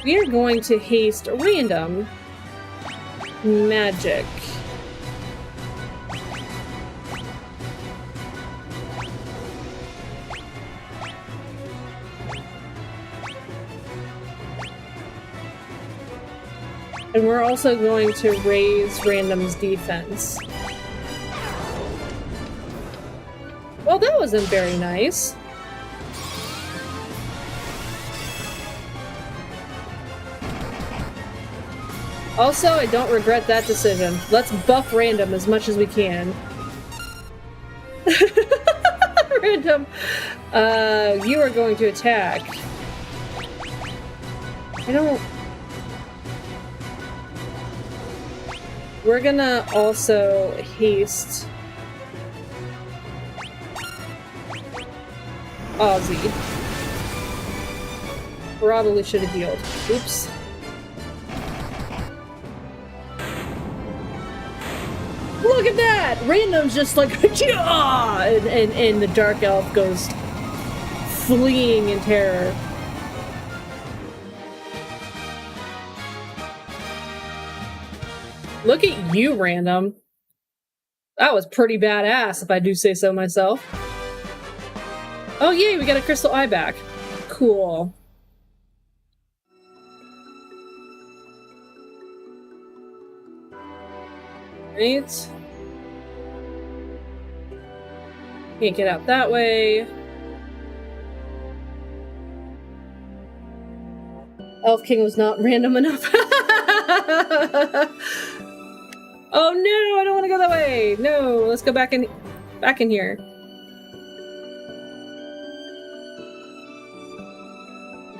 We are going to haste random magic. And we're also going to raise random's defense. Well, that wasn't very nice. Also, I don't regret that decision. Let's buff random as much as we can. Random. You are going to attack. I don't... We're gonna also haste Ozzy. Probably should have healed. Oops. Look at that! Random's just like, and the Dark Elf goes fleeing in terror. Look at you, Random. That was pretty badass, if I do say so myself. Oh yay, we got a crystal eye back. Cool. Right? Can't get out that way. Elf King was not random enough. Oh no, I don't want to go that way. No, let's go back in here.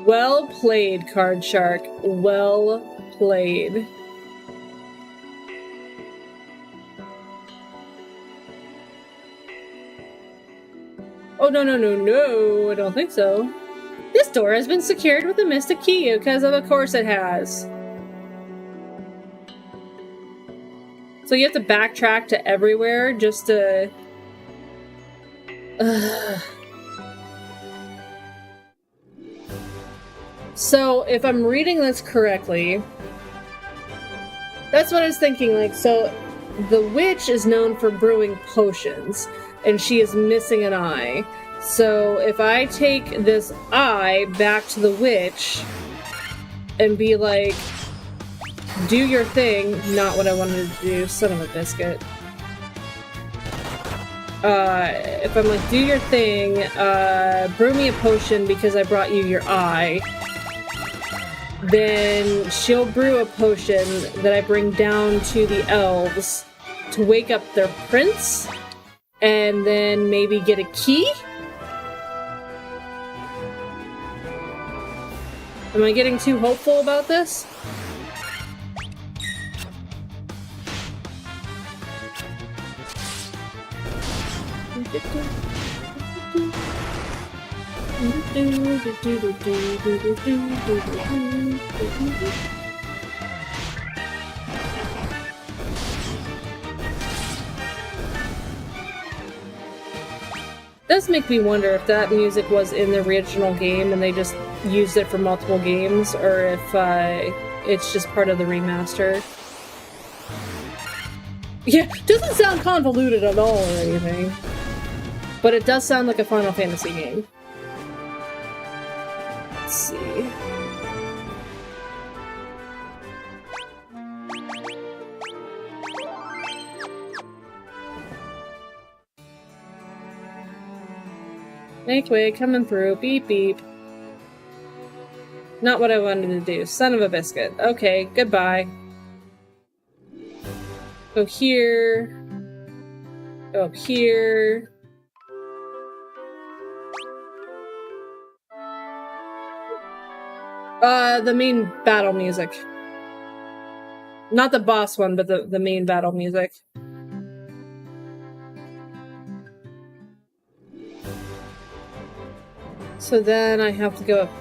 Well played, Card Shark. Well played. Oh, no, no, no, no. I don't think so. This door has been secured with a mystic key, because of course it has. So you have to backtrack to everywhere just to... So, if I'm reading this correctly... That's what I was thinking, like, so... The witch is known for brewing potions, and she is missing an eye. So, if I take this eye back to the witch, and be like... Do your thing. Not what I wanted to do. Son of a biscuit. If I'm like, do your thing, brew me a potion because I brought you your eye, then she'll brew a potion that I bring down to the elves to wake up their prince, and then maybe get a key? Am I getting too hopeful about this? Does make me wonder if that music was in the original game and they just used it for multiple games, or if it's just part of the remaster. Yeah, doesn't sound convoluted at all or anything. But it does sound like a Final Fantasy game. Let's see. Snakeway coming through. Beep beep. Not what I wanted to do. Son of a biscuit. Okay, goodbye. Go here. Go up here. The main battle music. Not the boss one, but the main battle music. So then I have to go up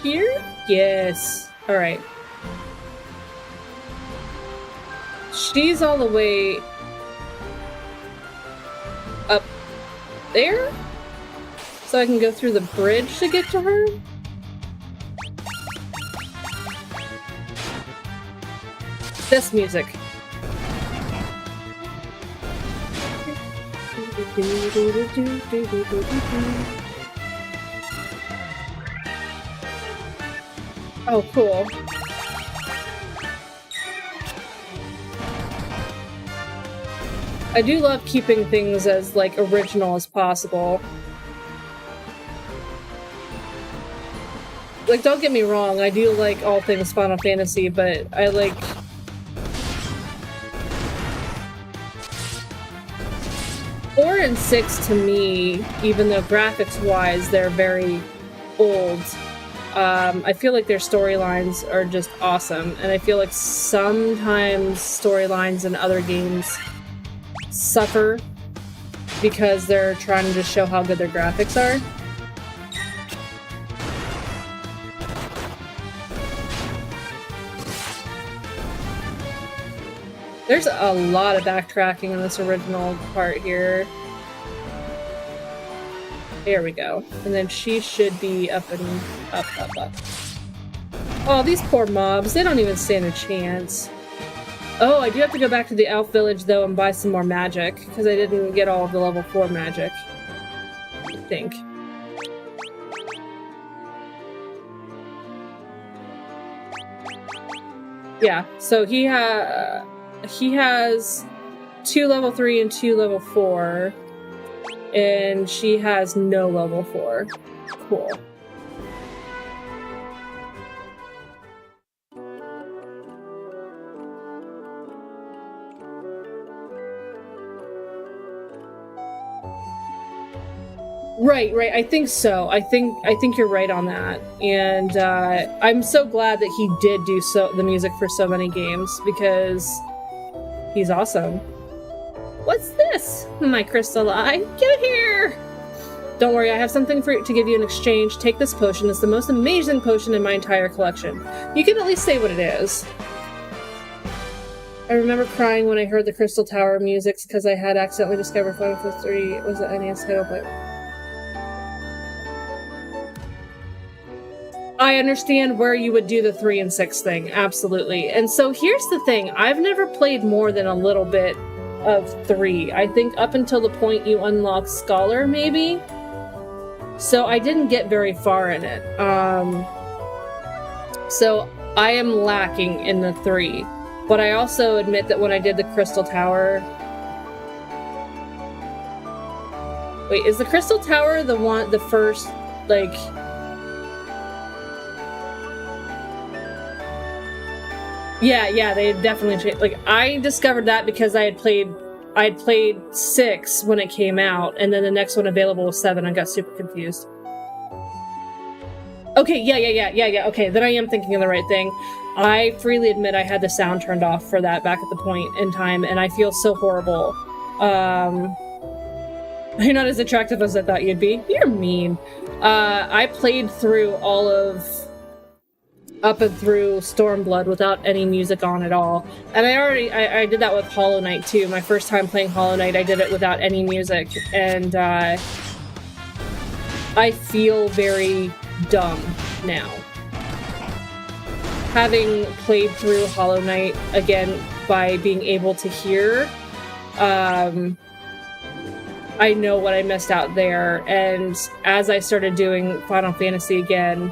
here? Yes. Alright. She's all the way up there? So I can go through the bridge to get to her? This music. Oh, cool. I do love keeping things as, like, original as possible. Like, don't get me wrong, I do like all things Final Fantasy, but I like... 4 and 6 to me, even though graphics-wise they're very old, I feel like their storylines are just awesome, and I feel like sometimes storylines in other games suffer because they're trying to show how good their graphics are. There's a lot of backtracking in this original part here. There we go. And then she should be up and up. Oh, these poor mobs. They don't even stand a chance. Oh, I do have to go back to the elf village, though, and buy some more magic, because I didn't get all of the level 4 magic. I think. Yeah, so he he has 2 level 3 and 2 level 4. And she has no level 4. Cool. Right. I think so. I think you're right on that. And I'm so glad that he did do the music for so many games because he's awesome. What's this? My crystal eye. Get here! Don't worry, I have something to give you in exchange. Take this potion. It's the most amazing potion in my entire collection. You can at least say what it is. I remember crying when I heard the Crystal Tower music because I had accidentally discovered Final Fantasy III was an NES title, but I understand where you would do the 3 and 6 thing, absolutely. And so here's the thing, I've never played more than a little bit of 3. I think up until the point you unlock Scholar, maybe? So I didn't get very far in it. So I am lacking in the 3. But I also admit that when I did the Crystal Tower... Wait, is the Crystal Tower the first, like... Yeah, they definitely changed. Like, I discovered that because I had played 6 when it came out, and then the next one available was 7. I got super confused. Okay, yeah. Okay, then I am thinking of the right thing. I freely admit I had the sound turned off for that back at the point in time, and I feel so horrible. You're not as attractive as I thought you'd be. You're mean. I played through all of... up and through Stormblood without any music on at all. And I did that with Hollow Knight too. My first time playing Hollow Knight, I did it without any music. And I feel very dumb now. Having played through Hollow Knight again by being able to hear, I know what I missed out there. And as I started doing Final Fantasy again,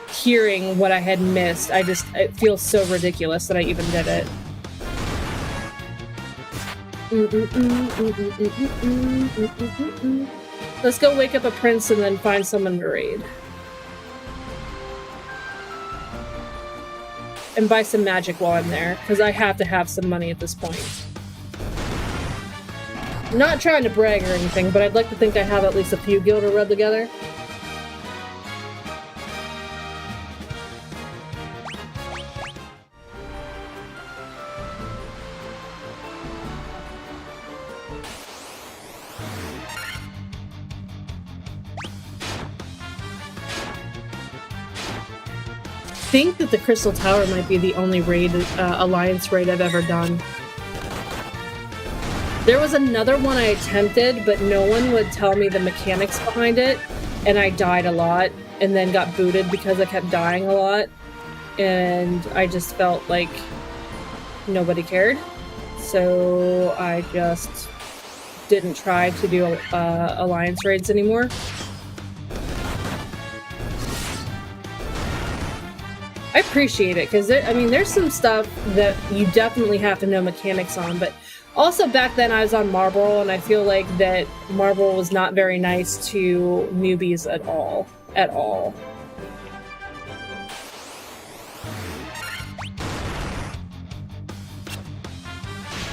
hearing what I had missed, it feels so ridiculous that I even did it. Let's go wake up a prince and then find someone to raid. And buy some magic while I'm there, because I have to have some money at this point. I'm not trying to brag or anything, but I'd like to think I have at least a few guild to rub together. I think that the Crystal Tower might be the only raid, Alliance raid I've ever done. There was another one I attempted, but no one would tell me the mechanics behind it, and I died a lot, and then got booted because I kept dying a lot, and I just felt like nobody cared, so I just didn't try to do Alliance raids anymore. I appreciate it, because there's some stuff that you definitely have to know mechanics on, but also back then I was on Marble, and I feel like that Marble was not very nice to newbies at all. At all.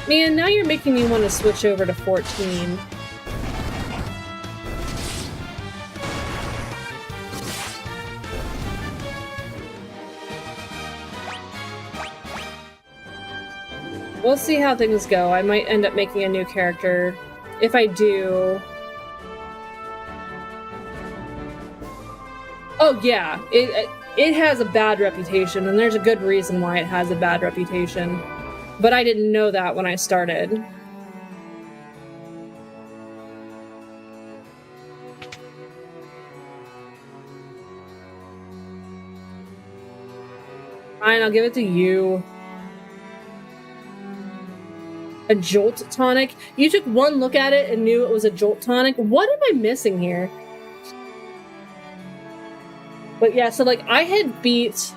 Man, now you're making me want to switch over to 14. We'll see how things go. I might end up making a new character. If I do... Oh yeah, it has a bad reputation, and there's a good reason why it has a bad reputation. But I didn't know that when I started. Fine, I'll give it to you. A Jolt Tonic? You took one look at it and knew it was a Jolt Tonic? What am I missing here? But yeah, so like I had beat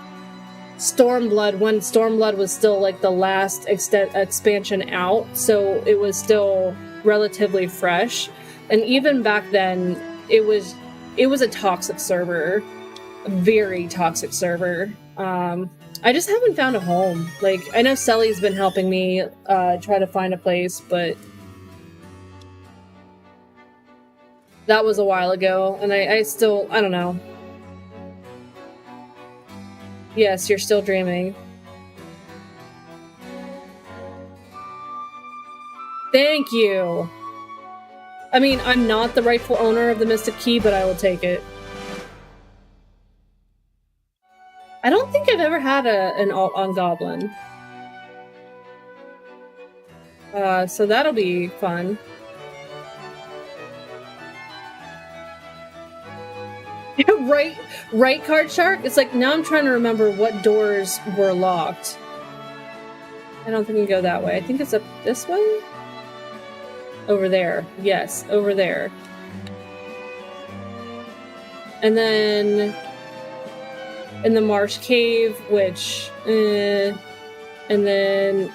Stormblood when Stormblood was still like the last expansion out, so it was still relatively fresh. And even back then, it was a toxic server, a very toxic server. I just haven't found a home. Like, I know Selly's been helping me try to find a place, but that was a while ago, and I still, I don't know. Yes, you're still dreaming. Thank you! I mean, I'm not the rightful owner of the Mystic Key, but I will take it. I don't think I've ever had an alt on Goblin. So that'll be fun. Right, Card Shark? It's like, now I'm trying to remember what doors were locked. I don't think we can go that way. I think it's up this way? Over there. Yes, over there. And then in the Marsh Cave, which... and then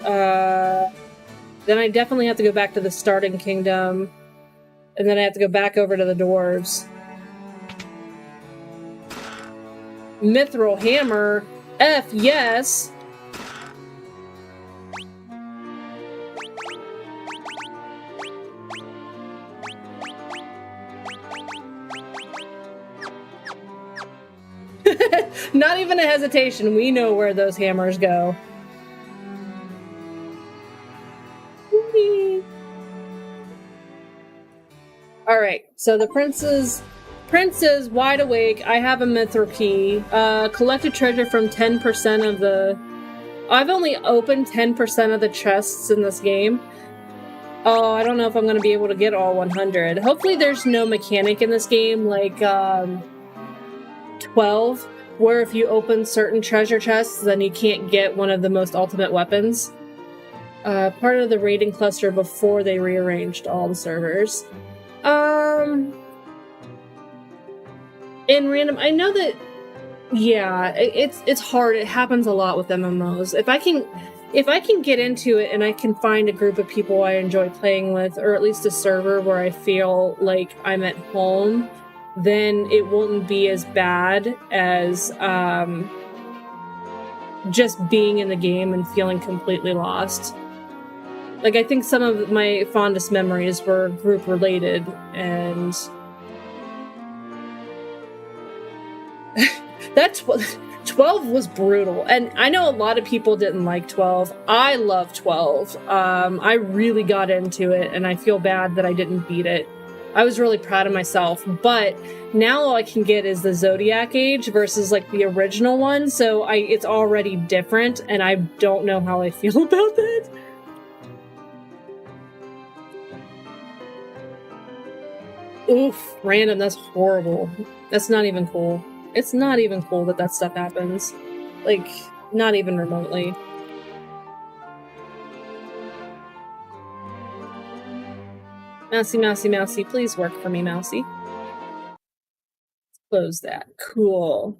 I definitely have to go back to the Starting Kingdom. And then I have to go back over to the Dwarves. Mithril Hammer. F yes. Not even a hesitation. We know where those hammers go. Alright, so the prince is wide awake. I have a Mithril Key. Collected treasure from 10% of the... I've only opened 10% of the chests in this game. Oh, I don't know if I'm going to be able to get all 100. Hopefully there's no mechanic in this game like 12, where if you open certain treasure chests, then you can't get one of the most ultimate weapons. Part of the raiding cluster before they rearranged all the servers. In random, I know that, yeah, it's hard. It happens a lot with MMOs. If I can get into it and I can find a group of people I enjoy playing with, or at least a server where I feel like I'm at home, then it won't be as bad as just being in the game and feeling completely lost. Like, I think some of my fondest memories were group related, and that 12 was brutal. And I know a lot of people didn't like 12. I love 12. I really got into it, and I feel bad that I didn't beat it. I was really proud of myself, but now all I can get is the Zodiac Age versus like the original one, so it's already different, and I don't know how I feel about that. Oof, random, that's horrible. That's not even cool. It's not even cool that that stuff happens. Like, not even remotely. Mousy, mousy, mousy, please work for me, mousy. Let's close that. Cool.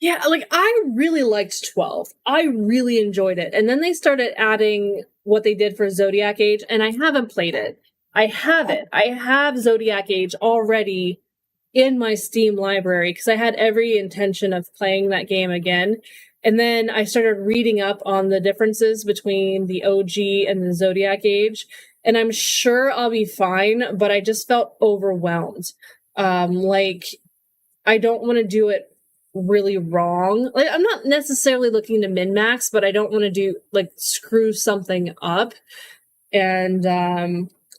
Yeah, like, I really liked 12. I really enjoyed it. And then they started adding what they did for Zodiac Age, and I haven't played it. I have it. I have Zodiac Age already in my Steam library, because I had every intention of playing that game again. And then I started reading up on the differences between the OG and the Zodiac Age, and I'm sure I'll be fine, but I just felt overwhelmed. Like, I don't want to do it really wrong. Like, I'm not necessarily looking to min-max, but I don't want to do, like, screw something up. And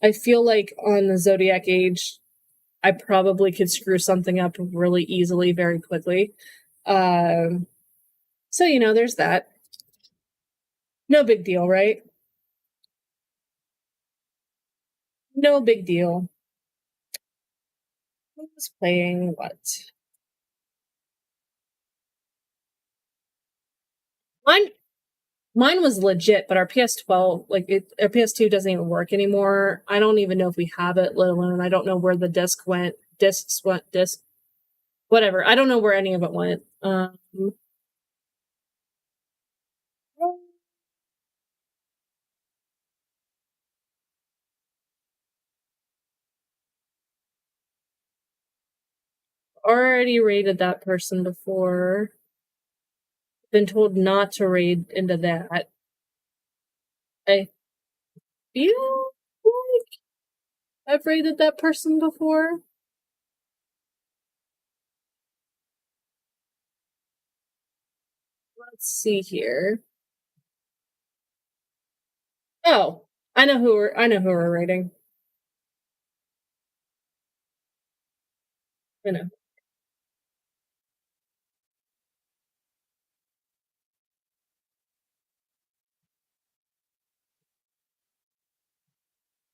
I feel like on the Zodiac Age, I probably could screw something up really easily, very quickly. So, you know, there's that. No big deal, right? No big deal. I was playing what? Mine was legit, but our PS12, our PS2 doesn't even work anymore. I don't even know if we have it, let alone I don't know where the discs went. Whatever. I don't know where any of it went. Already raided that person before. Been told not to raid into that. I feel like I've raided that person before. Let's see here. Oh, I know who we're raiding. I know.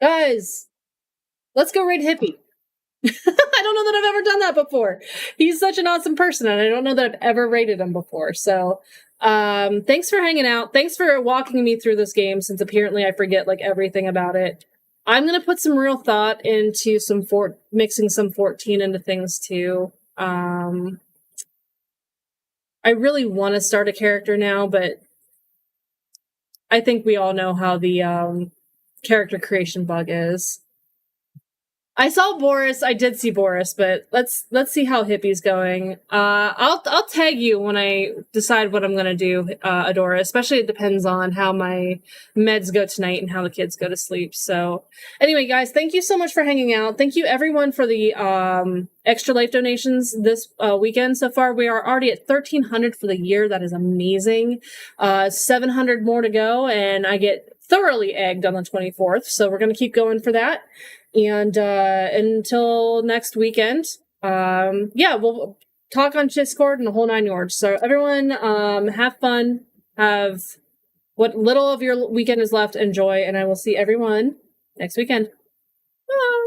Guys, let's go raid Hippie. I don't know that I've ever done that before. He's such an awesome person, and I don't know that I've ever rated him before. So, thanks for hanging out. Thanks for walking me through this game, since apparently I forget like everything about it. I'm gonna put some real thought into mixing some 14 into things too. I really want to start a character now, but I think we all know how the character creation bug is. I saw Boris. I did see Boris, but let's see how Hippie's going. I'll tag you when I decide what I'm gonna do, Adora. Especially it depends on how my meds go tonight and how the kids go to sleep. So anyway, guys, thank you so much for hanging out. Thank you everyone for the extra life donations this weekend so far. We are already at 1,300 for the year. That is amazing. 700 more to go, and I get thoroughly egged on the 24th. So we're gonna keep going for that. And until next weekend, we'll talk on Discord and the whole 9 yards. So everyone, have fun, have what little of your weekend is left, enjoy, and I will see everyone next weekend. Bye.